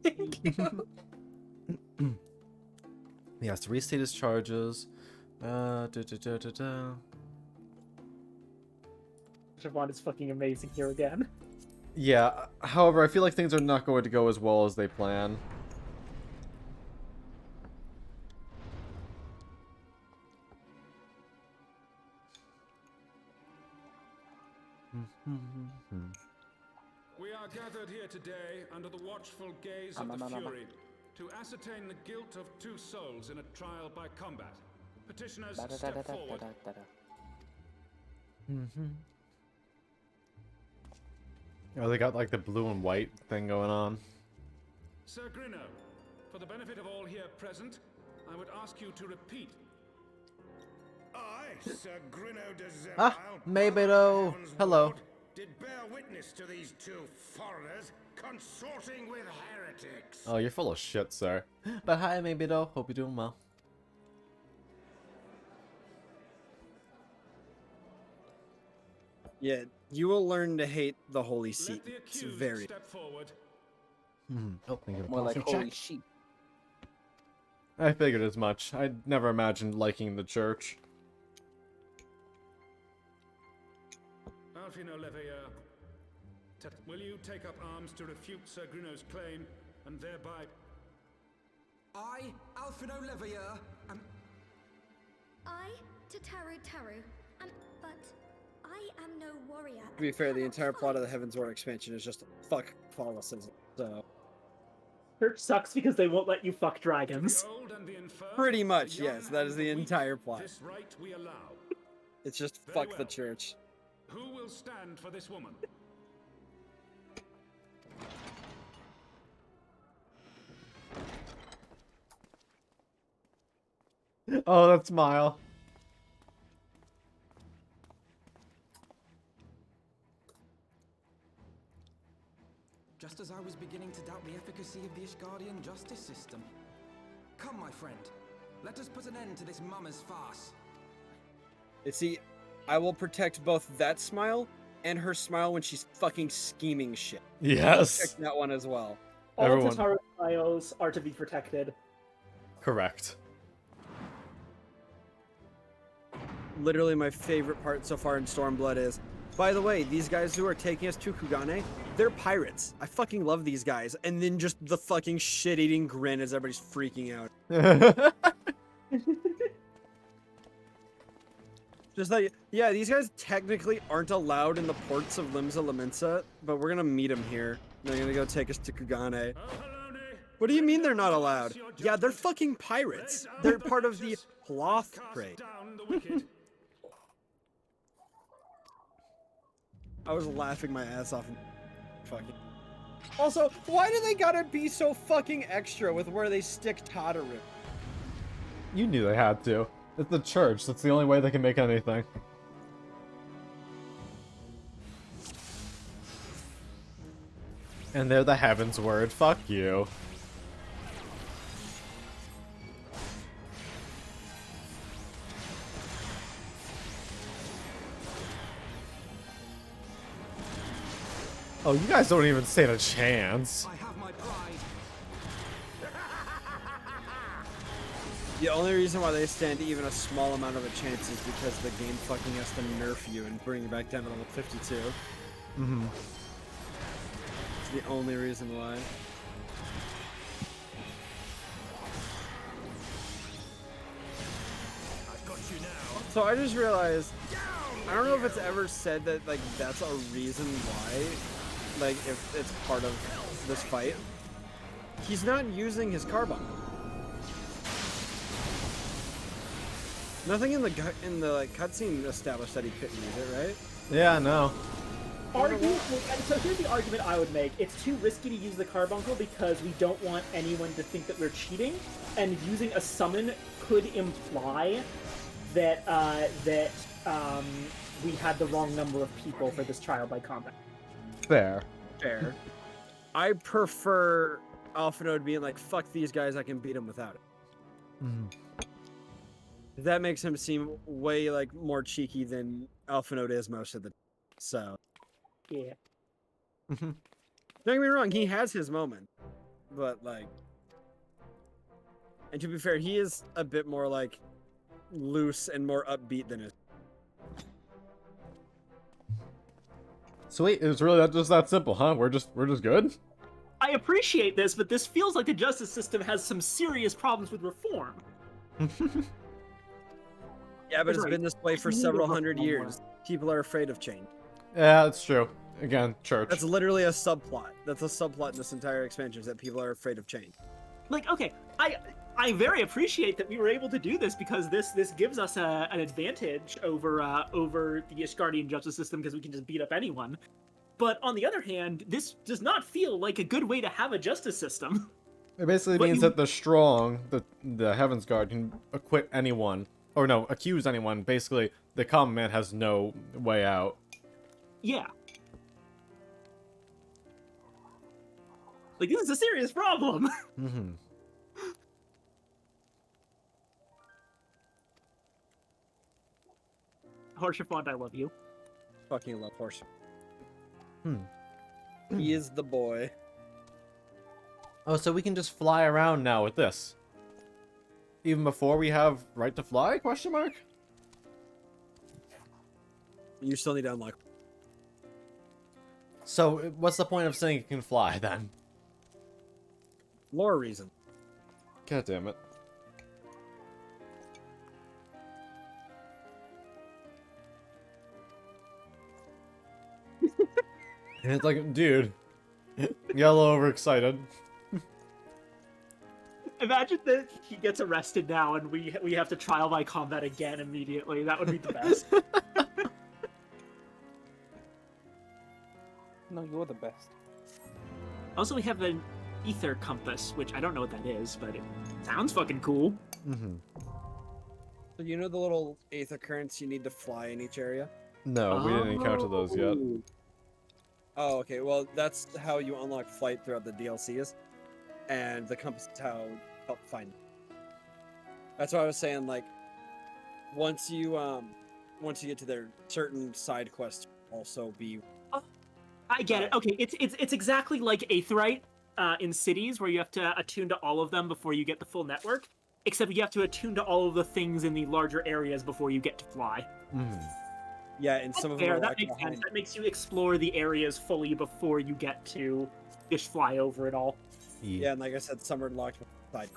Thank you. Yes, restate his charges. Javon is fucking amazing here again. Yeah, however, I feel like things are not going to go as well as they plan. We are gathered here today under the watchful gaze of the Fury to ascertain the guilt of 2 souls in a trial by combat. Petitioners, step forward. Oh, they got like the blue and white thing going on. Sir Grino, for the benefit of all here present, I would ask you to repeat. I, Sir Grino de Zemile, Ah, Maybedo. Hello. did bear witness to these 2 foreigners consorting with heretics. Oh, you're full of shit, sir. But hi, Maybedo. Hope you're doing well. Yeah, you will learn to hate the Holy Let Seat. the It's accused very. step forward. Oh, thank you. More like Posture holy check. sheep. I figured as much. I'd never imagined liking the church. Alfino Leveilleur, will you take up arms to refute Sir Grino's claim, and thereby... I, Alfino Leveilleur, am... I, Tataru Taru, but I am no warrior. To be fair, the entire plot of the Heavensward expansion is just fuck Catholicism. So Church sucks because they won't let you fuck dragons. pretty much, yes, that is the entire plot. This right we allow. It's just Very fuck the well. church. Who will stand for this woman? Oh, that smile. just as I was beginning to doubt the efficacy of the Ishgardian justice system. Come, my friend, let us put an end to this mama's farce. You see, I will protect both that smile and her smile when she's fucking scheming shit. Yes. Check that one as well. All Everyone. Tataru smiles are to be protected. Correct. Literally my favorite part so far in Stormblood is, by the way, these guys who are taking us to Kugane, they're pirates. I fucking love these guys. And then just the fucking shit-eating grin as everybody's freaking out. Just like, yeah, these guys technically aren't allowed in the ports of Limsa Laminsa, but we're gonna meet them here. They're gonna go take us to Kugane. What do you mean they're not allowed? Yeah, they're fucking pirates. They're part of the cloth trade. I was laughing my ass off. Fucking. Also, why do they gotta be so fucking extra with where they stick Tataru? You knew they had to. It's the church. That's the only way they can make anything. And they're the heaven's word. Fuck you. Oh, you guys don't even stand a chance. I have my pride. The only reason why they stand even a small amount of a chance is because the game fucking has to nerf you and bring you back down to level 52. Mm-hmm. It's the only reason why. I've got you now. So I just realized, I don't know if it's ever said that, like, that's a reason why, like, if it's part of this fight. He's not using his carbine. Nothing in the like cutscene established that he couldn't use it, right? Yeah, no. So here's the argument I would make. It's too risky to use the carbuncle because we don't want anyone to think that we're cheating, and using a summon could imply that we had the wrong number of people for this trial by combat. Fair. Fair. I prefer Alphanode being like, fuck these guys, I can beat them without it. Mm. That makes him seem way, like, more cheeky than Alphanode is most of the time. So. Yeah. Don't get me wrong, he has his moment. But, like... And to be fair, he is a bit more, like, loose and more upbeat than his... Sweet, it's really just that simple, huh? We're just good? I appreciate this, but this feels like the justice system has some serious problems with reform. Yeah, but it's been this way for several hundred years. People are afraid of change. Yeah, that's true. Again, church. That's literally a subplot. That's a subplot in this entire expansion, is that people are afraid of change. Like, okay, I very appreciate that we were able to do this because this gives us an advantage over the Ishgardian justice system because we can just beat up anyone. But on the other hand, this does not feel like a good way to have a justice system. It basically means that the strong, the Heaven's Guard, can acquit anyone. Or no, accuse anyone. Basically, the common man has no way out. Yeah. Like, this is a serious problem. Mm-hmm. Horshafont, I love you. Fucking love Horse. He is the boy. Oh, so we can just fly around now with this? Even before we have right to fly? Question mark? You still need to unlock. So, what's the point of saying it can fly, then? Lore reason. God damn it. And it's like, dude, you got a little overexcited. Imagine that he gets arrested now and we have to trial by combat again immediately. That would be the best. No, you're the best. Also, we have an ether compass, which I don't know what that is, but it sounds fucking cool. Mm-hmm. So you know the little aether currents you need to fly in each area? No, we didn't encounter those yet. Oh, okay. Well, that's how you unlock flight throughout the DLCs, and the compass is how you help find. That's why I was saying, like, once you get to their certain side quests, also be. I get it. Okay, it's exactly like Aetheryte in cities, where you have to attune to all of them before you get the full network. Except you have to attune to all of the things in the larger areas before you get to fly. Yeah, and some of them Fair, are that like makes behind. sense. That makes you explore the areas fully before you get to just fly over it all. Yeah, and like I said, some are locked with side.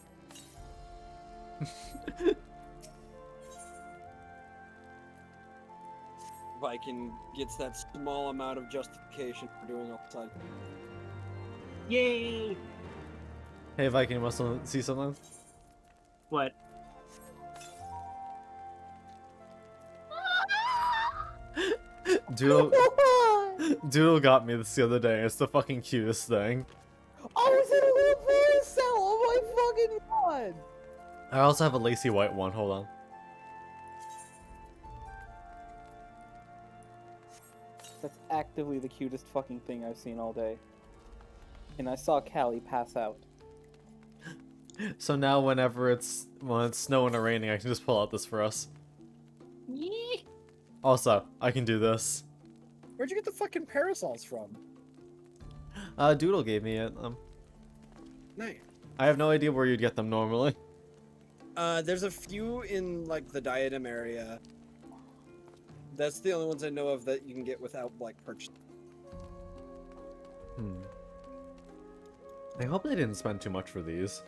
Viking gets that small amount of justification for doing all the side. Yay! Hey, Viking, you must see something? What? Doodle got me this the other day. It's the fucking cutest thing. Oh, is it a little carousel? Oh my fucking god! I also have a lacy white one. Hold on. That's actively the cutest fucking thing I've seen all day. And I saw Callie pass out. So now whenever it's snowing or raining, I can just pull out this for us. Yee. Also, I can do this. Where'd you get the fucking parasols from? Doodle gave me it. Nice. I have no idea where you'd get them normally. There's a few in like the Diadem area. That's the only ones I know of that you can get without like purchase. I hope they didn't spend too much for these.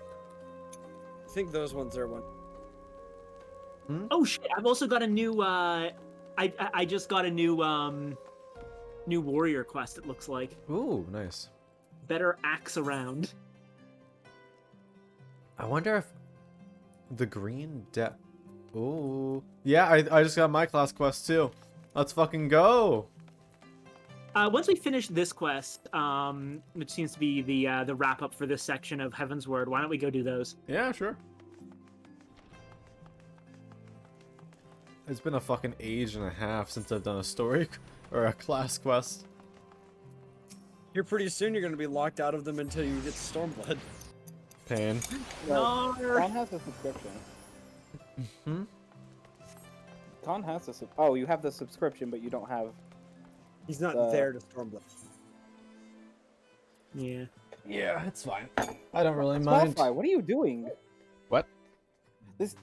I think those ones are one. Oh shit! I've also got a new. I just got a new new warrior quest. It looks like. Ooh, nice. Better axe around. I wonder if the green depth. Ooh, yeah. I just got my class quest too. Let's fucking go. Once we finish this quest, which seems to be the wrap up for this section of Heaven's Word, why don't we go do those? Yeah, sure. It's been a fucking age and a half since I've done a story or a class quest. Here pretty soon you're gonna be locked out of them until you get to Stormblood. Pain. No. Con has a subscription. Hmm? Con has a oh, you have the subscription, but you don't have. He's not there to Stormblood. Yeah. Yeah, it's fine. I don't really mind. Spotify, what are you doing? What? This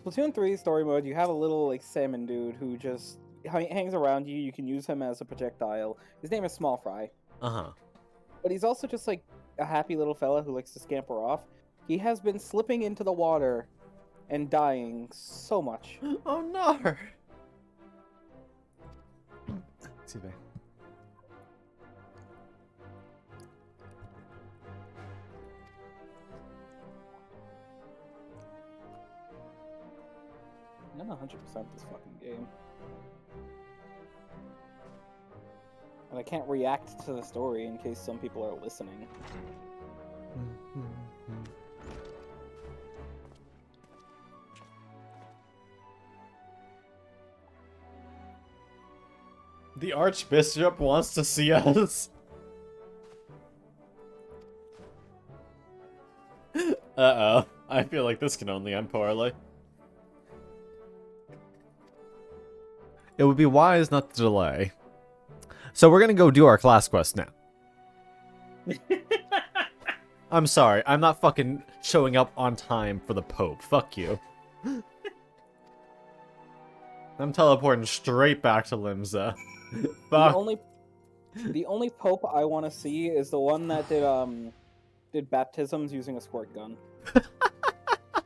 Splatoon 3 story mode, you have a little like salmon dude who just hangs around you. You can use him as a projectile. His name is Small Fry. But he's also just like a happy little fella who likes to scamper off. He has been slipping into the water and dying so much. Oh no! Excuse me. I'm 100% this fucking game. And I can't react to the story in case some people are listening. The Archbishop wants to see us. Uh-oh. I feel like this can only end poorly. It would be wise not to delay. So we're gonna go do our class quest now. I'm sorry, I'm not fucking showing up on time for the Pope. Fuck you. I'm teleporting straight back to Limsa. Fuck. The only Pope I want to see is the one that did baptisms using a squirt gun.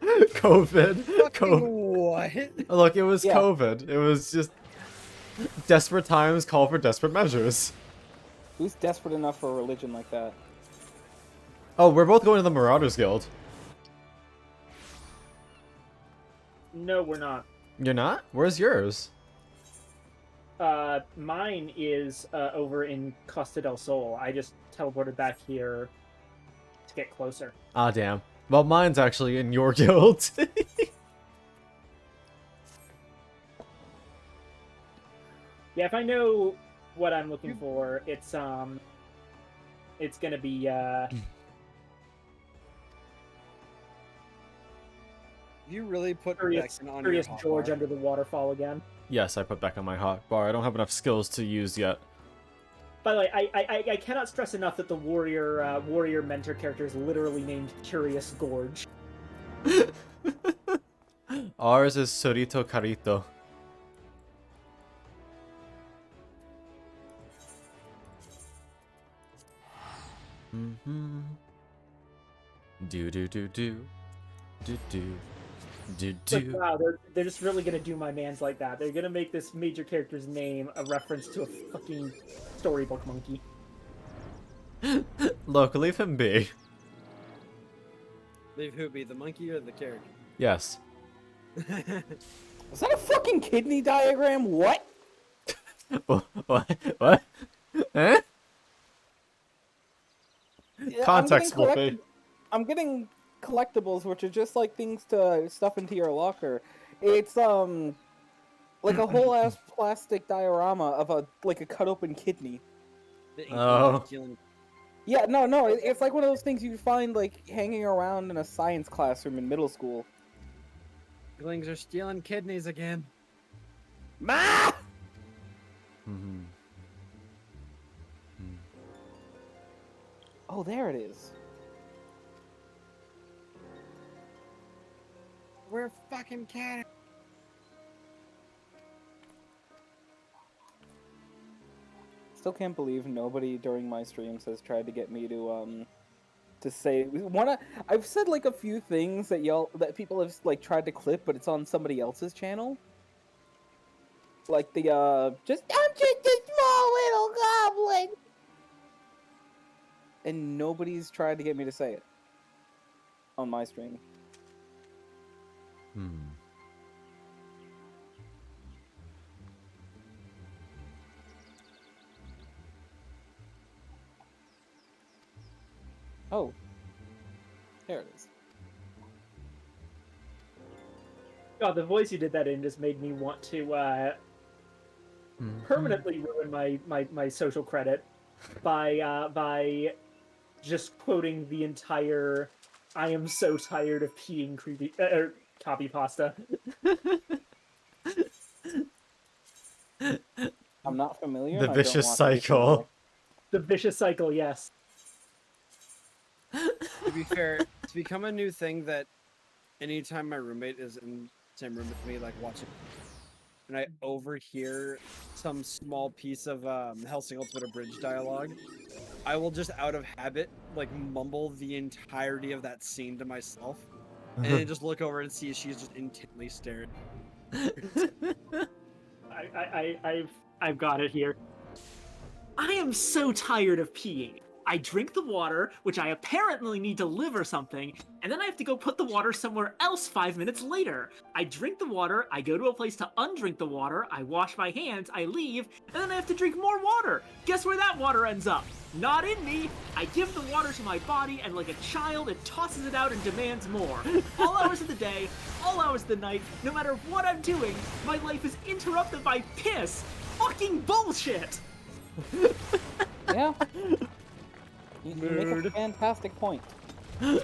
COVID. What? Look, it was Yeah. COVID. It was just desperate times call for desperate measures. Who's desperate enough for a religion like that? Oh, we're both going to the Marauders Guild. No, we're not. You're not? Where's yours? Mine is over in Costa del Sol. I just teleported back here to get closer. Ah, damn. Well, mine's actually in your guild. Yeah, if I know what I'm looking for. It's gonna be You really put Curious, Beckon on Curious your hotbar? George under the waterfall again. Yes, I put back on my hot bar. I don't have enough skills to use yet. By the way, I cannot stress enough that the warrior mentor character is literally named Curious Gorge. Ours is Sorito Carito. Mm-hmm. Do do do do do do do Like, do. wow, they're just really gonna do my man's like that. They're gonna make this major character's name a reference to a fucking storybook monkey. Look, leave him be. Leave who be, the monkey or the character? Yes. Was that a fucking kidney diagram? What? What? What? Eh? Yeah, Context, Wolfie. I'm getting collectibles, which are just like things to stuff into your locker. It's like a whole ass plastic diorama of a cut open kidney. Oh. Yeah, no, it's like one of those things you find like hanging around in a science classroom in middle school. Inklings are stealing kidneys again. Ma! Mm-hmm. Oh, there it is. We're fucking kidding. Still can't believe nobody during my streams has tried to get me to say I've said like a few things that people have like tried to clip, but it's on somebody else's channel. Like the I'm just a small little goblin. And nobody's tried to get me to say it on my stream. Hmm. Oh. There it is. God, the voice you did that in just made me want to permanently ruin my social credit by just quoting the entire "I am so tired of peeing" copy pasta. I'm not familiar. The vicious cycle. The vicious cycle, yes. To be fair, it's become a new thing that anytime my roommate is in the same room with me, like watching, and I overhear some small piece of Hellsing Ultimate Abridged dialogue, I will just out of habit like mumble the entirety of that scene to myself, and then just look over and see she's just intently staring. I've got it here. I am so tired of peeing. I drink the water, which I apparently need to live or something, and then I have to go put the water somewhere else 5 minutes later. I drink the water, I go to a place to undrink the water, I wash my hands, I leave, and then I have to drink more water. Guess where that water ends up? Not in me. I give the water to my body, and like a child, it tosses it out and demands more. All hours of the day, all hours of the night, no matter what I'm doing, my life is interrupted by piss. Fucking bullshit! Yeah. You make a fantastic point. Hey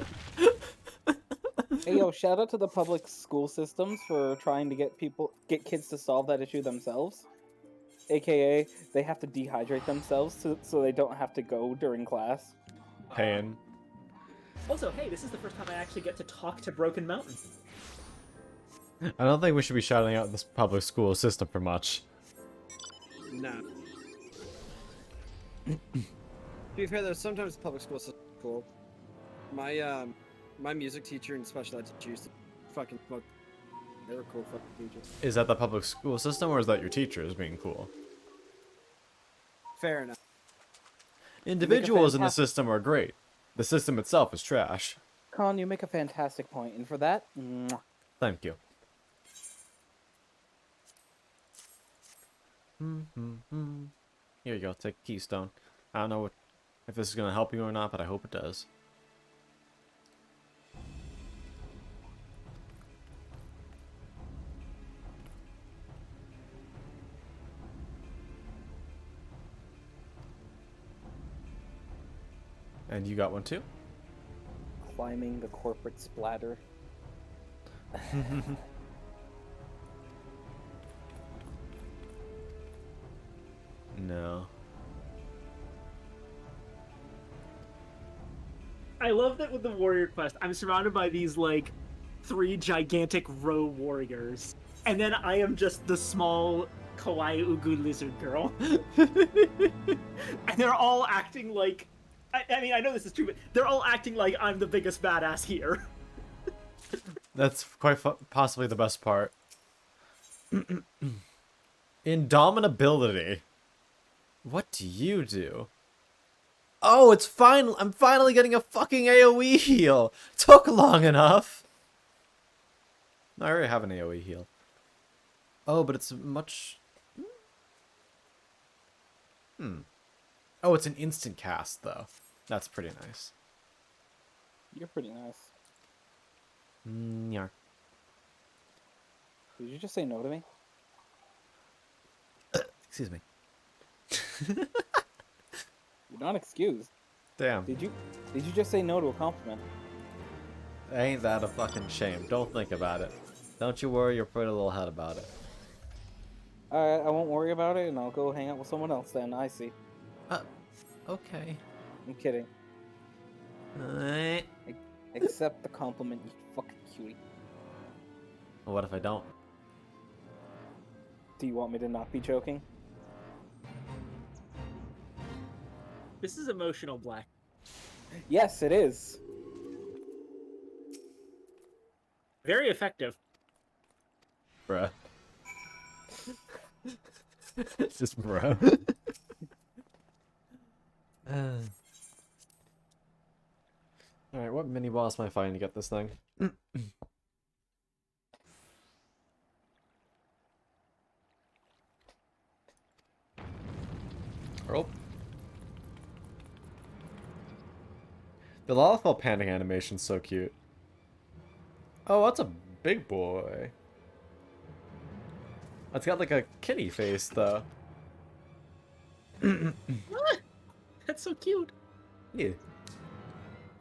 yo, shout out to the public school systems for trying to get kids to solve that issue themselves. AKA, they have to dehydrate themselves so they don't have to go during class. Pain. Also, hey, this is the first time I actually get to talk to Broken Mountain. I don't think we should be shouting out this public school system for much. No. To be fair, though, sometimes public school systems are cool. My music teacher and special ed teacher used to fucking smoke. They were cool fucking teachers. Is that the public school system, or is that your teachers being cool? Fair enough. Individuals in the system are great. The system itself is trash. Con, you make a fantastic point, and for that, mwah. Thank you. Here you go, take a keystone. I don't know if this is going to help you or not, but I hope it does. And you got one too? Climbing the corporate splatter. No. I love that with the warrior quest, I'm surrounded by these like 3 gigantic row warriors, and then I am just the small kawaii ugu lizard girl. And they're all acting like, I mean, I know this is true, but they're all acting like I'm the biggest badass here. That's quite possibly the best part. Indomitability. What do you do? Oh, it's fine. I'm finally getting a fucking AoE heal. Took long enough. I already have an AoE heal. Oh, but it's much... Oh, it's an instant cast, though. That's pretty nice. You're pretty nice. Yeah. Did you just say no to me? Excuse me. You're not excused. Damn. Did you just say no to a compliment? Ain't that a fucking shame? Don't think about it. Don't you worry your pretty little head about it. Alright, I won't worry about it, and I'll go hang out with someone else then. I see. Okay. I'm kidding. Accept the compliment, you fucking cutie. Well, what if I don't? Do you want me to not be joking? This is emotional, Black. Yes, it is. Very effective. Bruh. Just bro. Alright, what mini boss am I fighting to get this thing? Oh. The Lalafell panic animation's so cute. Oh, that's a big boy. It's got like a kitty face, though. That's so cute. Yeah.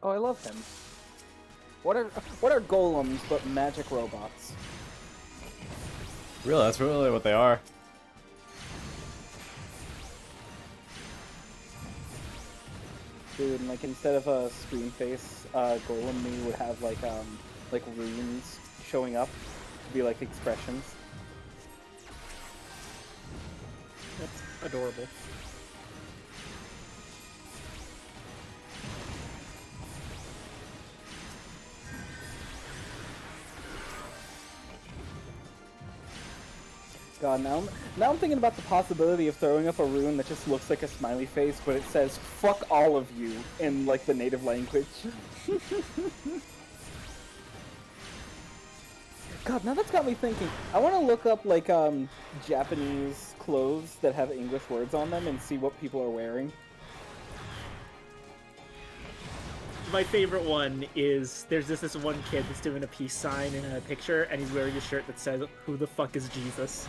Oh, I love him. What are golems but magic robots? Really, that's really what they are. Dude, and like instead of a screen face, golem me would have like runes showing up to be like expressions. That's adorable. God, now I'm thinking about the possibility of throwing up a rune that just looks like a smiley face, but it says "fuck all of you" in like the native language. God, now that's got me thinking. I want to look up like Japanese clothes that have English words on them and see what people are wearing. My favorite one is there's this one kid that's doing a peace sign in a picture, and he's wearing a shirt that says, "Who the fuck is Jesus?"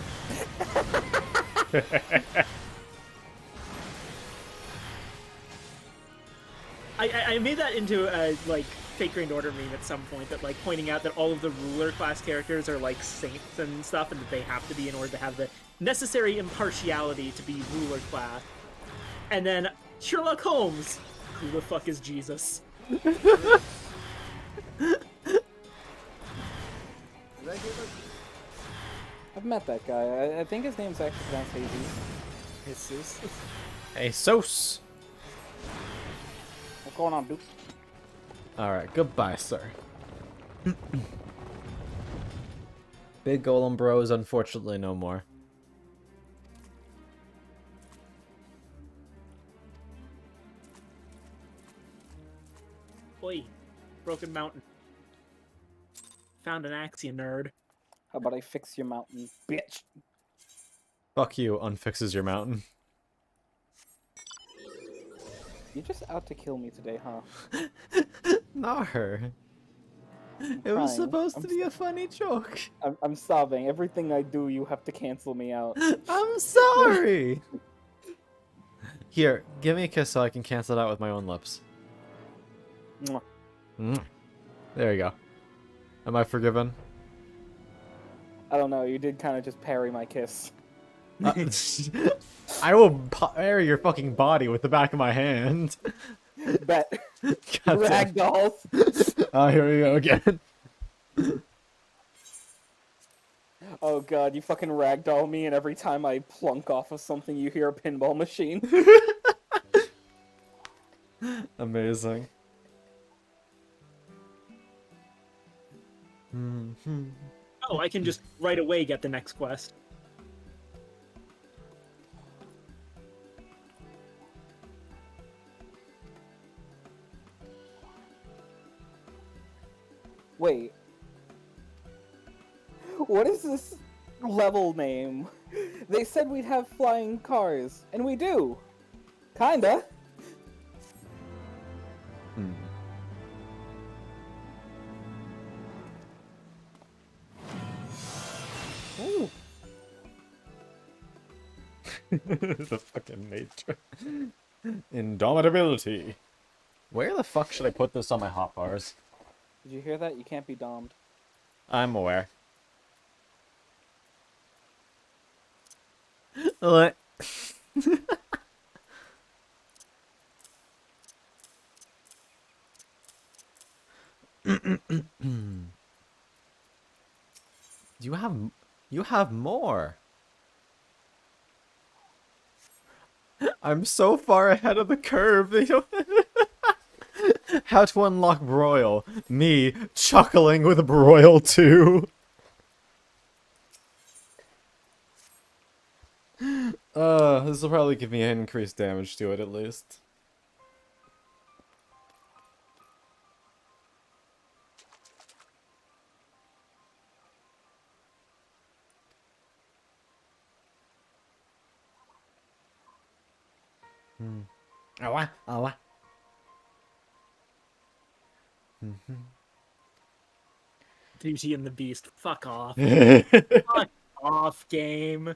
I made that into a like Fake Grand Order meme at some point, that like pointing out that all of the ruler class characters are like saints and stuff, and that they have to be in order to have the necessary impartiality to be ruler class. And then Sherlock Holmes, who the fuck is Jesus? I've met that guy. I think his name's actually pronounced Jesus. Jesus. Jesus. What's going on, dude? Alright, goodbye, sir. Big Golem Bros, unfortunately, no more. Oi, Broken Mountain. Found an axe, you nerd. How about I fix your mountain, bitch? Fuck you, unfixes your mountain. You're just out to kill me today, huh? Not her. It was supposed to be a funny joke. I'm sobbing. Everything I do, you have to cancel me out. I'm sorry. Here, give me a kiss so I can cancel it out with my own lips. Mwah. There you go. Am I forgiven? I don't know. You did kind of just parry my kiss. I will parry your fucking body with the back of my hand. Bet. God damn. Ragdolls. Oh, here we go again. Oh god, you fucking ragdoll me, and every time I plunk off of something, you hear a pinball machine. Amazing. Oh, I can just right away get the next quest. Wait. What is this level name? They said we'd have flying cars, and we do. Kinda. Ooh. The fucking nature. Indomitability. Where the fuck should I put this on my hotbars? Did you hear that? You can't be domed. I'm aware. What? You have more. I'm so far ahead of the curve. They don't. How to unlock Broil. Me chuckling with Broil 2. This will probably give me increased damage to it at least. Awa, awa. Beauty and the Beast. Fuck off. Fuck off, game.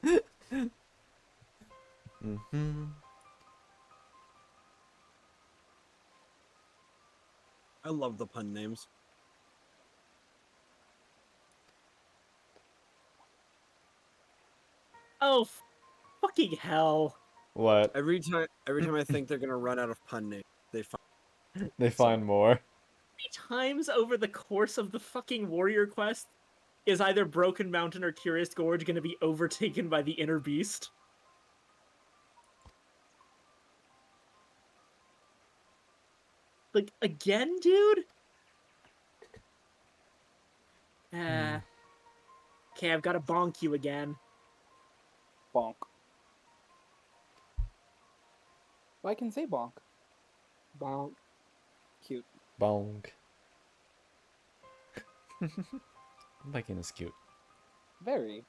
I love the pun names. Oh, fucking hell. What? Every time I think they're gonna run out of pun names, They find more. How many times over the course of the fucking warrior quest is either Broken Mountain or Curious Gorge gonna be overtaken by the Inner Beast? Like, again, dude? Okay, I've gotta bonk you again. Bonk. Well, I can say bonk. Bonk. Cute. Bonk. Viking is cute. Very.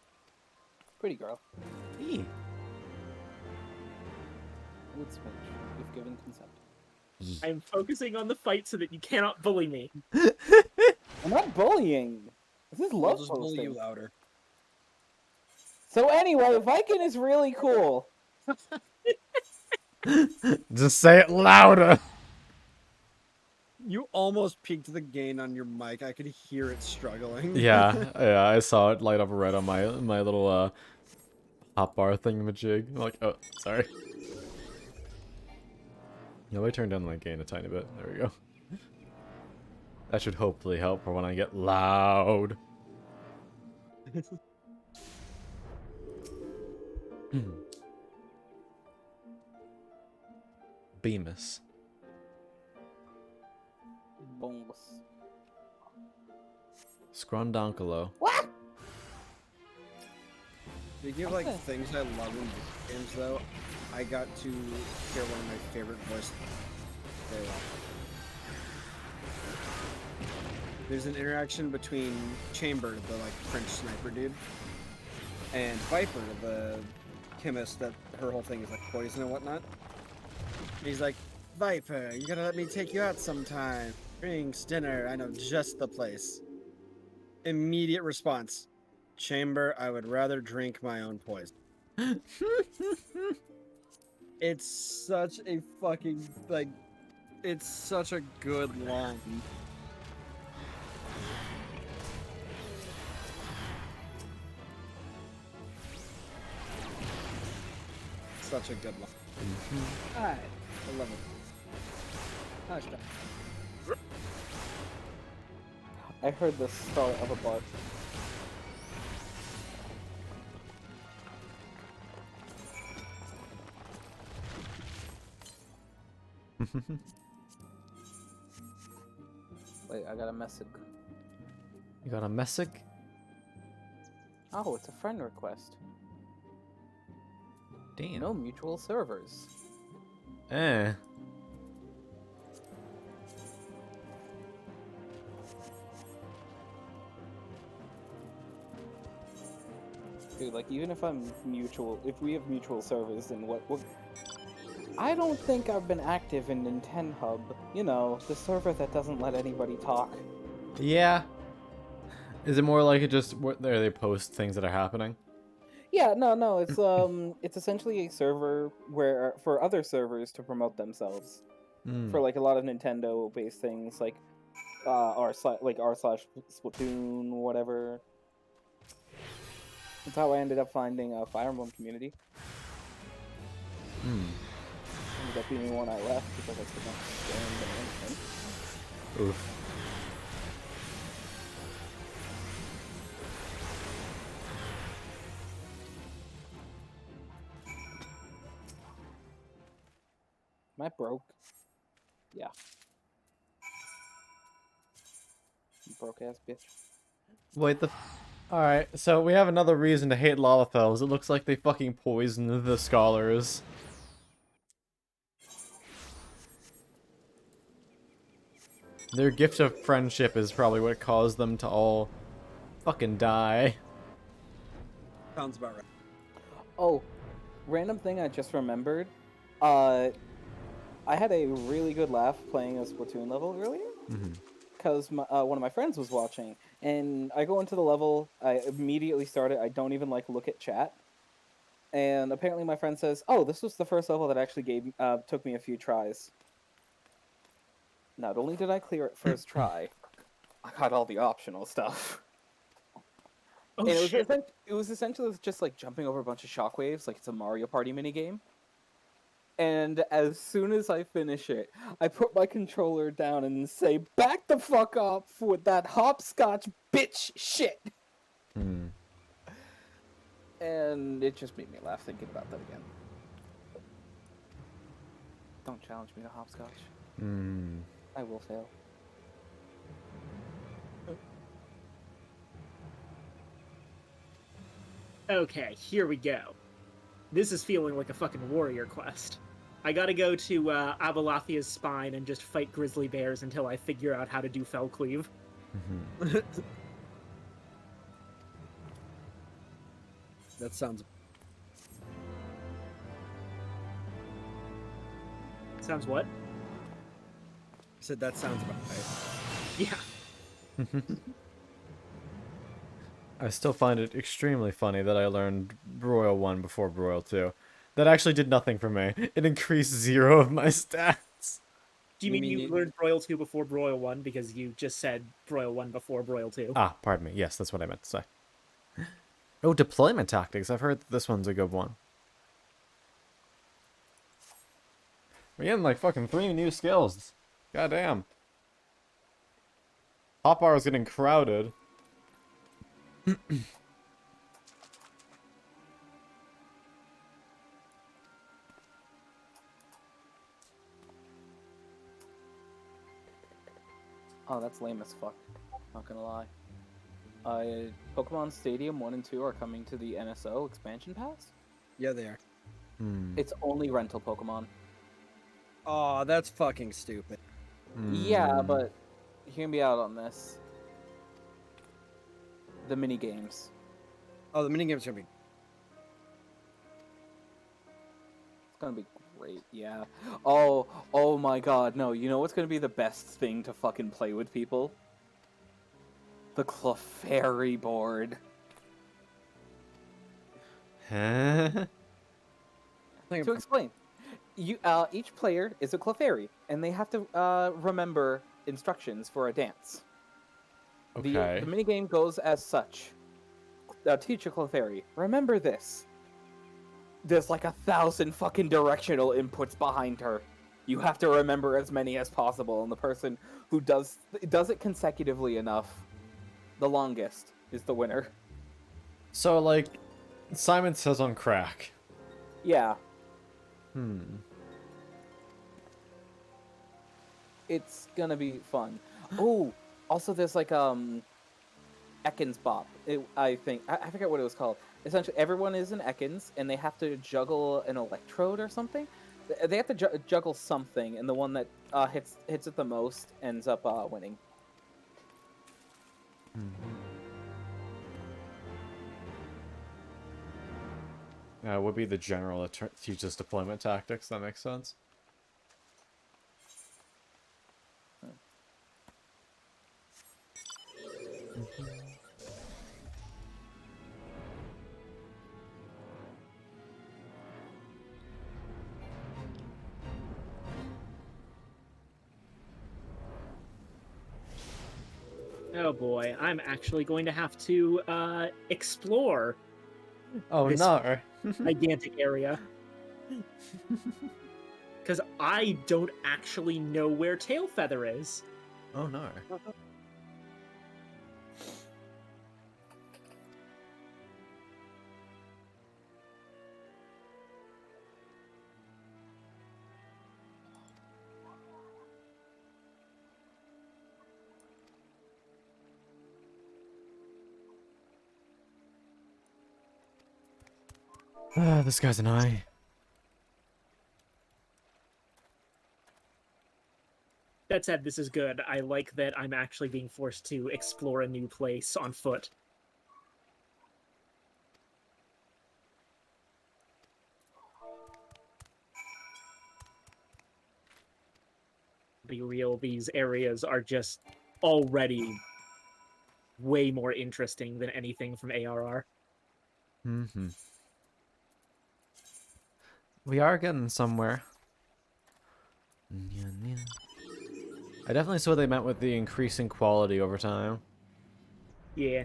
Pretty girl. Eee. Wood switch. You've given consent. I'm focusing on the fight so that you cannot bully me. I'm not bullying. This is I'll love just bully posting. you louder. So anyway, Viking is really cool. Just say it louder. You almost peaked the gain on your mic. I could hear it struggling. Yeah, I saw it light up red on my little hotbar thingamajig. I'm like, oh, sorry. Yeah, let me turn down my gain a tiny bit. There we go. That should hopefully help for when I get loud. Bemis. Boneless. Scrondonkolo. What? Speaking of like things I love in games, though, I got to hear one of my favorite voices very well. There's an interaction between Chamber, the like French sniper dude, and Viper, the chemist that her whole thing is like poison and whatnot. He's like, Viper, you gotta let me take you out sometime. Drinks, dinner, I know just the place. Immediate response. Chamber, I would rather drink my own poison. It's such a fucking, like, It's such a good line. Such a good line. Alright, I love it. Touchdown. I heard the start of a bark. Wait, I got a message. You got a message? Oh, it's a friend request. Damn. No mutual servers. Eh. Dude, like, even if if we have mutual servers, then what I don't think I've been active in Nintendo Hub. You know, the server that doesn't let anybody talk. Yeah. Is it more like it just where they post things that are happening? Yeah, no, it's essentially a server where for other servers to promote themselves. For like a lot of Nintendo-based things, like r// Splatoon, whatever. That's how I ended up finding a Fire Emblem community. Ended up being one I left because I could not stand the management. Oof. Am I broke? Yeah. Broke ass bitch. Wait, Alright, so we have another reason to hate Lalafels. It looks like they fucking poisoned the scholars. Their gift of friendship is probably what caused them to all fucking die. Sounds about right. Oh, random thing I just remembered. I had a really good laugh playing a Splatoon level earlier. Because one of my friends was watching, and I go into the level, I immediately start it, I don't even like look at chat, and apparently my friend says, "Oh, this was the first level that actually took me a few tries." Not only did I clear it first try, I got all the optional stuff. Oh, and shit. it was essentially just like jumping over a bunch of shockwaves, like it's a Mario Party minigame. And as soon as I finish it, I put my controller down and say, "Back the fuck up with that hopscotch bitch shit." And it just made me laugh thinking about that again. Don't challenge me to hopscotch. I will fail. Okay, here we go. This is feeling like a fucking warrior quest. I gotta go to Abalathia's spine and just fight grizzly bears until I figure out how to do fell cleave. That sounds... Sounds what? I said that sounds about right. Yeah. I still find it extremely funny that I learned Broil 1 before Broil 2. That actually did nothing for me. It increased 0 of my stats. Do you mean you learned Broil 2 before Broil 1 because you just said Broil 1 before Broil 2? Ah, pardon me. Yes, that's what I meant to say. Oh, deployment tactics. I've heard that this one's a good one. We're getting like fucking 3 new skills. Goddamn. Hotbar is getting crowded. Oh, that's lame as fuck. Not gonna lie. Pokemon Stadium 1 and 2 are coming to the NSO expansion pass? Yeah, they are. It's only rental Pokemon. Oh, that's fucking stupid. Yeah, but hear me out on this. The mini games. Oh, the minigames are gonna be... It's gonna be great, yeah. Oh my god, no, you know what's gonna be the best thing to fucking play with people? The Clefairy board. Huh? To explain, each player is a Clefairy, and they have to remember instructions for a dance. Okay. The minigame goes as such. Teacher Clefairy, remember this. There's like 1,000 fucking directional inputs behind her. You have to remember as many as possible, and the person who does it consecutively enough, the longest, is the winner. So, like, Simon Says on crack. Yeah. It's gonna be fun. Oh, also there's like Ekans Bop. I think I forget what it was called. Essentially, everyone is in Ekans, and they have to juggle an electrode or something. They have to juggle something, and the one that hits it the most ends up winning. Would be the general that teaches deployment tactics. That makes sense. Oh boy, I'm actually going to have to explore. Oh this no! gigantic area. Because I don't actually know where Tailfeather is. Oh no! This guy's an eye. That said, this is good. I like that I'm actually being forced to explore a new place on foot. Be real, these areas are just already way more interesting than anything from ARR. We are getting somewhere. I definitely saw what they meant with the increasing quality over time. Yeah.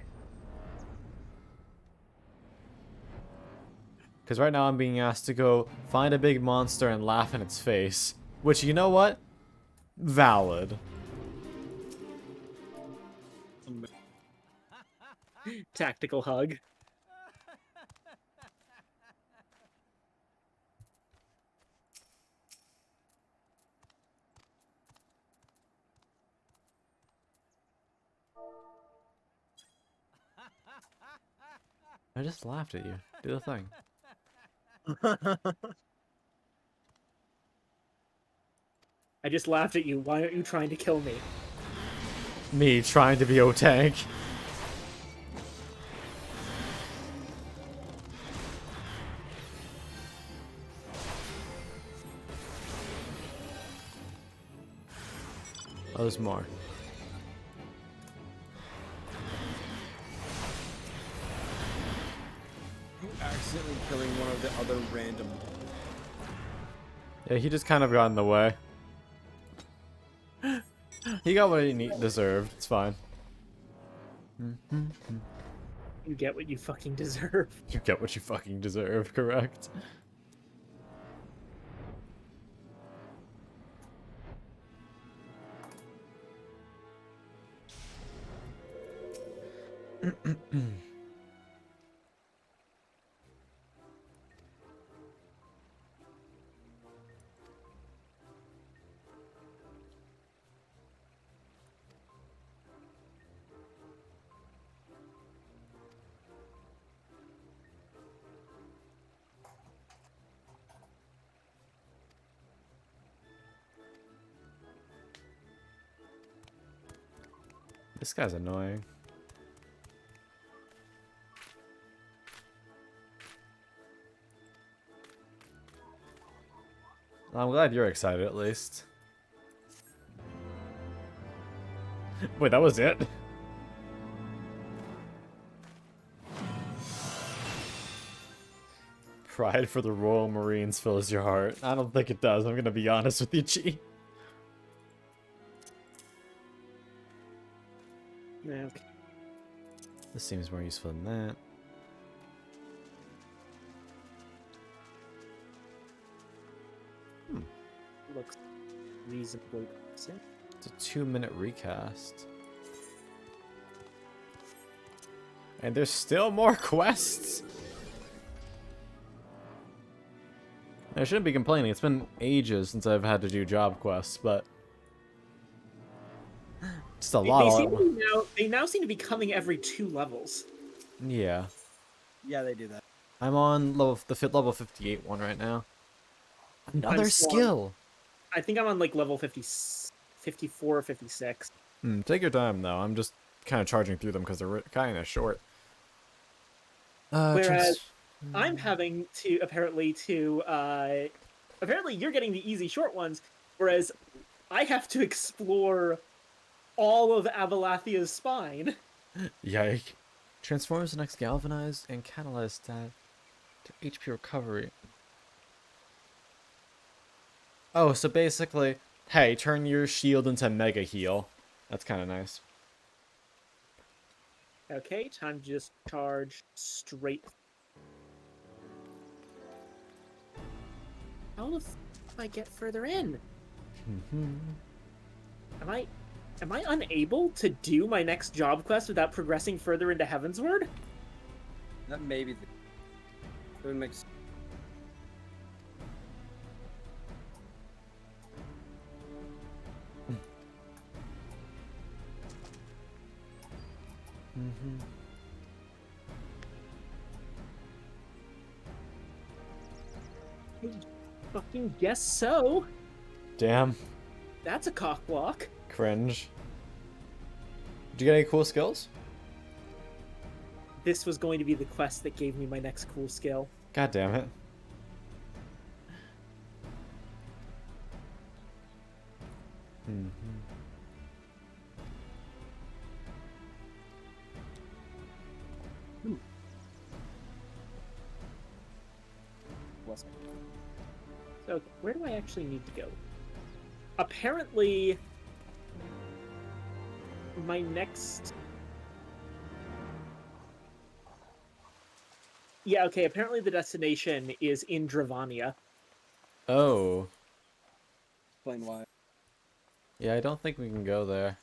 Because right now I'm being asked to go find a big monster and laugh in its face. Which, you know what? Valid. Tactical hug. I just laughed at you. Do the thing. I just laughed at you. Why aren't you trying to kill me? Me trying to be O-Tank. Oh, there's more. Accidentally killing one of the other random. Yeah, he just kind of got in the way. He got what he deserved. It's fine. You get what you fucking deserve. You get what you fucking deserve, correct? This guy's annoying. I'm glad you're excited at least. Wait, that was it? pride for the Royal Marines fills your heart. I don't think it does, I'm gonna be honest with you, G. Yeah, okay. This seems more useful than that. Looks reasonably promising. It's a 2-minute recast. And there's still more quests! I shouldn't be complaining, it's been ages since I've had to do job quests, but... Just a lot of They now seem to be coming every 2 levels. Yeah. Yeah, they do that. I'm on level 58 one right now. Another skill! I think I'm on like level 54 or 56. Take your time though, I'm just kind of charging through them because they're kind of short. Whereas I'm having to apparently you're getting the easy short ones, whereas I have to explore all of Avalathia's spine. Yike. Transforms the next galvanized and catalyzed stat to HP recovery. Oh, so basically, hey, turn your shield into mega heal. That's kind of nice. Okay, time to just charge straight. How the f do I get further in? Am I unable to do my next job quest without progressing further into Heavensward? That may be the... It would make sense. I fucking guess so. Damn. That's a cock block. Cringe. Did you get any cool skills? This was going to be the quest that gave me my next cool skill. God damn it. So, where do I actually need to go? Apparently, my next... Yeah, okay, apparently the destination is in Dravania. Oh. Explain why. Yeah, I don't think we can go there.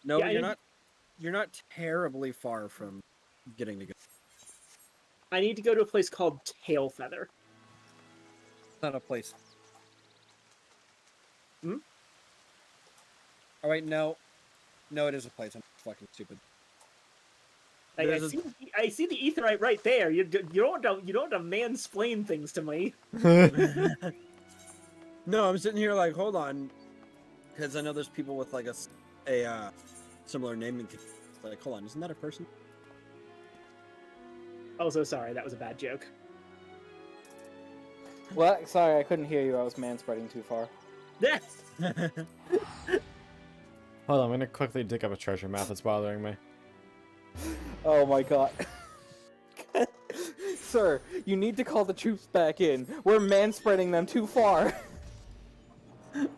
No, Yeah, you're not terribly far from getting to go. I need to go to a place called Tailfeather. It's not a place. Hmm? Oh wait, no. No, it is a place. I'm fucking stupid. Like, I see the Aetheryte right there. You don't have to mansplain things to me. No, I'm sitting here like, hold on, because I know there's people with like a similar naming. Like, hold on, isn't that a person? Oh, so sorry, that was a bad joke. What? Sorry, I couldn't hear you. I was manspreading too far. Yes. Hold on, I'm gonna quickly dig up a treasure map that's bothering me. Oh my god. Sir, you need to call the troops back in. We're manspreading them too far.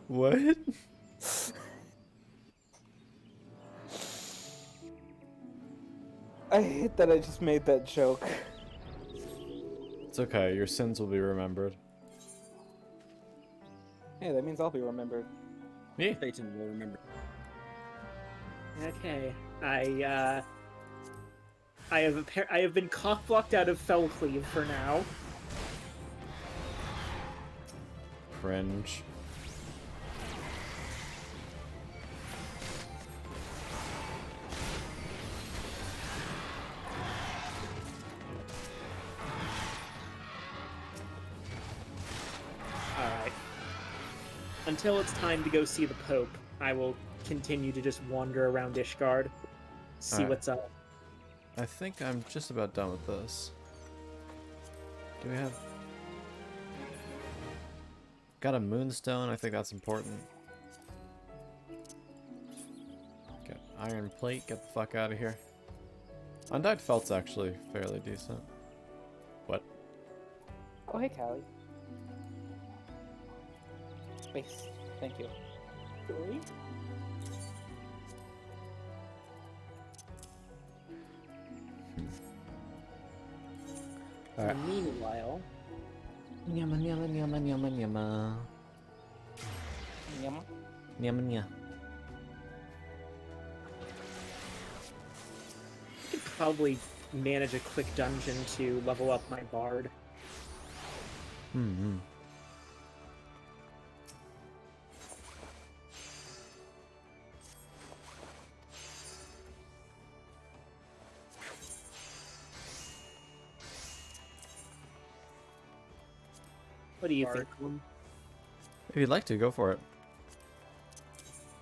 What? I hate that I just made that joke. It's okay, your sins will be remembered. Hey, that means I'll be remembered. Me? Satan will remember. Okay, I have been cock-blocked out of Fellcleave for now. Cringe. Alright. Until it's time to go see the Pope, I will continue to just wander around Ishgard, see Alright. what's up. I think I'm just about done with this. Do we have... Got a moonstone, I think that's important. Got iron plate, get the fuck out of here. Undyed felt's actually fairly decent. What? Oh, hey, Callie. Space. Thank you. Really? Alright. Meanwhile, Nyama nyama nyama nyama nyama. Yum. Nyama nya. I could probably manage a quick dungeon to level up my bard. Mm-hmm. What do you Bard. think? If you'd like to, go for it.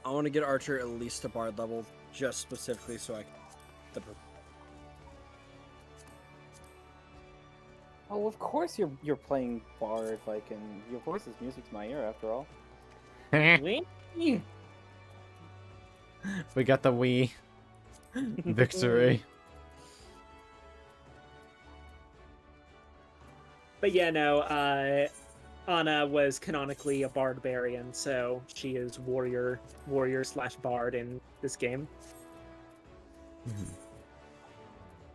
I want to get Archer at least to Bard level, just specifically so I can... Oh, of course you're playing Bard, like, and of course his music's my ear after all. We got the Wii victory. But yeah, no, Anna was canonically a barbarian, so she is warrior slash bard in this game.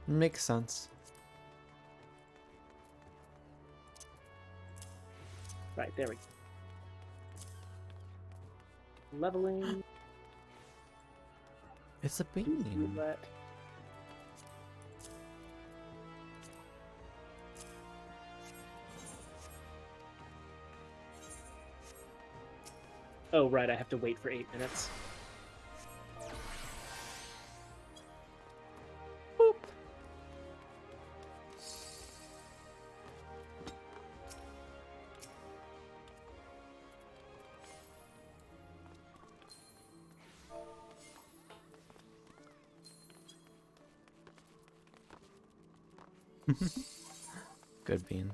Makes sense. Right, there we go. Leveling. It's a bean. Roulette. Oh, right, I have to wait for 8 minutes. Boop. Good bean.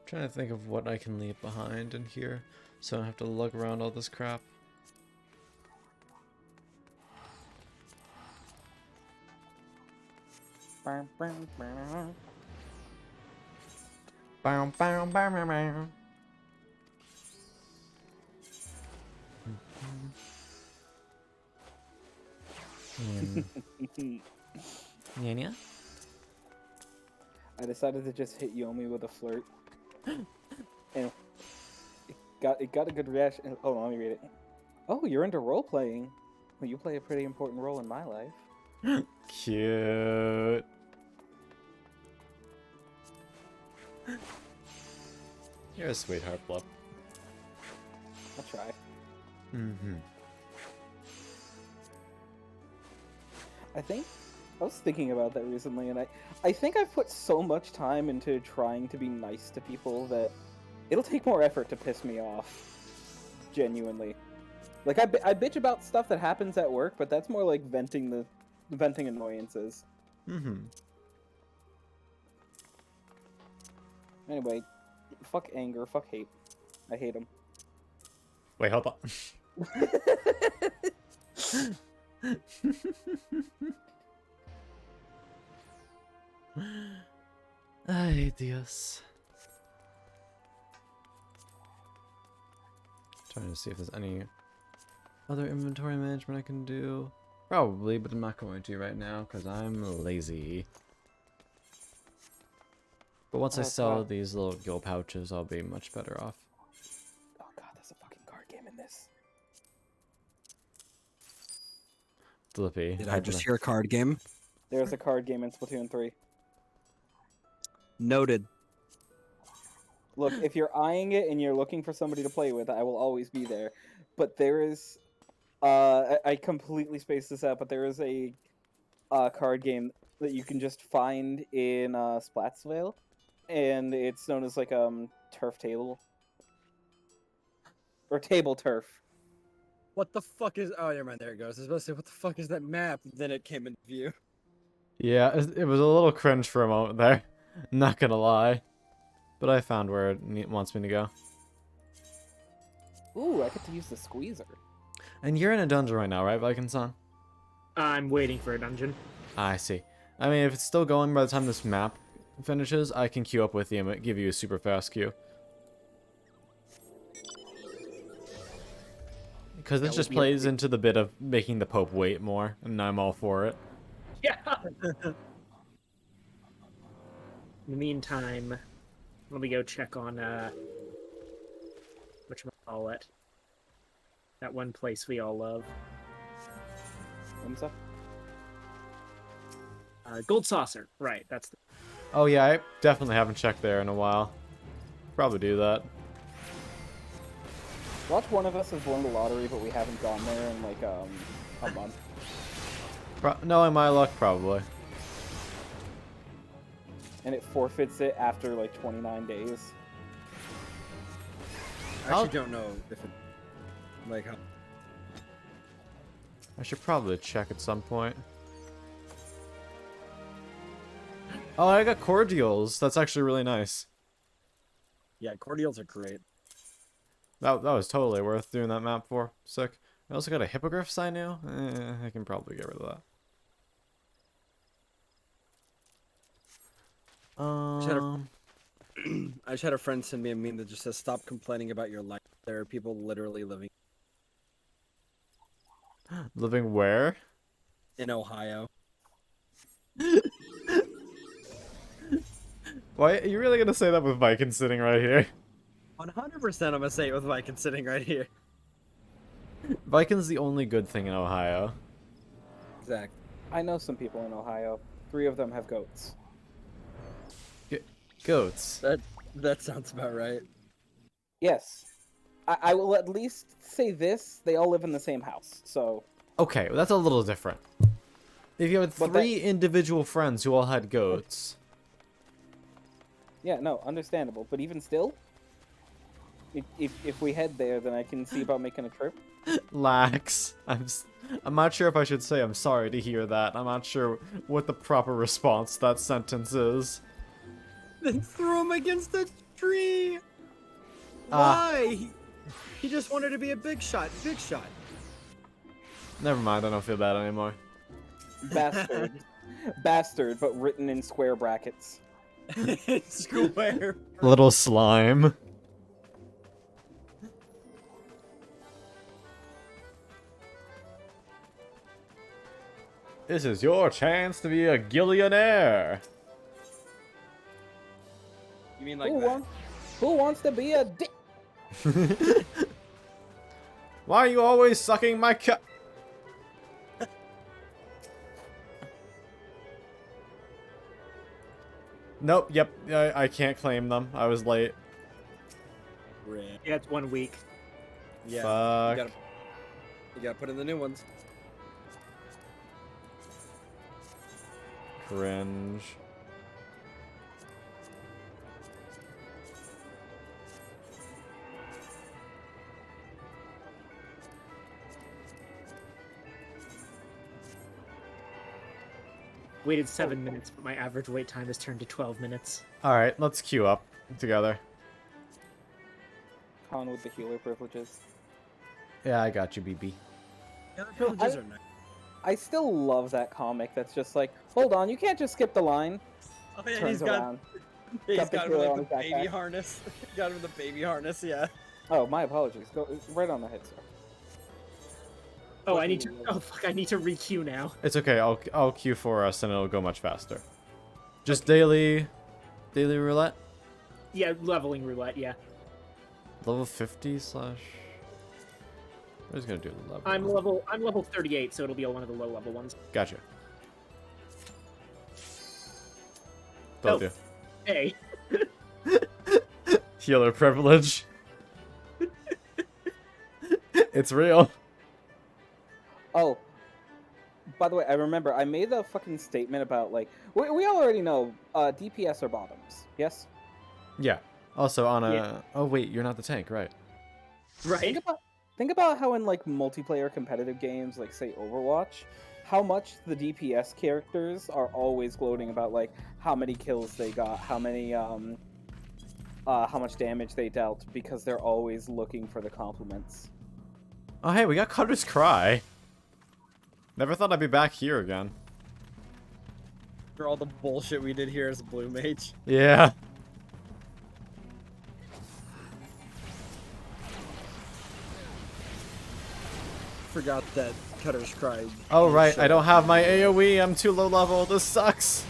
Trying to think of what I can leave behind in here, so I don't have to lug around all this crap. Bow, bow, bow, bow, bow. Nyanya? I decided to just hit Yomi with a flirt. And it got a good reaction. Hold on, let me read it. Oh, you're into role playing. Well, you play a pretty important role in my life. Cute. You're a sweetheart, Blup. I'll try. Mm-hmm. I was thinking about that recently, and I think I've put so much time into trying to be nice to people that it'll take more effort to piss me off. Genuinely. Like, I bitch about stuff that happens at work, but that's more like venting annoyances. Mm-hmm. Anyway, fuck anger, fuck hate. I hate them. Wait, hold on. Ay, Dios. Trying to see if there's any other inventory management I can do. Probably, but I'm not going to right now because I'm lazy. But once I sell these little gill pouches, I'll be much better off. Oh god, there's a fucking card game in this. Flippy. Did I just hear card game? There's a card game in Splatoon 3. Noted. Look, if you're eyeing it and you're looking for somebody to play with, I will always be there. But there is... I completely spaced this out, but there is a card game that you can just find in Splatsville. And it's known as, like, turf table. Or table turf. What the fuck is? Oh, never mind. There it goes. I was about to say, what the fuck is that map? Then it came into view. Yeah, it was a little cringe for a moment there. Not gonna lie. But I found where it wants me to go. Ooh, I get to use the squeezer. And you're in a dungeon right now, right, Viking-san? I'm waiting for a dungeon. I see. I mean, if it's still going by the time this map finishes, I can queue up with you and give you a super fast queue. Because this just plays into the bit of making the Pope wait more, and I'm all for it. Yeah. In the meantime, let me go check on whatchamacallit. That one place we all love. What's up? Gold Saucer. Right, that's the... Oh yeah, I definitely haven't checked there in a while. Probably do that. Watch one of us has won the lottery, but we haven't gone there in like a month. Knowing my luck, probably. And it forfeits it after like 29 days. I actually don't know if it, like, how... I should probably check at some point. Oh, I got cordials. That's actually really nice. Yeah, cordials are great. That was totally worth doing that map for. Sick. I also got a hippogriff sign now. I can probably get rid of that. I just had a friend send me a meme that just says, "Stop complaining about your life. There are people literally living Living where? in Ohio." Why are you really gonna say that with Viking sitting right here? 100% I'm gonna say it with Viking sitting right here. Viking's the only good thing in Ohio. Exactly. I know some people in Ohio. 3 of them have goats. Goats. That sounds about right. Yes. I will at least say this. They all live in the same house, so... Okay, well, that's a little different. If you had 3 individual friends who all had goats... Yeah, no, understandable. But even still, if we head there, then I can see about making a trip. Lax. I'm not sure if I should say I'm sorry to hear that. I'm not sure what the proper response to that sentence is. Then throw him against the tree! Why? He just wanted to be a big shot. Big shot. Never mind, I don't feel bad anymore. Bastard. Bastard, but written in square brackets. Square. Little slime. This is your chance to be a gillionaire. You mean like who wants to be a dick? Why are you always sucking my cup? Nope, yep, I can't claim them. I was late. Yeah, it's 1 week. Yeah. Fuck. You gotta put in the new ones. Cringe. Waited 7 minutes, but my average wait time has turned to 12 minutes. Alright, let's queue up together. Con with the healer privileges. Yeah, I got you, BB. Yeah, the privileges are nice. I still love that comic that's just like, hold on, you can't just skip the line. Oh, yeah, Turns around. He's Got the got him healer like on the his backpack. baby harness. Got him the baby harness, yeah. Oh, my apologies. Go right on the head, sir. Oh, I need to. Oh fuck! I need to re-queue now. It's okay, I'll queue for us and it'll go much faster. Just daily roulette? Yeah, leveling roulette. Yeah. Level 50 slash... I'm just gonna do the level. I'm level 38, so it'll be one of the low level ones. Gotcha. Told you. Hey. Healer privilege. It's real. Oh, by the way, I remember I made a fucking statement about like we all already know DPS are bottoms. Yes. Yeah. Also, on a... Yeah. Oh, wait, you're not the tank, right? Right. Think about how in like multiplayer competitive games, like say Overwatch, how much the DPS characters are always gloating about like how many kills they got, how much damage they dealt, because they're always looking for the compliments. Oh, hey, we got Cutter's Cry. Never thought I'd be back here again. For all the bullshit we did here as a blue mage. Yeah. Forgot that Cutter's Cry. Oh, right, I don't have my AoE. I'm too low level. This sucks.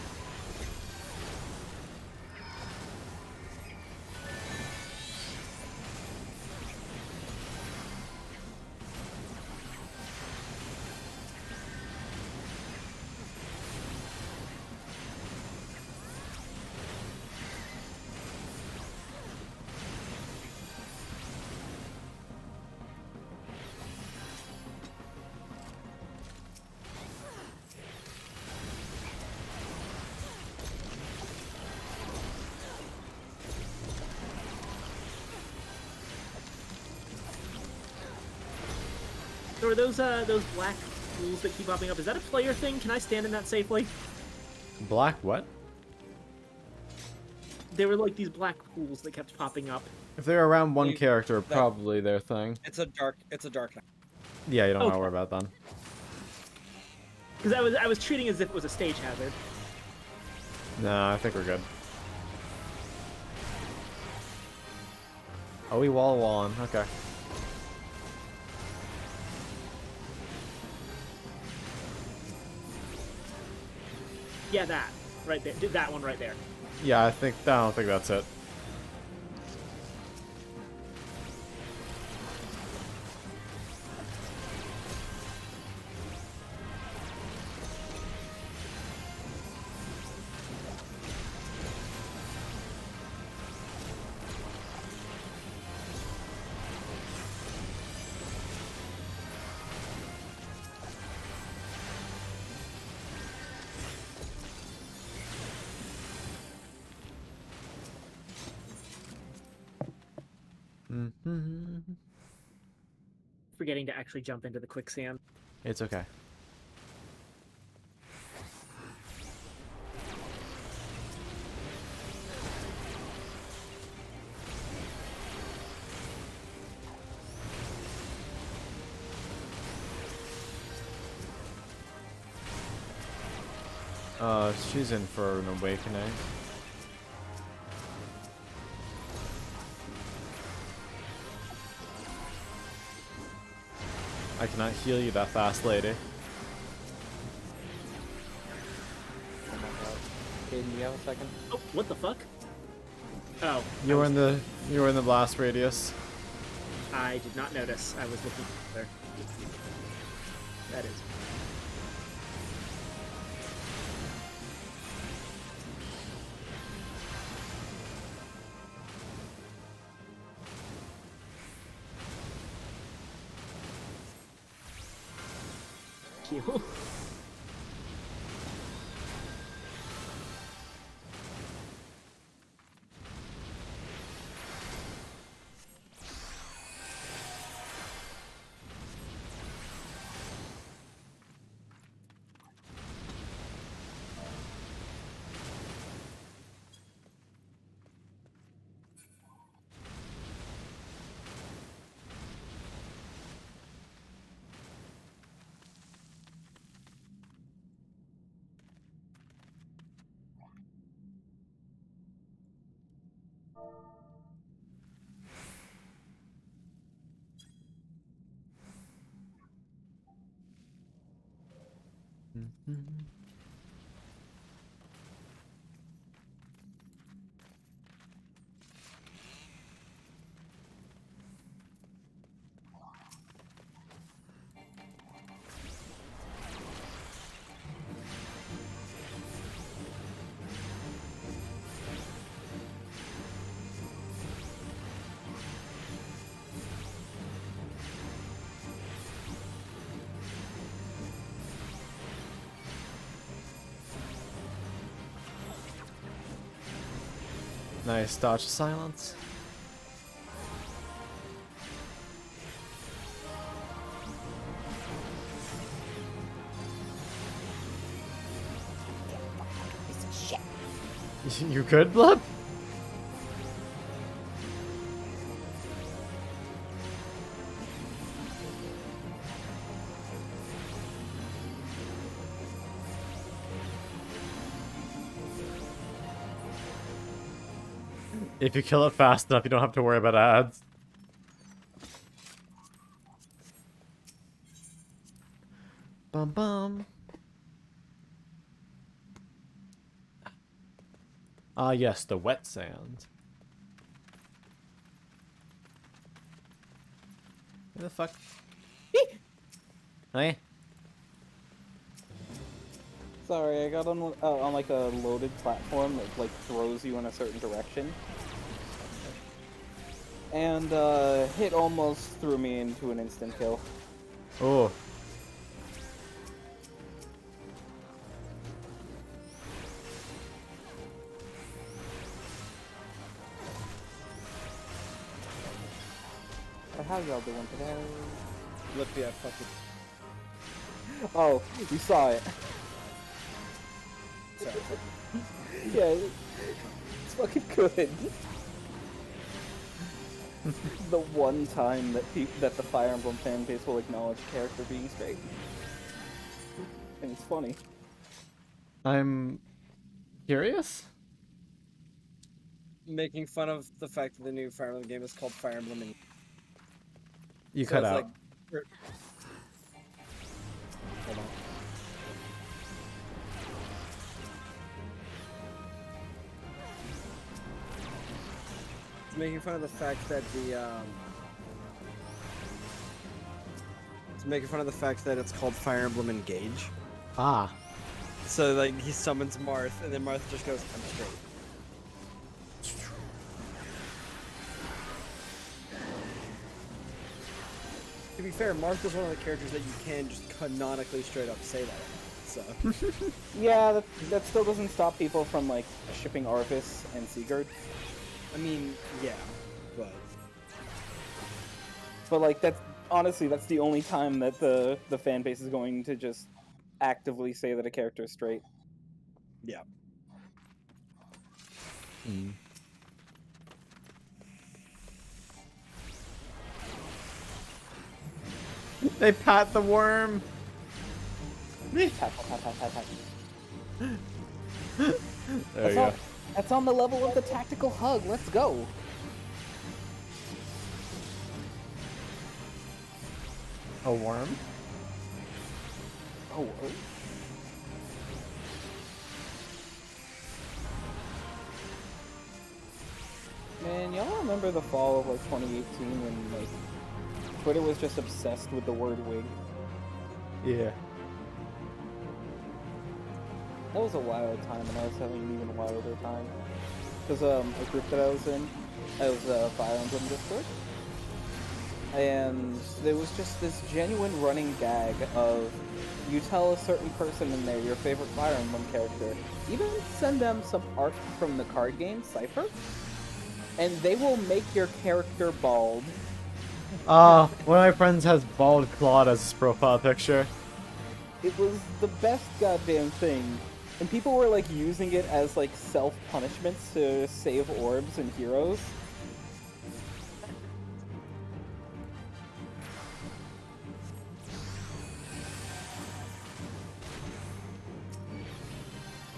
So are those black pools that keep popping up? Is that a player thing? Can I stand in that safely? Black what? There were like these black pools that kept popping up. If they're around one character, probably their thing. It's a dark night. Yeah, you don't Okay. know worry about them. Because I was treating it as if it was a stage hazard. No, I think we're good. Oh, we walling. Okay. Yeah, that right there. That one right there. Yeah, I don't think that's it. Forgetting to actually jump into the quicksand. It's okay. She's in for an awakening. I cannot heal you that fast, lady. Oh my god. Caden, you have a second? Oh, what the fuck? Oh. You were in the blast radius. I did not notice. I was looking there. That is. You. Nice dodge of silence. You good, Blood? If you kill it fast enough, you don't have to worry about ads. Bum bum. Ah, yes, the wet sand. Where the fuck? Hey? Sorry, I got on like a loaded platform that like throws you in a certain direction. And hit almost threw me into an instant kill. Oh. How y'all doing today? Lippy, I fucking... Oh, you saw it. Sorry. Yeah, it's fucking good. The one time that that the Fire Emblem fan base will acknowledge a character being straight. And it's funny. I'm curious? Making fun of the fact that the new Fire Emblem game is called Fire Emblem and... You So cut it's out. like... Hold on. It's making fun of the fact that It's making fun of the fact that it's called Fire Emblem Engage. Ah. So like he summons Marth, and then Marth just goes, "I'm straight." To be fair, Marth is one of the characters that you can just canonically straight up say that. So. Yeah, that still doesn't stop people from like shipping Arvis and Sigurd. I mean, yeah, but like that's honestly that's the only time that the fan base is going to just actively say that a character is straight. Yeah. Mm. They pat the worm. Pat, pat, pat, pat, pat, pat. There you go. That's on the level of the tactical hug. Let's go. A worm? Oh. Man, y'all remember the fall of like 2018 when like Twitter was just obsessed with the word wig? Yeah. That was a wild time, and I was having an even wilder time. Because a group that I was in, I was Fire Emblem Discord, and there was just this genuine running gag of you tell a certain person in there your favorite Fire Emblem character, even send them some art from the card game Cypher, and they will make your character bald. One of my friends has bald Claude as his profile picture. It was the best goddamn thing. And people were like using it as like self-punishments to save orbs and heroes.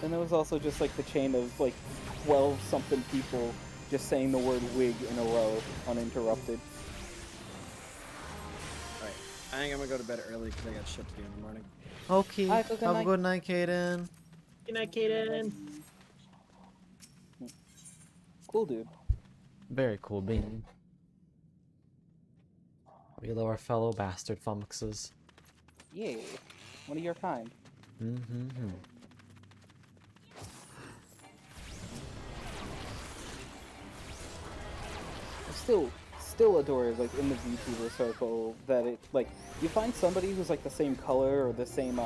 And there was also just like the chain of like 12 something people just saying the word wig in a row, uninterrupted. Alright, I think I'm gonna go to bed early because I got shit to do in the morning. Okay. Have a good night, Kaden. Good night, Kaden. Cool dude. Very cool being. We love our fellow bastard flummoxes. Yay. One of your kind. Mm-hmm. Still adore like in the VTuber circle that it like you find somebody who's like the same color or the same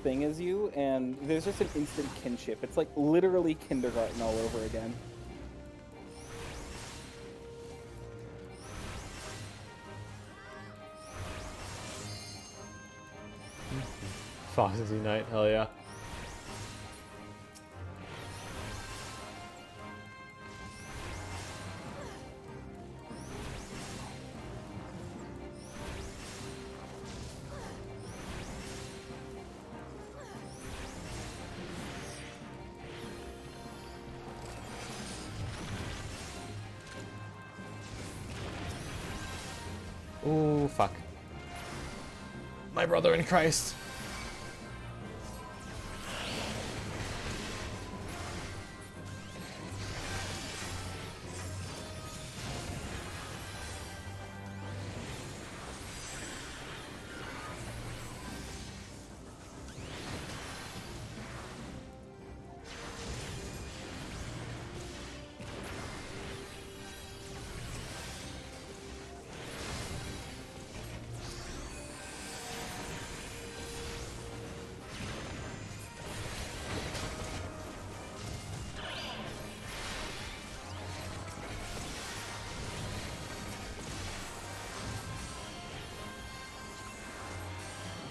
thing as you, and there's just an instant kinship. It's like literally kindergarten all over again. Foxy Knight, hell yeah. Ooh, fuck. My brother in Christ.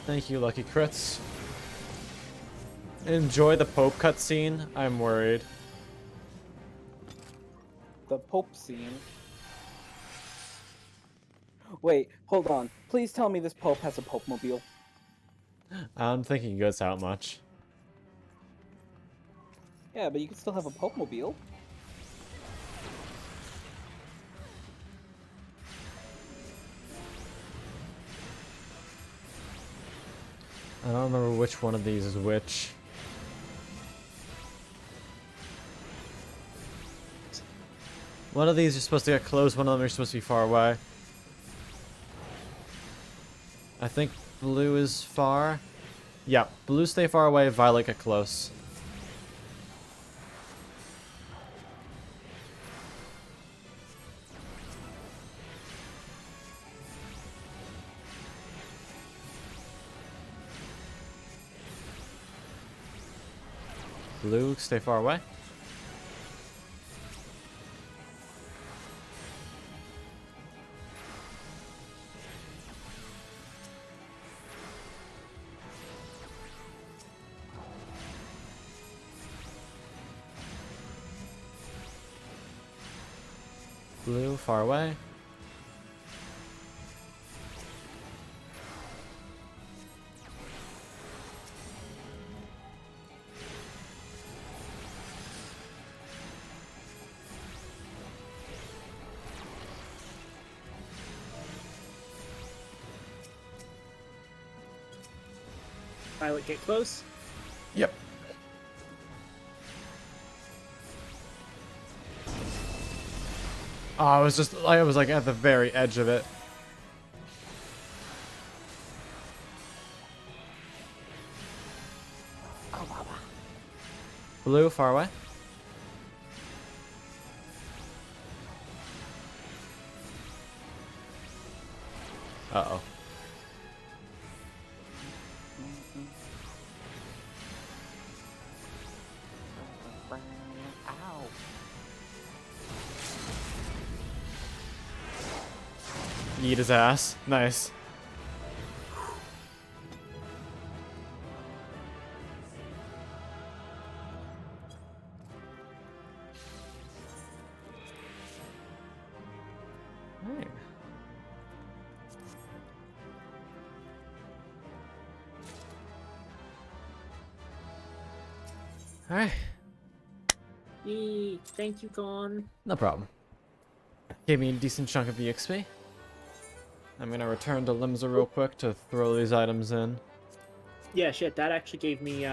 Thank you, Lucky Crits. Enjoy the Pope cutscene. I'm worried. The Pope scene. Wait, hold on. Please tell me this Pope has a Pope mobile. I don't think he goes out much. Yeah, but you can still have a Pope mobile. I don't remember which one of these is which. One of these you're supposed to get close, one of them you're supposed to be far away. I think blue is far. Yeah, blue stay far away, violet get close. Blue, stay far away. Blue, far away. Violet, get close. Yep. Oh, I was like at the very edge of it. Blue, far away. Uh-oh. Eat his ass. Nice. Right. Alright. Yee, thank you, Con. No problem. Gave me a decent chunk of EXP. I'm gonna return to Limsa real quick to throw these items in. Yeah, shit, that actually gave me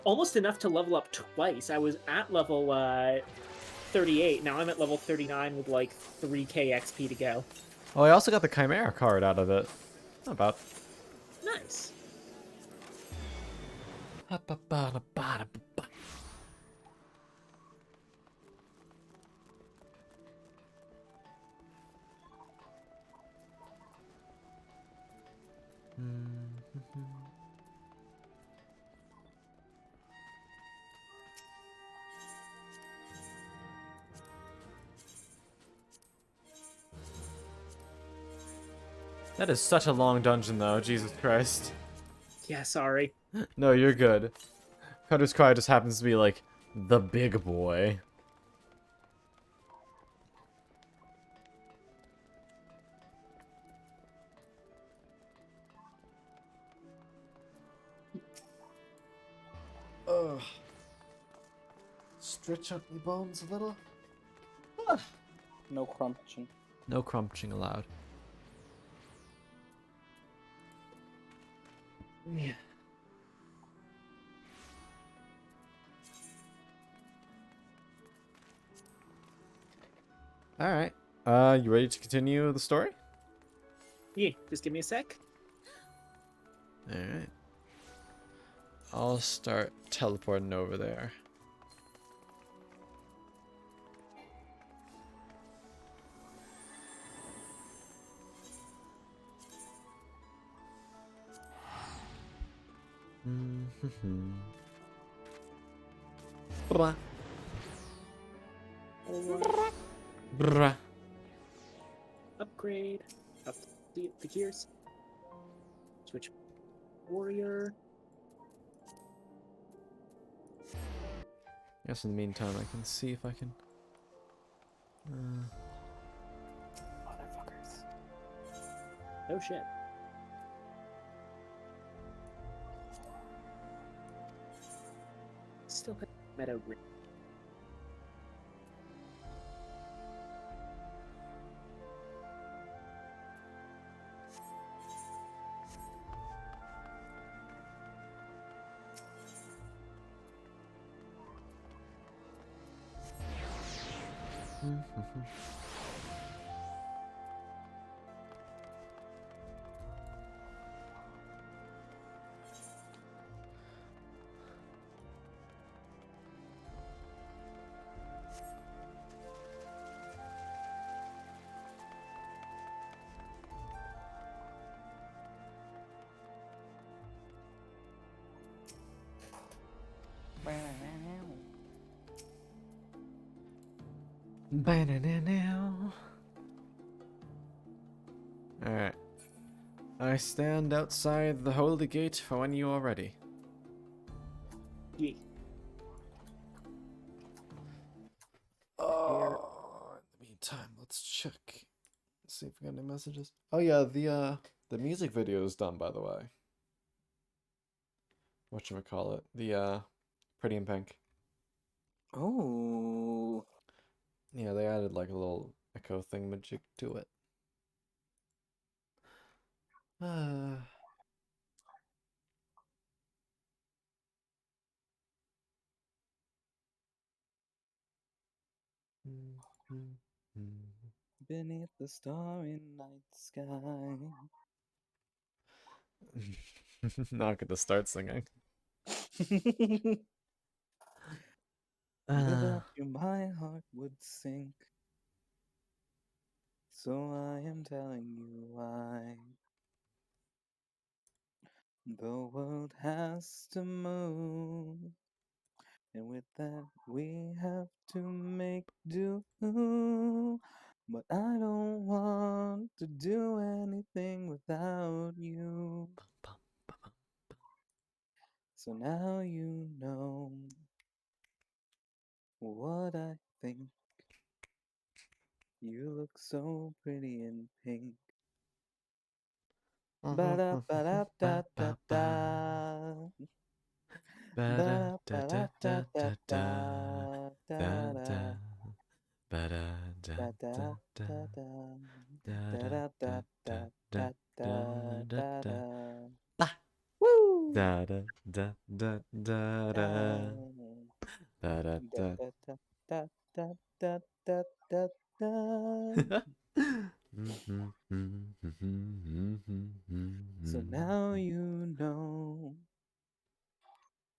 almost enough to level up twice. I was at level 38, now I'm at level 39 with like 3k XP to go. Oh, I also got the Chimera card out of it. Not bad. Nice. That is such a long dungeon, though. Jesus Christ. Yeah, sorry. No, you're good. Cutter's Cry just happens to be like the big boy. Ugh. Stretch out my bones a little. No crunching. No crunching allowed. Yeah. All right. You ready to continue the story? Yeah, just give me a sec. All right. I'll start teleporting over there. Bruh. Bruh. Upgrade. Up the gears. Switch warrior. Guess in the meantime, I can see if I can. Motherfuckers. Oh shit. Still have meta ring. Alright. I stand outside the holy gate for when you are ready. Yeah. Oh, in the meantime, let's check. See if we got any messages. Oh yeah, the music video is done, by the way. Whatchamacallit? The Pretty in Pink. Oh. Yeah, they added like a little echo thingamajig to it. Beneath the starry night sky. Not gonna start singing. Without you, my heart would sink. So I am telling you why. The world has to move. And with that, we have to make do. But I don't want to do anything without you. So now you know what I think. You look so pretty in pink. Ba-da-ba-da-da-da-da. Ba-da-ba-da-da-da-da. Woo! Da da da da da da da da da. So now you know,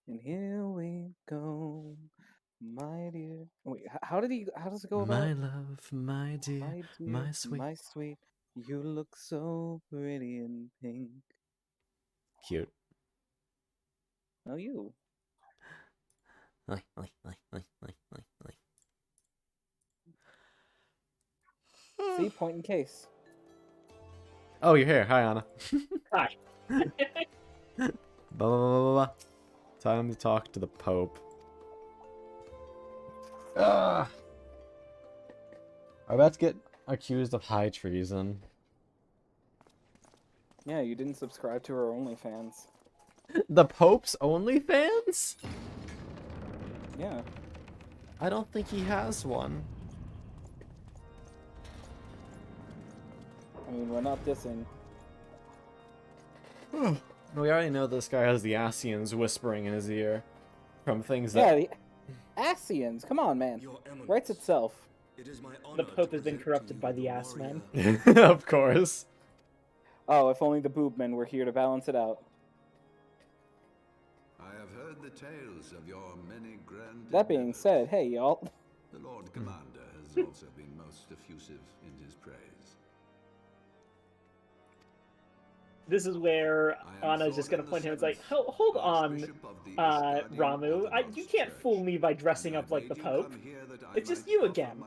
and here we go, my dear. Wait, how does it go about? My love, my dear, my sweet. My sweet, you look so pretty in pink. Cute. Oh, you. See, point in case. Oh, you're here. Hi, Anna. Hi. Blah, blah, blah, blah, blah. Time to talk to the Pope. I'm about to get accused of high treason. Yeah, you didn't subscribe to our OnlyFans. The Pope's OnlyFans? Yeah. I don't think he has one. I mean, we're not dissing. We already know this guy has the Asians whispering in his ear from things Yeah, that... the Asians. Come on, man. Writes itself. The Pope has been corrupted by the ass man. Of course. Oh, if only the boob men were here to balance it out. I have heard the tales of your many grand. That being said, hey, y'all. The Lord Commander has also been most effusive in his praise. This is where Anna's just gonna point him. It's like, hold on, Ramu. You can't fool me by dressing up like the Pope. It's just you again.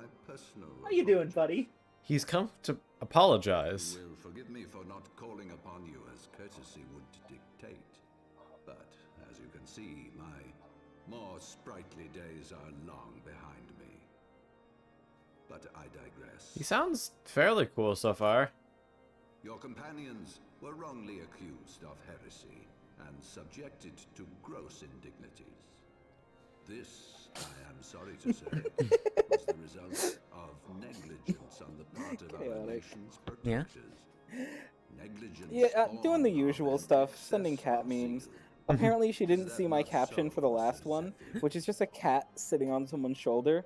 How you doing, buddy? He's come to apologize. You will forgive me for not calling upon you as courtesy would dictate. But, as you can see, my more sprightly days are long behind me. But I digress. He sounds fairly cool so far. Your companions were wrongly accused of heresy and subjected to gross indignities. This, I am sorry to say, was the result of negligence on the part of our nation's protectors. Negligence. Yeah, doing the usual stuff, sending cat memes. Apparently she didn't see my caption for the last one, which is just a cat sitting on someone's shoulder.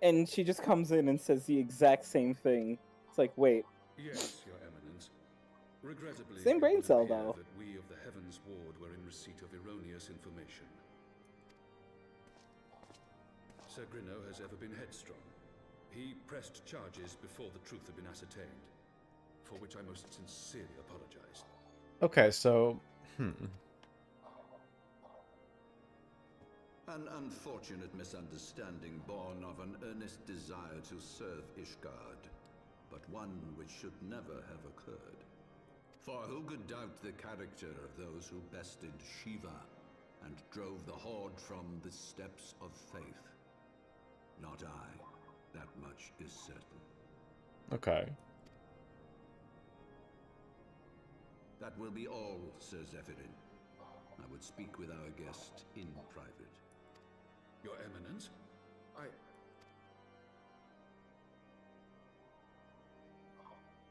And she just comes in and says the exact same thing. It's like, wait. Yes, Your Eminence. Regrettably, Same brain it would cell, appear though. that we of the Heavens Ward were in receipt of erroneous information. Sir Grinno has ever been headstrong. He pressed charges before the truth had been ascertained, for which I most sincerely apologize. Okay, so... An unfortunate misunderstanding born of an earnest desire to serve Ishgard, but one which should never have occurred. For who could doubt the character of those who bested Shiva and drove the Horde from the steps of faith? Not I. That much is certain. Okay. That will be all, Sir Zephyrin. I would speak with our guest in private. Your Eminence,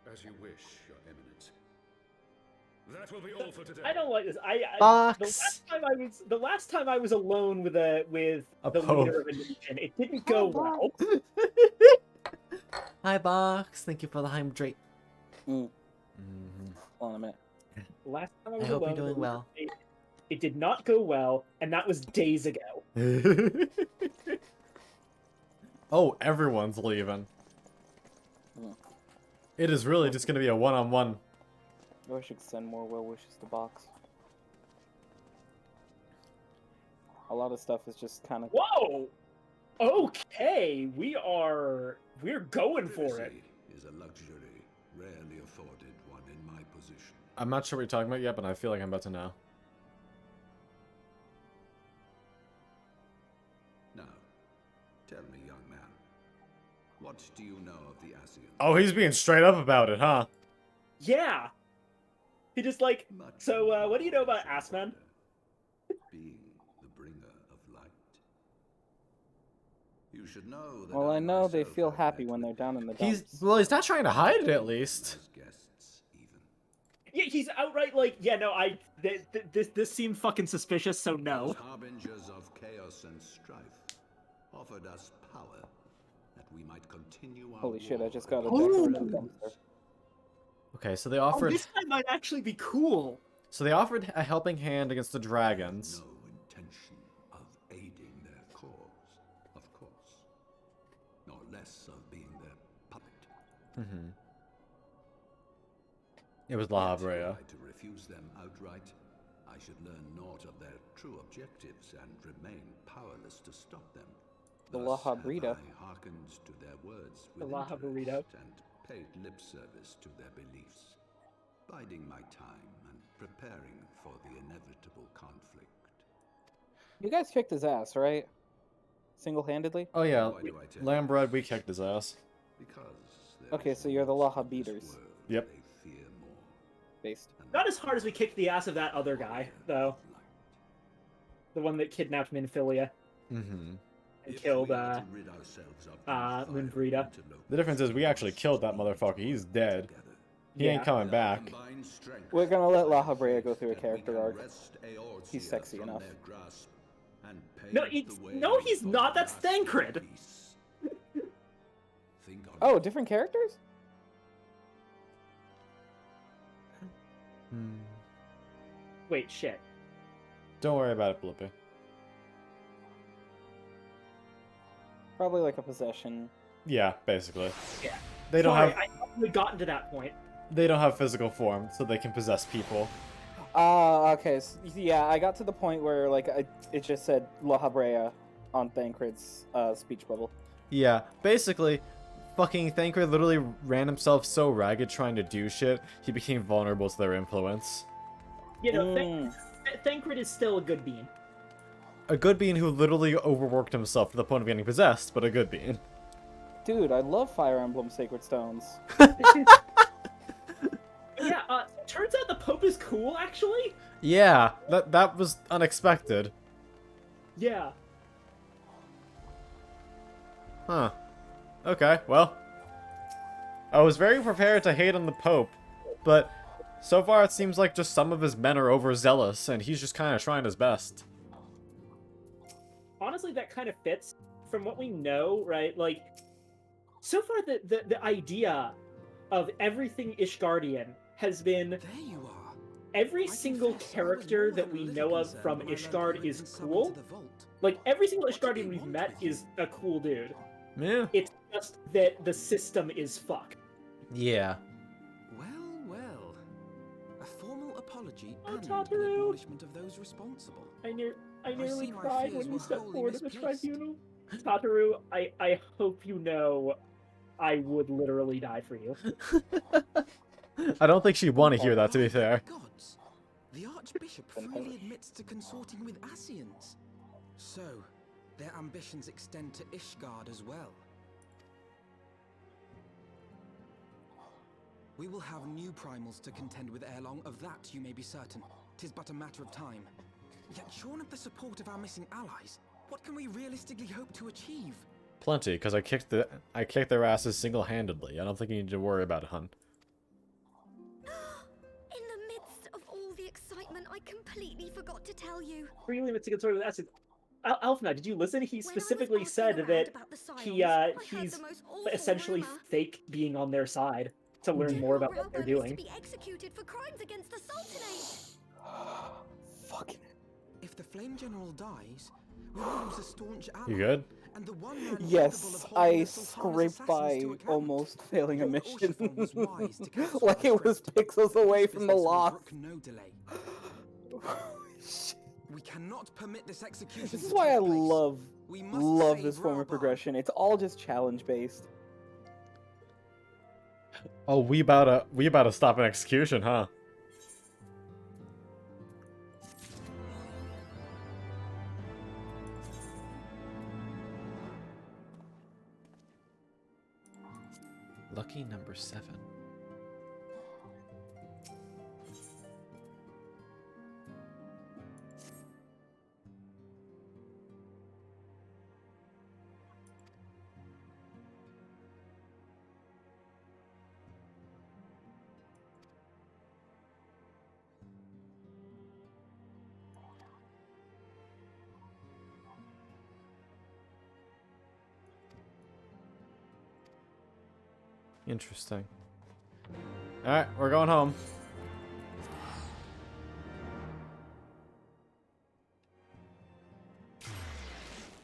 As you wish, Your Eminence. That will be all for today. I don't like this. Box. The last time I was alone with the Pope. leader of a nation, it didn't go well. Hi, Box. Thank you for the hydrate. Hold on a minute. Last time I was I hope alone you're doing well. It did not go well, and that was days ago. Oh, everyone's leaving. It is really just going to be a one-on-one. I wish I could send more well wishes to Box. A lot of stuff is just kind of... Whoa! Okay, we're going for it. Is a luxury rarely afforded one in my position. I'm not sure what you're talking about yet, but I feel like I'm about to know. Now, tell me, young man, what do you know of the Asians? Oh, he's being straight up about it, huh? Yeah. He just like, so what do you know about Assman? Being the bringer of light. You should know that Well, I know they feel happy when they're down in the dumps. He's not trying to hide it, at least. Yeah, he's outright like, yeah, no, this seemed fucking suspicious, so no. Harbingers of chaos and strife offered us power that we might continue our Holy shit, I just got a Oh. decorative dumpster. Okay, so they offered... this guy might actually be cool. So they offered a helping hand against the dragons. No intention of aiding their cause, of course. Nor less of being their puppet. It was La Yet, were Habrea. I to refuse them outright, I should learn naught of their true objectives and remain powerless to stop them. The Thus La have Habrita. I hearkened to their words The with La interest Habrita. and paid lip service to their beliefs, biding my time and preparing for the inevitable conflict. You guys kicked his ass, right? Single-handedly? Oh yeah, Why do I tell you Lambrad, we kicked his ass. Because Okay, so you're the Laha beaters. Yep. they fear more. Based. Not as hard as we kicked the ass of that other guy, though. The one that kidnapped Minfilia. Mm-hmm. And killed, Moonbrita. The difference is we actually killed that motherfucker. He's dead. He ain't coming back. We're gonna let Laha Brea go through a character arc. He's sexy enough. No, no, he's not. That's Thancred. Oh, different characters? Wait, shit. Don't worry about it, Blippi. Probably like a possession. Yeah, basically. Yeah. They don't Sorry, have. I thought we gotten to that point. They don't have physical form, so they can possess people. Okay. So, yeah, I got to the point where like it just said Laha Brea on Thancred's speech bubble. Yeah, basically, fucking Thancred literally ran himself so ragged trying to do shit, he became vulnerable to their influence. You know, Thancred is still a good being. A good being who literally overworked himself to the point of getting possessed, but a good being. Dude, I love Fire Emblem Sacred Stones. Yeah, turns out the Pope is cool, actually. Yeah, that was unexpected. Yeah. Huh. Okay, well. I was very prepared to hate on the Pope, but so far it seems like just some of his men are overzealous, and he's just kind of trying his best. Honestly, that kind of fits from what we know, right? Like, so far the idea of everything Ishgardian has been... There you are. Every single character that we know of from Ishgard is cool. Like, every single Ishgardian we've met is a cool dude. Yeah. It's just that the system is fuck. Yeah. Well. A formal apology Oh, and an Tataru. acknowledgement of those responsible. I nearly see my cried fears when you were stepped wholly forward at the misplaced. tribunal. Tataru, I hope you know I would literally die for you. I don't think she'd want to hear that, to be fair. Gods, the Archbishop freely admits to consorting with Asians. So, their ambitions extend to Ishgard as well. We will have new primals to contend with ere long, of that you may be certain. 'Tis but a matter of time. Yet shorn of the support of our missing allies, what can we realistically hope to achieve? Plenty, because I kicked their asses single-handedly. I don't think you need to worry about it, hun. In the midst of all the excitement, I completely forgot to tell you. Really admits to concern with acid. Alfna, did you listen? He specifically said that he's essentially fake being on their side to learn more about what they're doing. To be executed for crimes against the Sultanate. Fucking. If the Flame General dies, we will lose a staunch ally. You good? And the one man Yes, I scraped by almost failing a mission. Like it was pixels away from the lock. No delay. We cannot permit this execution. This is why I love this form of progression. It's all just challenge based. Oh, we about to stop an execution, huh? Lucky number 7. Interesting. Alright, we're going home.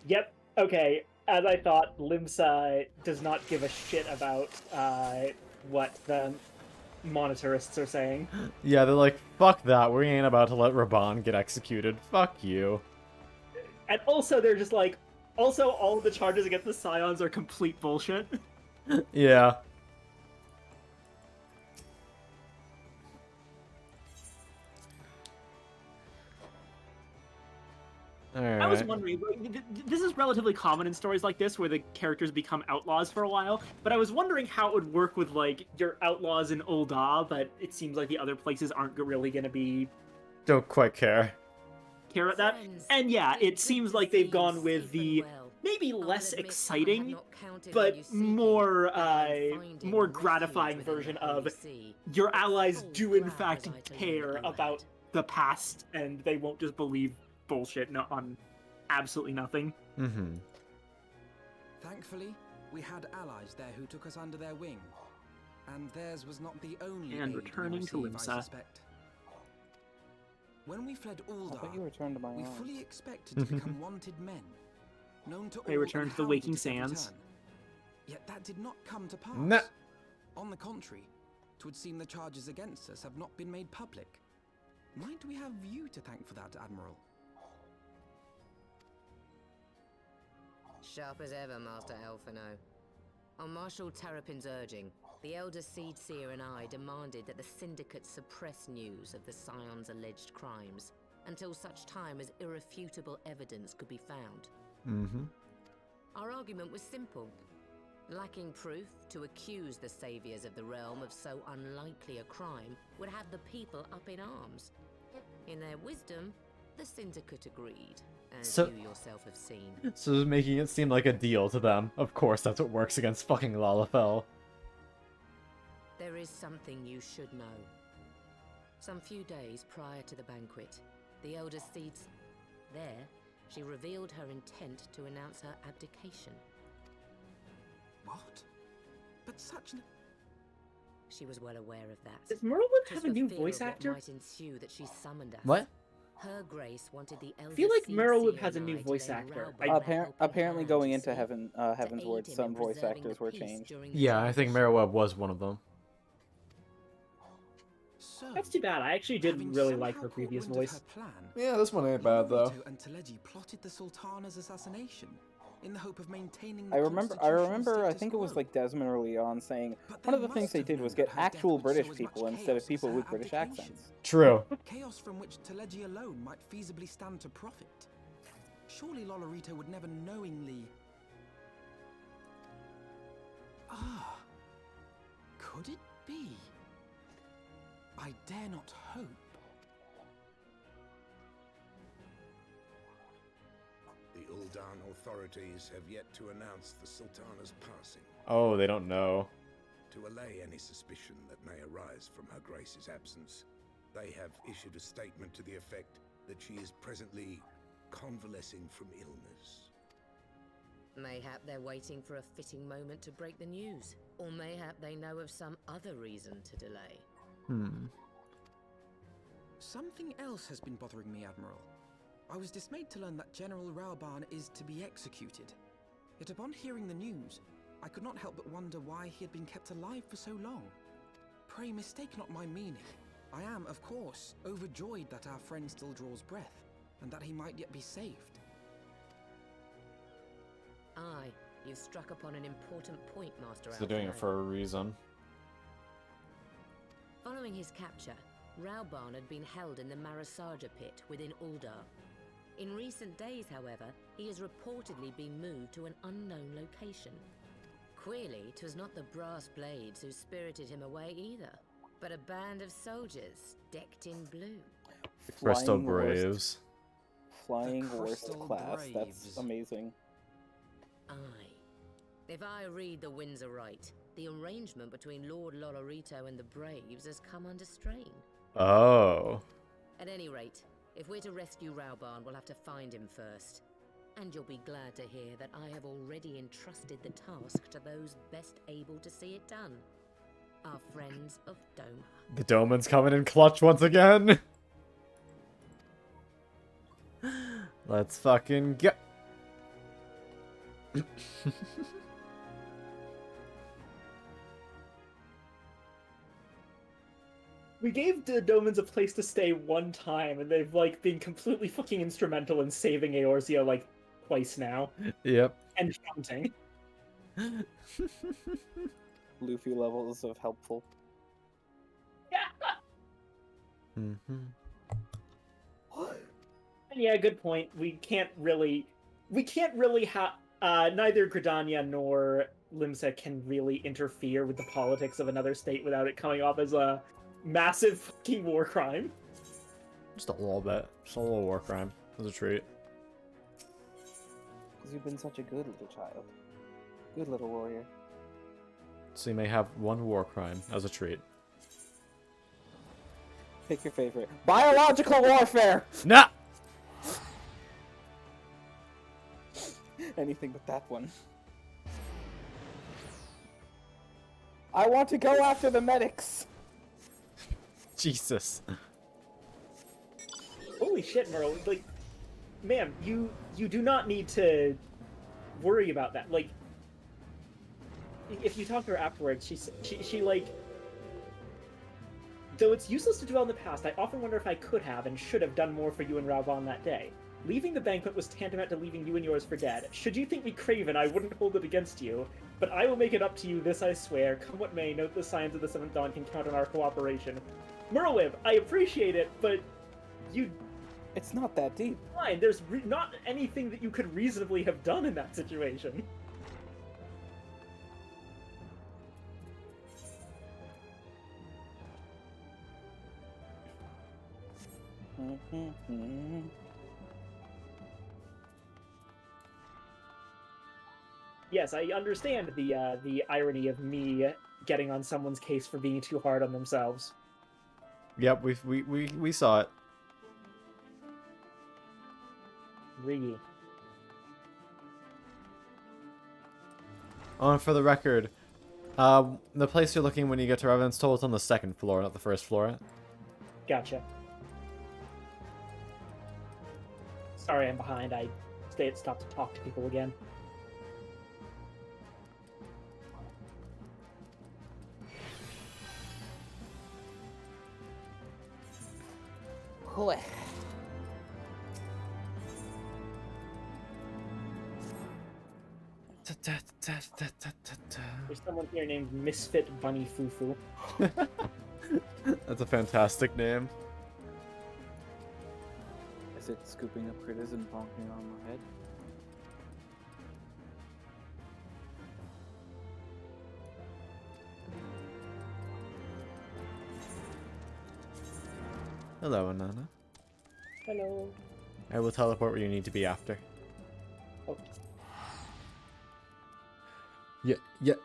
Yep, okay. As I thought, Limsa does not give a shit about what the monitorists are saying. Yeah, they're like, fuck that, we ain't about to let Raban get executed. Fuck you. And also, they're just like, also, all of the charges against the Scions are complete bullshit. Yeah. I was Alright. wondering, this is relatively common in stories like this, where the characters become outlaws for a while, but I was wondering how it would work with, like, your outlaws in Ul'dah, but it seems like the other places aren't really going to be... Don't quite care. care about that. And yeah, it seems like they've gone with the maybe less exciting, but more, more gratifying version of your allies do in fact care about the past, and they won't just believe bullshit on absolutely nothing. Mm-hmm. Thankfully, we had allies there who took us under their wing, and theirs was not the only And aid returning we to received, I Limsa. suspect. When we fled I thought you Ul'dah, returned to my we arms. fully expected to become wanted men, known to They all returned and to the hounded Waking if they Sands. return. Yet that did not come to pass. Nah. On the contrary, it would seem the charges against us have not been made public. Might we have you to thank for that, Admiral? Sharp as ever, Master Elfino. On Marshal Terrapin's urging, the Elder Seed Seer and I demanded that the Syndicate suppress news of the Scion's alleged crimes until such time as irrefutable evidence could be found. Mm-hmm. Our argument was simple. Lacking proof to accuse the saviors of the realm of so unlikely a crime would have the people up in arms. In their wisdom, the Syndicate agreed, as So- you yourself have seen. So making it seem like a deal to them. Of course, that's what works against fucking Lalafell. There is something you should know. Some few days prior to the banquet, the Elder Seeds... There, she revealed her intent to announce her abdication. What? But such... She was well aware of that. Does Merlin 'Twas have a for new fear voice of what actor? might ensue that she summoned us. What? Her Grace wanted the Elder I feel like Seed Merlin Seer has a and new I to voice lay actor. Rauben an helping Apparently, hand, going you into see, Heaven's to Word, aid some him in voice preserving actors the were peace changed. during the Yeah, I think transition. Merriweb was one of them. So, That's too bad. I actually did having really like somehow her caught previous wind of voice. her plan, Yeah, this one ain't bad though. Lorito and Teleji plotted the Sultana's assassination in the hope of maintaining I the remember. I constitutional think it was status like Desmond or Leon saying But one of they the things must they have did was known get that her death actual would British sow as people much instead of chaos people as with her British abdication. accents. True. Chaos from which Teleji alone might feasibly stand to profit. Surely Lolorito would never knowingly... Ah, could it be? I dare not hope. The Ul'dan authorities have yet to announce the Sultana's passing. Oh, they don't know. To allay any suspicion that may arise from Her Grace's absence, they have issued a statement to the effect that she is presently convalescing from illness. Mayhap they're waiting for a fitting moment to break the news. Or mayhap they know of some other reason to delay. Something else has been bothering me, Admiral. I was dismayed to learn that General Rauban is to be executed. Yet upon hearing the news, I could not help but wonder why he had been kept alive for so long. Pray mistake not my meaning. I am, of course, overjoyed that our friend still draws breath, and that he might yet be saved. Aye, you've struck upon an important point, Master They're doing it Alphinaud. for a reason. Following his capture, Rauban had been held in the Marasaja pit within Ul'dah. In recent days, however, he has reportedly been moved to an unknown location. Queerly, 'twas not the brass blades who spirited him away either, but a band of soldiers decked in blue. Crystal Flying worst. Braves. Flying The worst Crystal class. That's Braves. amazing. Aye. If I read the winds aright, the arrangement between Lord Lolorito and the Braves has come under strain. Oh. At any rate, if we're to rescue Rauban, we'll have to find him first. And you'll be glad to hear that I have already entrusted the task to those best able to see it done. Our friends of Doma. The Doman's coming in clutch once again. Let's fucking go. We gave the Domans a place to stay one time, and they've, like, been completely fucking instrumental in saving Eorzea, like, twice now. Yep. And counting. Luffy levels of helpful. Yeah, good point. We can't really have. Neither Gridania nor Limsa can really interfere with the politics of another state without it coming off as a massive fucking war crime. Just a little bit. Just a little war crime. As a treat. Because you've been such a good little child. Good little warrior. So you may have one war crime as a treat. Pick your favorite. Biological warfare! Nah! Anything but that one. I want to go after the medics! Jesus. Holy shit, Merle. Like, ma'am, you do not need to worry about that. Like, if you talk to her afterwards, she like... Though it's useless to dwell in the past, I often wonder if I could have and should have done more for you and Raubon that day. Leaving the banquet was tantamount to leaving you and yours for dead. Should you think me craven, I wouldn't hold it against you. But I will make it up to you, this I swear. Come what may, note the signs of the Seventh Dawn can count on our cooperation. Merlwib, I appreciate it, but you... It's not that deep. Fine, there's not anything that you could reasonably have done in that situation. Yes, I understand the irony of me getting on someone's case for being too hard on themselves. Yep, we saw it. Riggy. For the record, the place you're looking when you get to Revenant's Toll is on the second floor, not the first floor. Gotcha. Sorry I'm behind. I stopped to talk to people again. Boy. There's someone here named Misfit Bunny Fufu. That's a fantastic name. Is it scooping up critters and bonking on my head? Hello, Anana. Hello. I will teleport where you need to be after. Oh. Yeah. Yeah.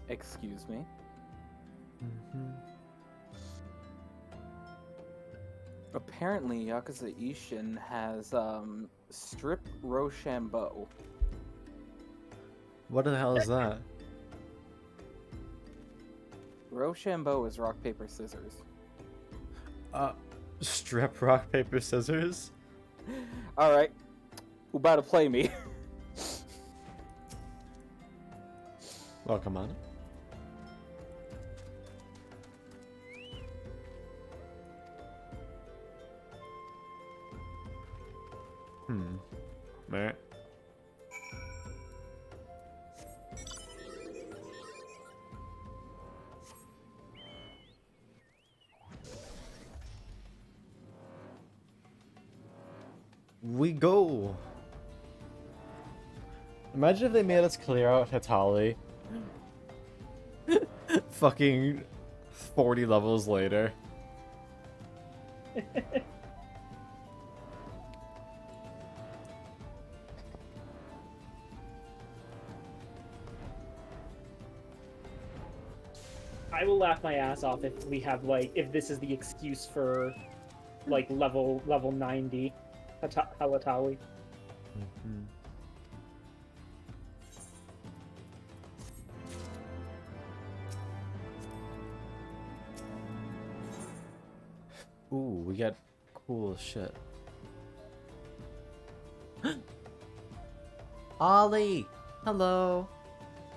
Excuse me. Apparently, Yakuza Ishin has strip Rochambeau. What the hell is that? Rochambeau is rock paper scissors. Strip rock paper scissors. All right, who about to play me? Welcome on. Alright. We go. Imagine if they made us clear out Hitali. Fucking 40 levels later. I will laugh my ass off if we have if this is the excuse for level 90 Halatawi. Ooh, we got cool shit. Ollie! Hello!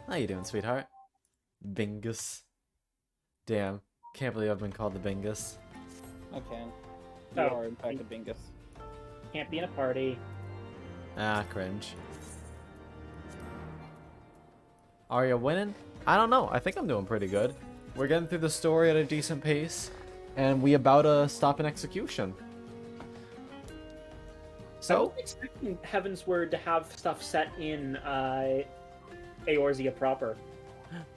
How you doing, sweetheart? Bingus. Damn. Can't believe I've been called the Bingus. I can. You Oh. are in fact a bingus. Can't be in a party. Ah, cringe. Are you winning? I don't know. I think I'm doing pretty good. We're getting through the story at a decent pace, and we about to stop an execution. I So, was expecting Heaven's Word to have stuff set in Eorzea proper.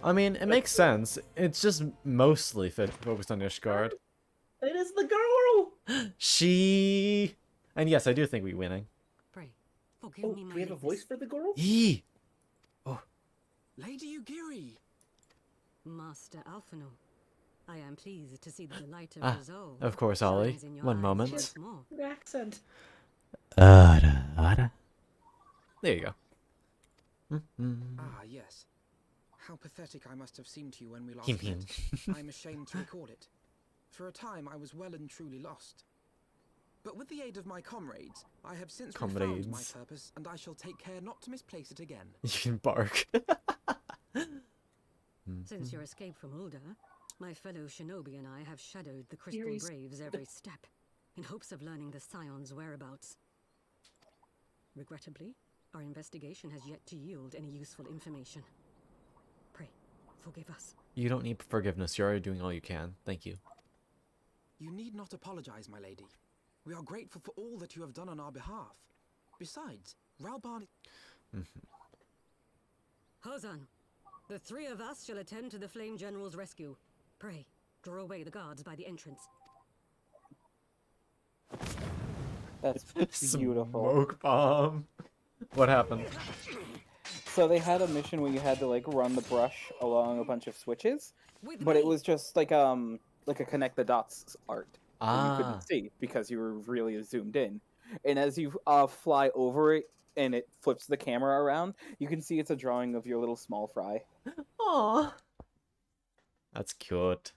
I mean, it makes sense. It's just mostly focused on Ishgard. It is the girl! She... And yes, I do think we're winning. Pray, forgive Oh, me do my we have a lateness. voice for the girl? Yee! Lady Ugiri! Master Alphino, I am pleased to see the light of Ah, resolve. of course, Ollie. shines in your One eyes moment. once more. Good accent. There you go. Ah, yes. How pathetic I must have seemed to you when we last Him, met. I'm ashamed to recall it. For a time, I was well and truly lost. But with the aid of my comrades, I have since refound my Comrades. purpose, and I shall take care not to misplace it again. You can bark. Since your escape from Ulda, my fellow shinobi and I have shadowed the Crystal Yuri's- Graves every step, in hopes of learning the Scion's whereabouts. Regrettably, our investigation has yet to yield any useful information. Pray, forgive us. You don't need forgiveness. You're already doing all you can. Thank you. You need not apologize, my lady. We are grateful for all that you have done on our behalf. Besides, Ralbarn... Hozan, the three of us shall attend to the Flame General's rescue. Pray, draw away the guards by the entrance. That's beautiful. Smoke bomb. What happened? So they had a mission where you had to like run the brush along a bunch of switches, but it was just like a connect the dots art. That you couldn't see because you were really zoomed in. And as you fly over it and it flips the camera around, you can see it's a drawing of your little small fry. Aww. That's cute.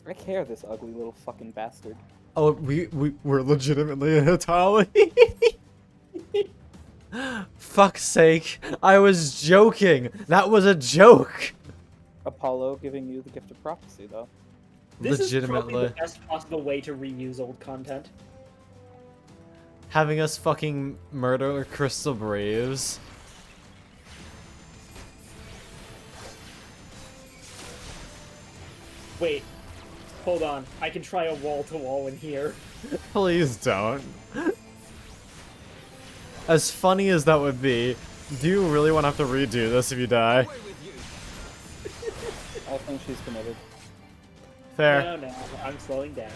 I care, this ugly little fucking bastard. Oh, we're legitimately in Italy. Fuck's sake. I was joking. That was a joke. Apollo giving you the gift of prophecy, though. This is probably Legitimately. the best possible way to reuse old content. Having us fucking murder Crystal Braves. Wait, hold on. I can try a wall-to-wall in here. Please don't. As funny as that would be, do you really want to have to redo this if you die? I think she's committed. Fair. No, I'm slowing down.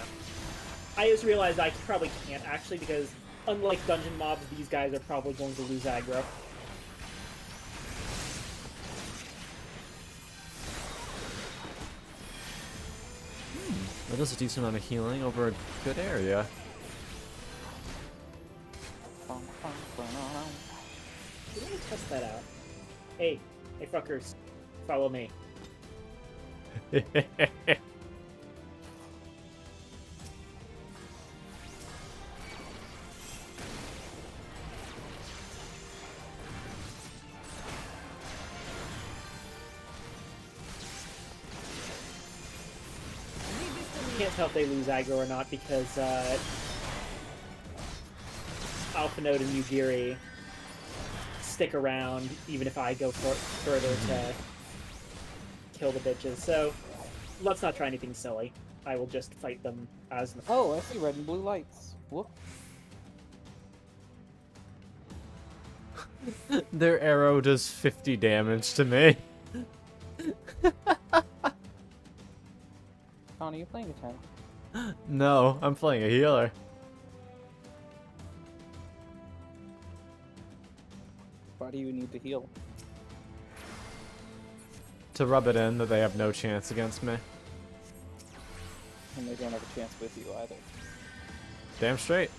I just realized I probably can't actually because, unlike dungeon mobs, these guys are probably going to lose aggro. That does a decent amount of healing over a good area. Let me test that out. Hey fuckers, follow me. Can't tell if they lose aggro or not because Alphanode and Ugiri stick around even if I go further to kill the bitches. So let's not try anything silly. I will just fight them as the... Oh, I see red and blue lights. Whoop. Their arrow does 50 damage to me. Connie, you playing a tank? No, I'm playing a healer. Why do you need to heal? To rub it in that they have no chance against me. And they don't have a chance with you either. Damn straight.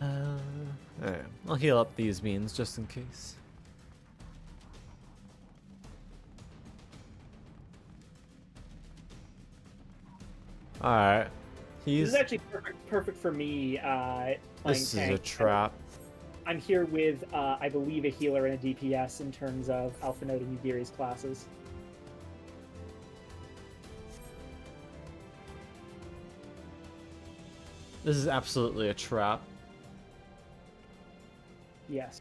Alright, I'll heal up these beans just in case. Alright. This is actually perfect for me playing This tank. is a trap. I'm here with, I believe, a healer and a DPS in terms of Alpha Node and Yugiri's classes. This is absolutely a trap. Yes.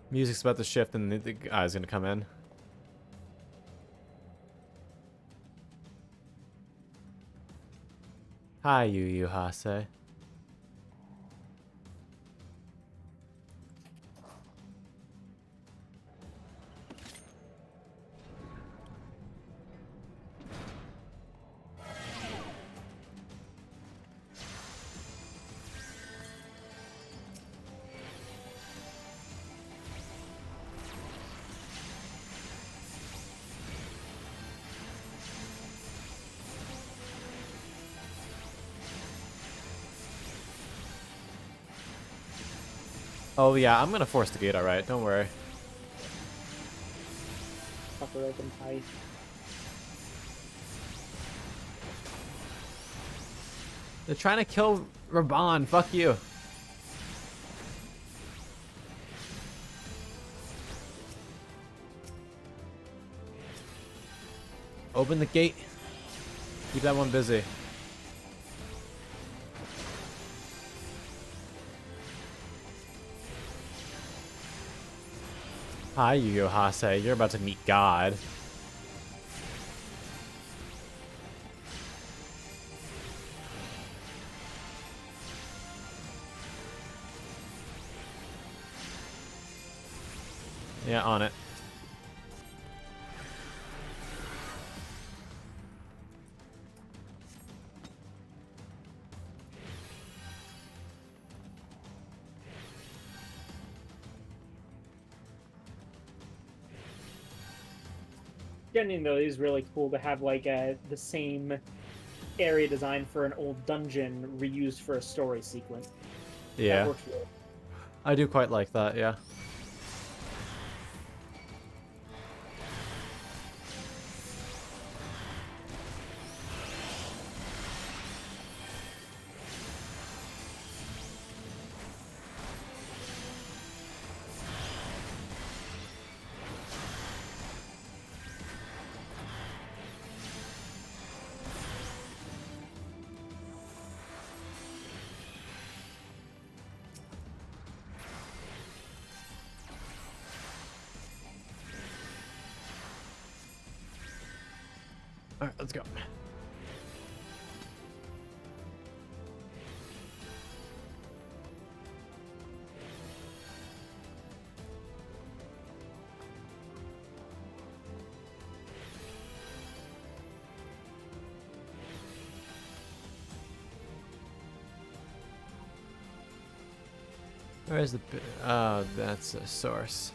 Music's about to shift and the guy's gonna come in. Hi, Yu Hase. Oh yeah, I'm gonna force the gate, alright, don't worry. Upper open tight. They're trying to kill Raban, fuck you. Open the gate. Keep that one busy. Hi, Yu Hase. You're about to meet God. Yeah, on it. Getting though is really cool to have like the same area design for an old dungeon reused for a story sequence. Yeah. That works really. I do quite like that, yeah. Alright, let's go. Where's the... Oh, that's a source.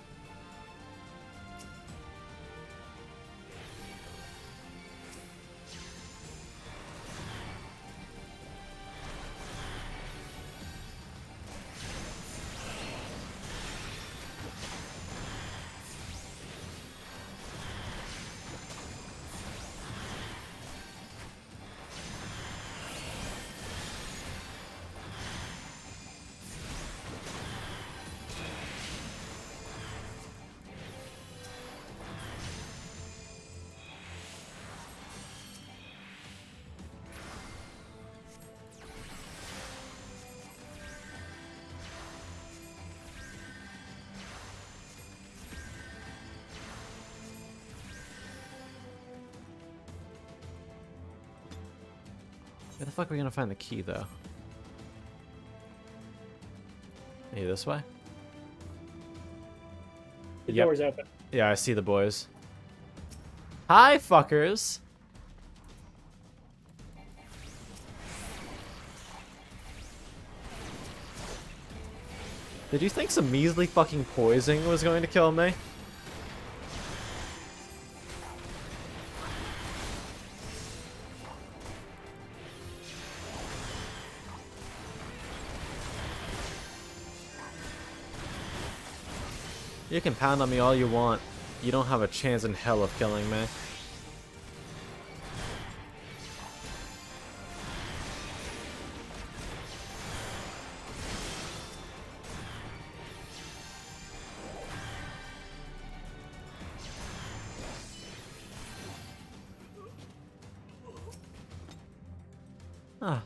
Where the fuck are we gonna find the key, though? Maybe this way? The door's open. Yeah, I see the boys. Hi, fuckers! Did you think some measly fucking poison was going to kill me? You can pound on me all you want. You don't have a chance in hell of killing me. Ah.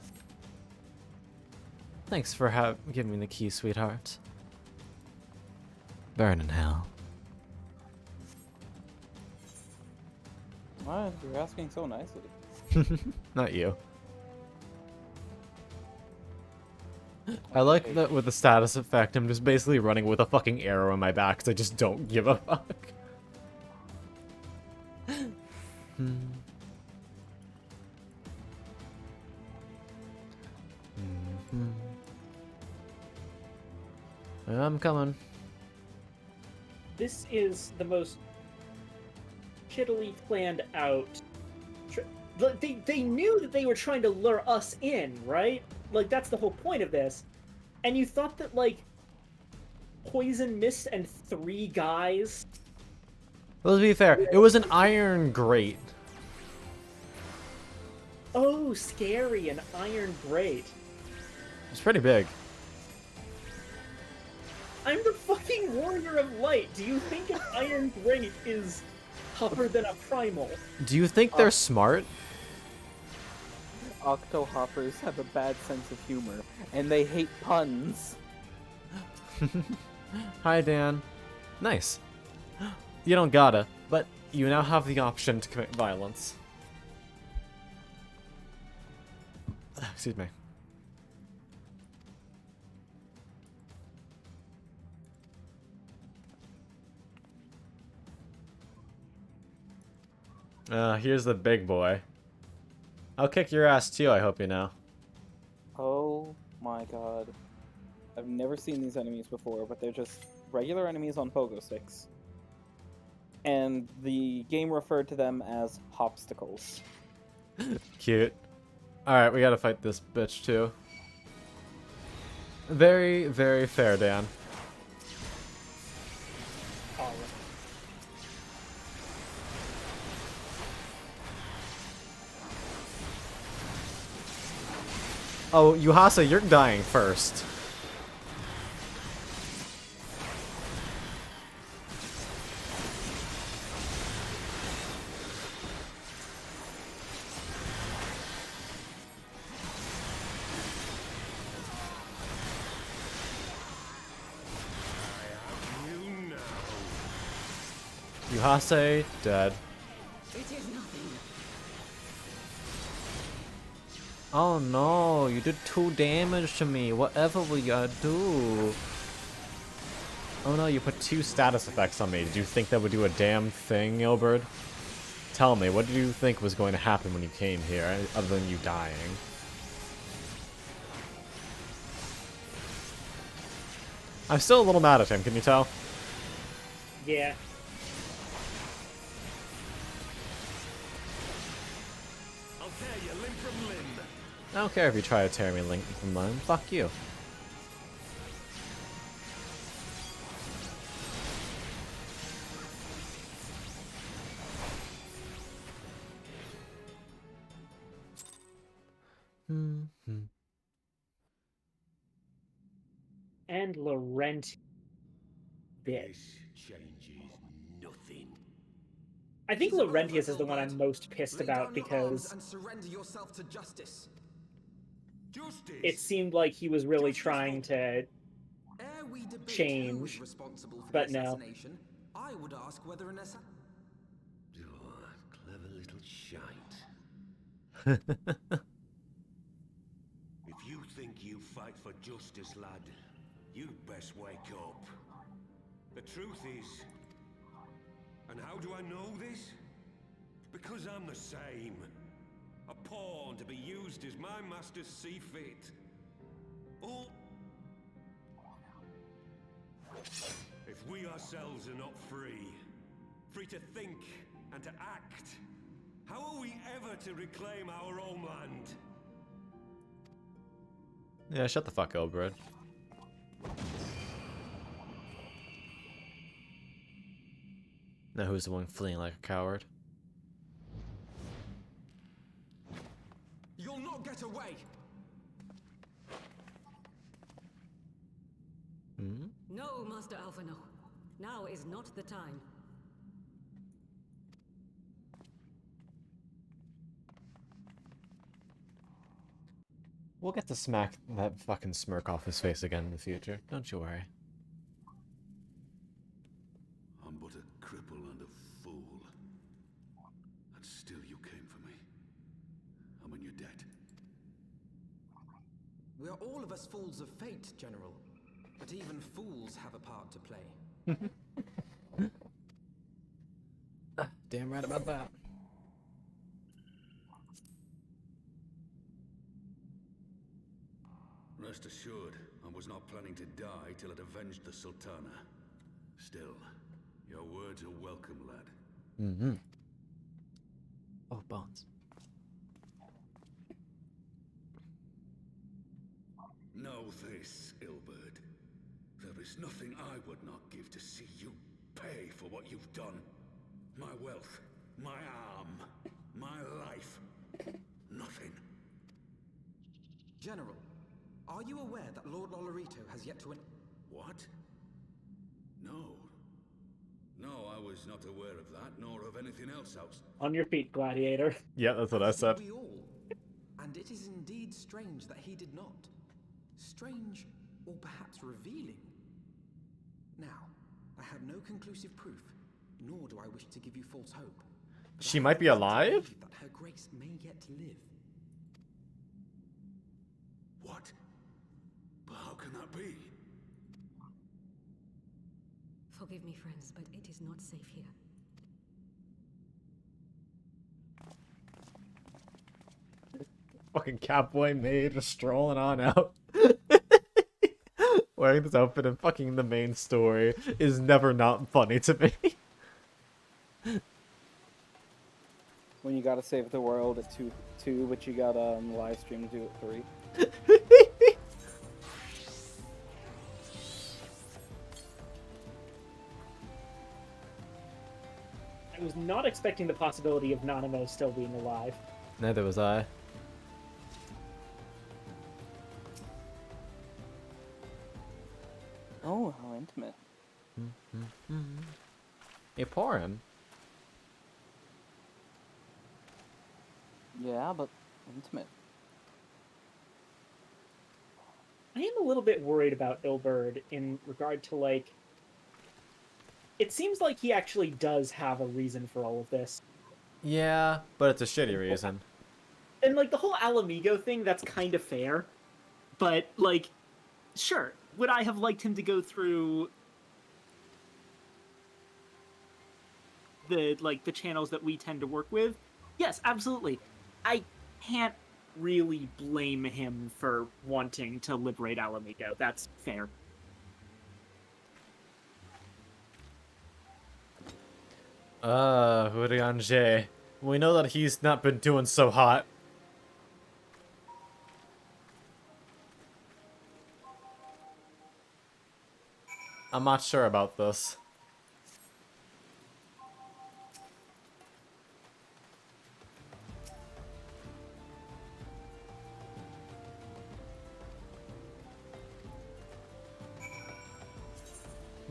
Thanks for giving me the key, sweetheart. Burn in hell. What? You're asking so nicely. Not you. I like that with the status effect, I'm just basically running with a fucking arrow in my back because I just don't give a fuck. I'm coming. This is the most shittily planned out. They knew that they were trying to lure us in, right? Like, that's the whole point of this. And you thought that, like, Poison Mist and 3 guys... Well, to be fair, it was an iron grate. Oh, scary, an iron grate. It's pretty big. I'm the fucking Warrior of Light. Do you think an iron grate is tougher than a primal? Do you think they're smart? Octohoppers have a bad sense of humor, and they hate puns. Hi, Dan. Nice. You don't gotta, but you now have the option to commit violence. Excuse me. Here's the big boy. I'll kick your ass too, I hope you know. Oh my god. I've never seen these enemies before, but they're just regular enemies on pogo sticks. And the game referred to them as hopsticles. Cute. Alright, we gotta fight this bitch too. Very, very fair, Dan. Oh, Yuhasa, you're dying first. Yuhasa, dead. Oh no, you did 2 damage to me. Whatever we gotta do. Oh no, you put 2 status effects on me. Did you think that would do a damn thing, Ilberd? Tell me, what did you think was going to happen when you came here, other than you dying? I'm still a little mad at him, can you tell? Yeah. I don't care if you try to tear me limb from limb. Fuck you. And Laurent bit. Changes nothing. I think Laurentius is the one I'm most pissed about because and surrender yourself to justice. it seemed like he was really trying to change, but no. I would ask whether an Clever little shite. If you think you fight for justice, lad, you'd best wake up. The truth is, and how do I know this? Because I'm the same. A pawn to be used as my masters see fit. Or if we ourselves are not free, free to think and to act, how are we ever to reclaim our homeland? Yeah, shut the fuck up, bro. Now who's the one fleeing like a coward? You'll not get away! Hmm? No, Master Alphino. Now is not the time. We'll get to smack that fucking smirk off his face again in the future. Don't you worry. I'm but a cripple and a fool. And still you came for me. And when you're dead. We are all of us fools of fate, General. But even fools have a part to play. Damn right about that. Rest assured, I was not planning to die till I'd avenged the Sultana. Still, your words are welcome, lad. Mm-hmm. Oh, bones. Know this, Ilberd. There is nothing I would not give to see you pay for what you've done. My wealth, my arm, my life. Nothing. General, are you aware that Lord Lolorito has yet to... What? No. No, I was not aware of that, nor of anything else. On your feet, gladiator. Yeah, that's what I said. We all. And it is indeed strange that he did not. Strange, or perhaps revealing. Now, I have no conclusive proof, nor do I wish to give you false hope. She might be alive? That her grace may yet live. What? But how can that be? Forgive me, friends, but it is not safe here. Fucking cowboy maid just strolling on out. Wearing this outfit and fucking the main story is never not funny to me. When you gotta save the world at 2, but you gotta live stream to do it 3. I was not expecting the possibility of Nanamo still being alive. Neither was I. Oh, how intimate. Hey, pour him. Yeah, but intimate. I am a little bit worried about Ilberd in regard to, like... It seems like he actually does have a reason for all of this. Yeah, but it's a shitty reason. And, like, the whole Alamigo thing, that's kind of fair. But, like, sure. Would I have liked him to go through the channels that we tend to work with? Yes, absolutely. I can't really blame him for wanting to liberate Alamigo. That's fair. Urianger. We know that he's not been doing so hot. I'm not sure about this.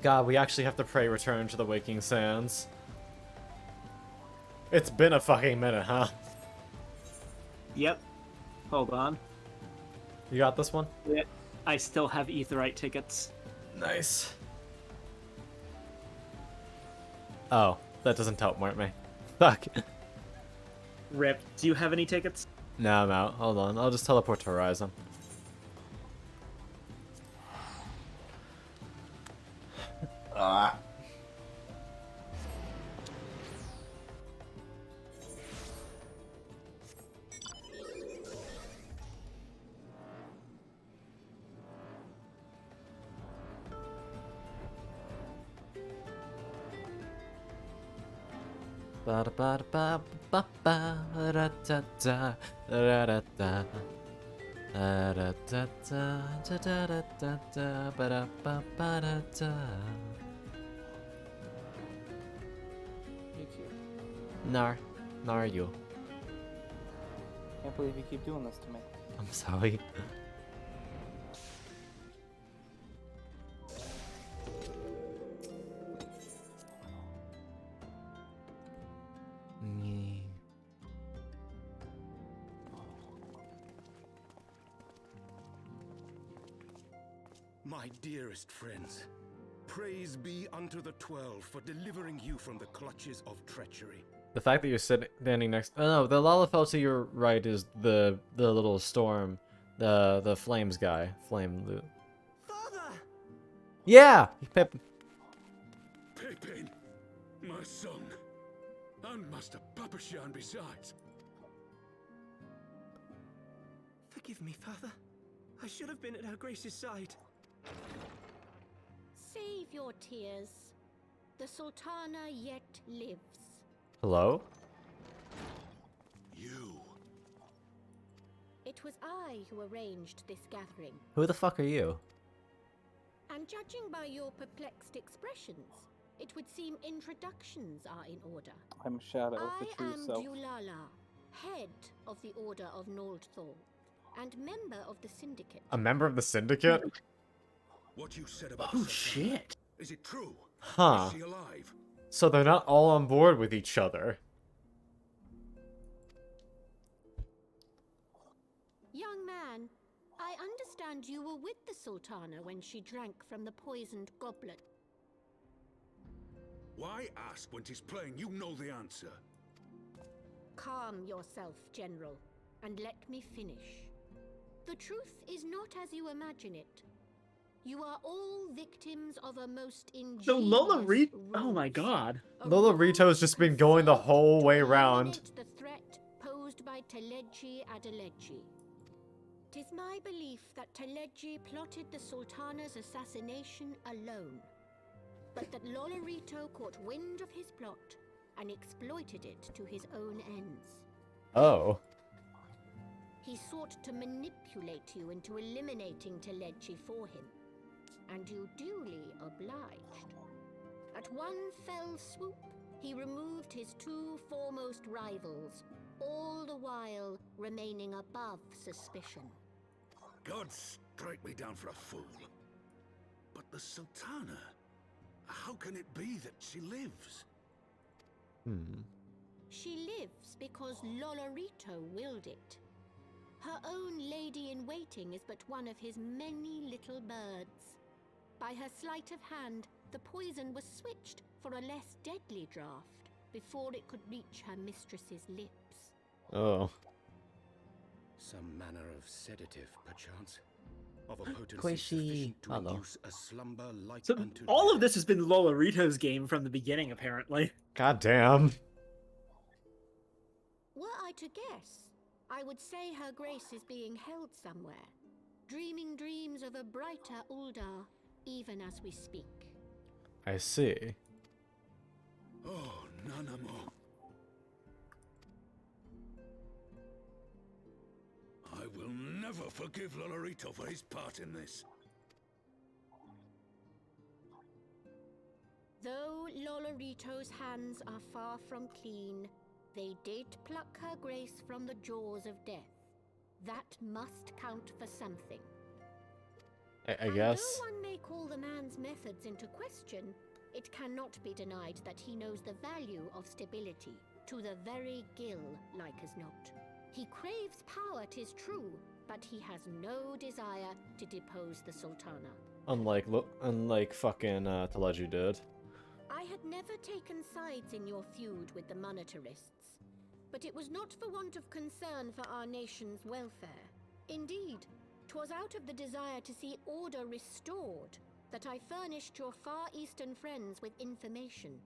God, we actually have to pray return to the Waking Sands. It's been a fucking minute, huh? Yep. Hold on. You got this one? Yeah. I still have Aetheryte tickets. Nice. Oh, that doesn't teleport me. Fuck. Rip. Do you have any tickets? No, I'm out. Hold on. I'll just teleport to Horizon. Ah. Ba da ba da ba ba ba da da da da da da da da da da da da da da ba da ba ba da da. Nar are you? Can't believe you keep doing this to me. I'm sorry. My dearest friends, praise be unto the 12 for delivering you from the clutches of treachery. The fact that you're standing next. Oh no, the Lalafell to your right is the little storm, the flames guy, flame loot. Father! Yeah, Pippin. Pippin, my son, and Master Papashan besides. Forgive me, Father. I should have been at Her Grace's side. Save your tears. The Sultana yet lives. Hello? You. It was I who arranged this gathering. Who the fuck are you? And judging by your perplexed expressions, it would seem introductions are in order. I'm Shadow, the I true am self. Dulala, head of the Order of Noldthor, and member of the Syndicate. A member of the Syndicate? What you said about Oh Sultana, shit! is it true? Huh. Is she alive? So they're not all on board with each other. Young man, I understand you were with the Sultana when she drank from the poisoned goblet. Why ask when 'tis plain you know the answer? Calm yourself, General, and let me finish. The truth is not as you imagine it. You are all victims of a most ingenious So Lola Reed. Oh ruse. my god. Lola Rito's just been going the whole way round. The threat posed by Teleji Adeleji. 'Tis my belief that Teleji plotted the Sultana's assassination alone, but that Lolorito caught wind of his plot and exploited it to his own ends. Oh. He sought to manipulate you into eliminating Teleji for him, and you duly obliged. At one fell swoop, he removed his two foremost rivals, all the while remaining above suspicion. God strike me down for a fool. But the Sultana, how can it be that she lives? She lives because Lolorito willed it. Her own lady-in-waiting is but one of his many little birds. By her sleight of hand, the poison was switched for a less deadly draught before it could reach her mistress's lips. Oh. Some manner of sedative, perchance. Of a potency Quishy. sufficient to Hello. induce a slumber like So unto all death. of this has been Lola Rito's game from the beginning, apparently. God damn. Were I to guess, I would say Her Grace is being held somewhere, dreaming dreams of a brighter Uldar, even as we speak. I see. Oh, Nanamo. I will never forgive Lolorito for his part in this. Though Lolorito's hands are far from clean, they did pluck Her Grace from the jaws of death. That must count for something. I guess. Though one may call the man's methods into question, it cannot be denied that he knows the value of stability, to the very gill, like as not. He craves power, 'tis true, but he has no desire to depose the Sultana. Unlike fucking Teleji did. I had never taken sides in your feud with the monetarists, but it was not for want of concern for our nation's welfare. Indeed, 'twas out of the desire to see order restored that I furnished your Far Eastern friends with information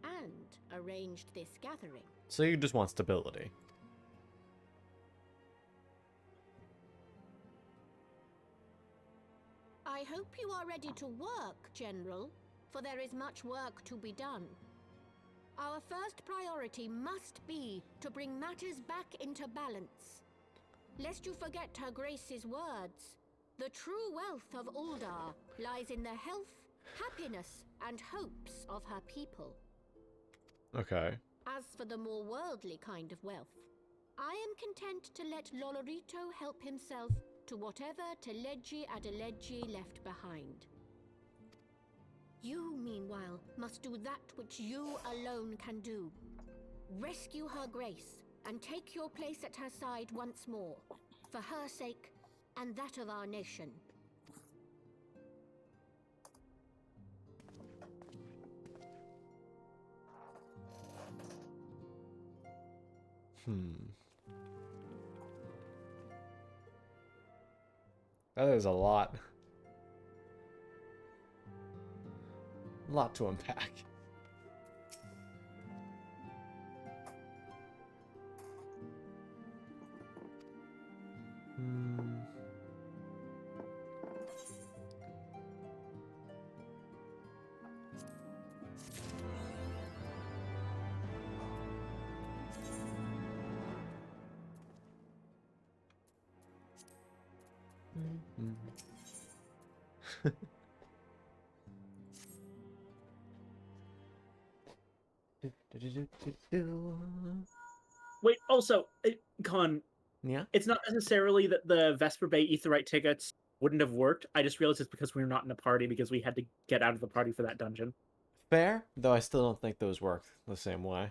and arranged this gathering. So you just want stability. I hope you are ready to work, General, for there is much work to be done. Our first priority must be to bring matters back into balance. Lest you forget Her Grace's words, the true wealth of Uldar lies in the health, happiness, and hopes of her people. Okay. As for the more worldly kind of wealth, I am content to let Lolorito help himself to whatever Teleggi Adeleggi left behind. You, meanwhile, must do that which you alone can do. Rescue her grace, and take your place at her side once more, for her sake, and that of our nation. That is a lot. A lot to unpack. Wait, also, Con, yeah, it's not necessarily that the Vesper Bay Aetheryte tickets wouldn't have worked. I just realized it's because we were not in a party because we had to get out of the party for that dungeon. fair, though I still don't think those work the same way.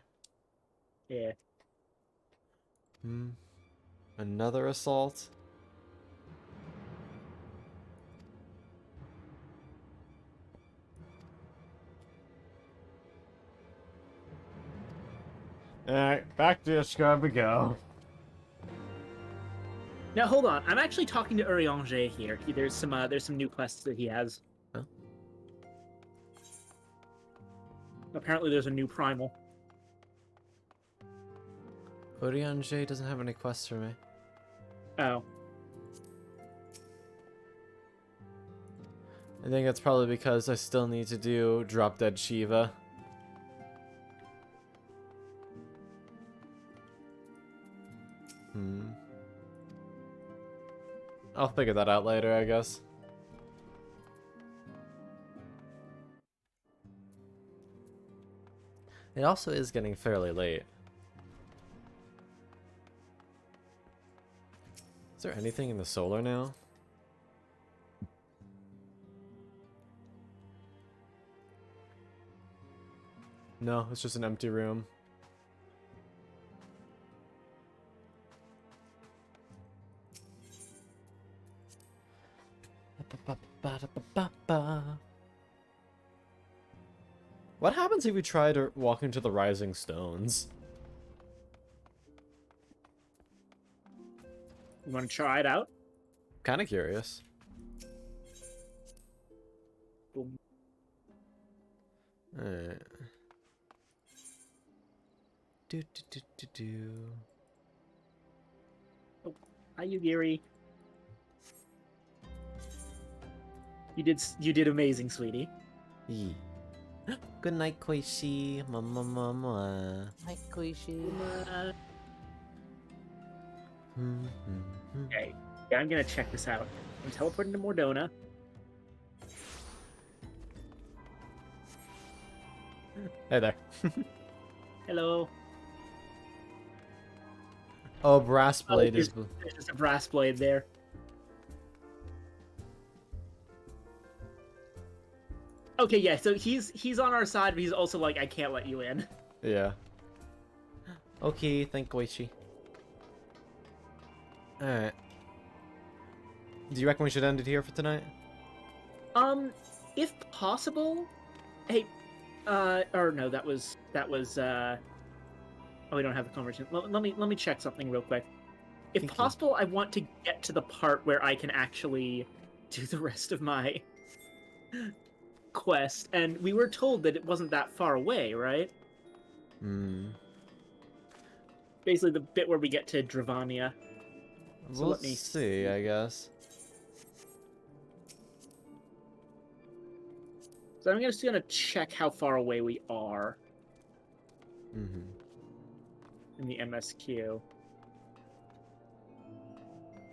Yeah. Another assault. Alright, back to Ishgard we go. Now hold on, I'm actually talking to Urianger here. There's some new quests that he has. Huh? Apparently, there's a new primal. Urianger doesn't have any quests for me. Oh. I think that's probably because I still need to do Drop Dead Shiva. I'll figure that out later, I guess. It also is getting fairly late. Is there anything in the solar now? No, it's just an empty room. What happens if we try to walk into the Rising Stones? You want to try it out? Kind of curious. Boom. Alright. Do. Oh, hi, Yugiri. You did amazing, sweetie. Yee. Good night, Koishi. Mama. Hi, Koishi. Okay, yeah, I'm gonna check this out. I'm teleporting to Mordona. Hey there. Hello. Oh, brass blade is. There's just a brass blade there. Okay, yeah, so he's on our side, but he's also like, I can't let you in. Yeah. Okay, thank Goichi. Alright. Do you reckon we should end it here for tonight? If possible, hey, or no, that was, oh, we don't have the conversation. Let me check something real quick. If possible, I want to get to the part where I can actually do the rest of my quest, and we were told that it wasn't that far away, right? Basically, the bit where we get to Dravania. So We'll see, I guess. So I'm just gonna check how far away we are. In the MSQ.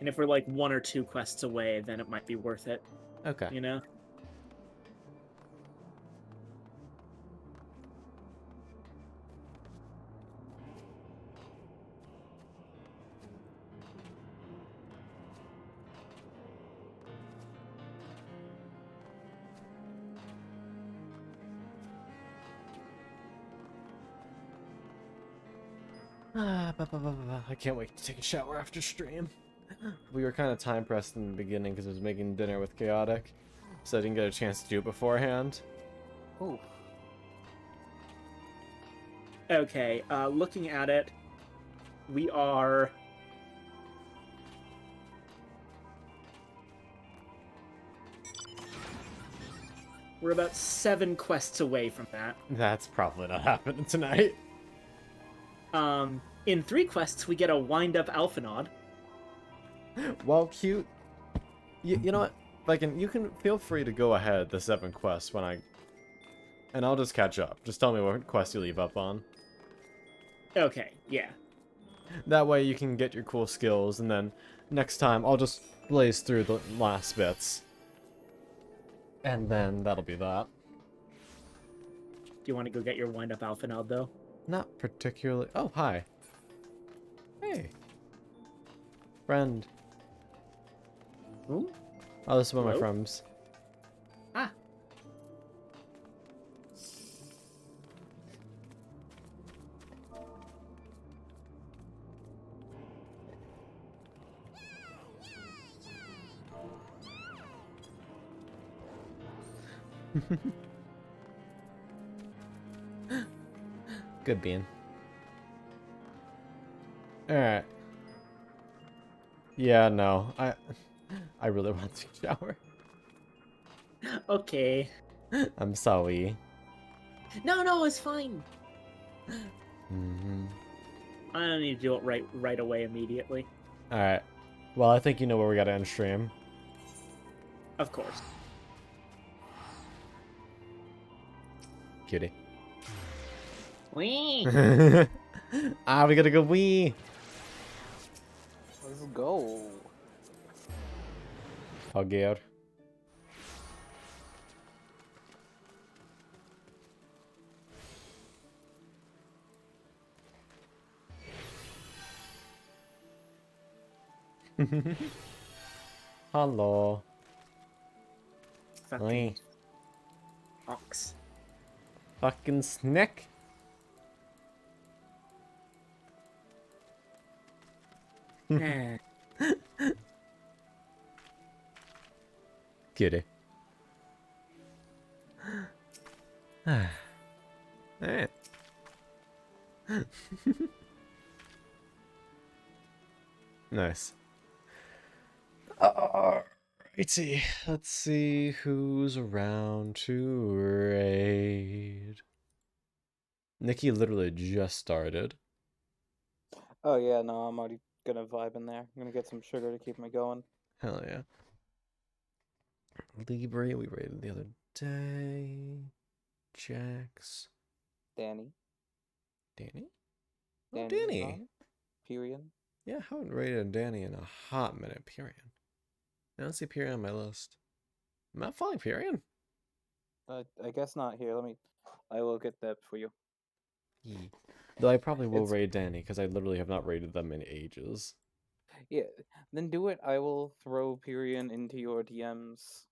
And if we're like 1 or 2 quests away, then it might be worth it. Okay. You know? I can't wait to take a shower after stream. We were kind of time pressed in the beginning because I was making dinner with Chaotic, so I didn't get a chance to do it beforehand. Ooh. Okay, looking at it, we are... We're about 7 quests away from that. That's probably not happening tonight. In 3 quests, we get a wind-up Alphanod. Well, cute. You know what? You can feel free to go ahead the 7 quests and I'll just catch up. Just tell me what quest you leave up on. Okay, yeah. That way you can get your cool skills, and then next time I'll just blaze through the last bits. And then that'll be that. Do you want to go get your wind-up Alphanod, though? Not particularly. Oh, hi. Hey. Friend. Ooh. Oh, this is one of my Hello? friends. Ah. Good bean. Alright. Yeah, no. I really want to shower. Okay. I'm sorry. No, it's fine. Mm-hmm. I don't need to do it right away immediately. Alright. Well, I think you know where we gotta end stream. Of course. Cutie. Wee! We gotta go wee! Let's go. Hugger. Hello. Fucking ox. Fucking snack. Cutie. Alright. Nice. Alrighty. Let's see who's around to raid. Nikki literally just started. Oh yeah, no, I'm already gonna vibe in there. I'm gonna get some sugar to keep me going. Hell yeah. Libre, we raided the other day. Jax. Danny. Danny? Oh, Danny. Danny. Period. Yeah, I haven't raided Danny in a hot minute, period. I don't see period on my list. I'm not following period. I guess not here. I will get that for you. Though I probably will raid Danny, because I literally have not raided them in ages. Yeah, then do it. I will throw Pyrian into your DMs.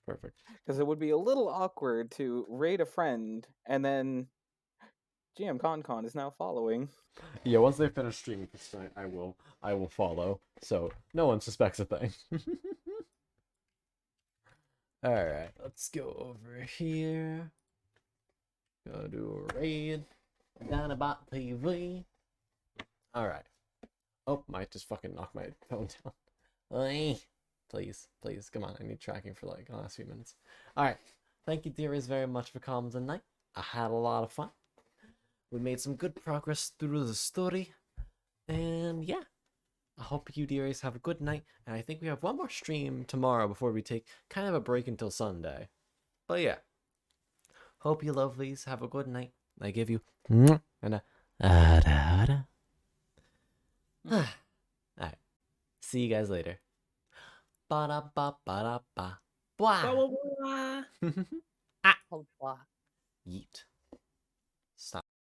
Perfect. Because it would be a little awkward to raid a friend, and then GM ConCon is now following. Yeah, once they finish streaming this night, I will follow, so no one suspects a thing. Alright, let's go over here. Go do a raid. Dinobot TV. Alright. Oh, might just fucking knock my phone down. Please, come on. I need tracking for like the last few minutes. Alright. Thank you, dearies, very much for coming tonight. I had a lot of fun. We made some good progress through the story. And yeah. I hope you, dearies, have a good night. And I think we have one more stream tomorrow before we take kind of a break until Sunday. But yeah. Hope you lovelies have a good night. I give you and a Alright. See you guys later. Ba-da-ba-ba-da-ba. Blah. Blah, blah, blah. Yeet.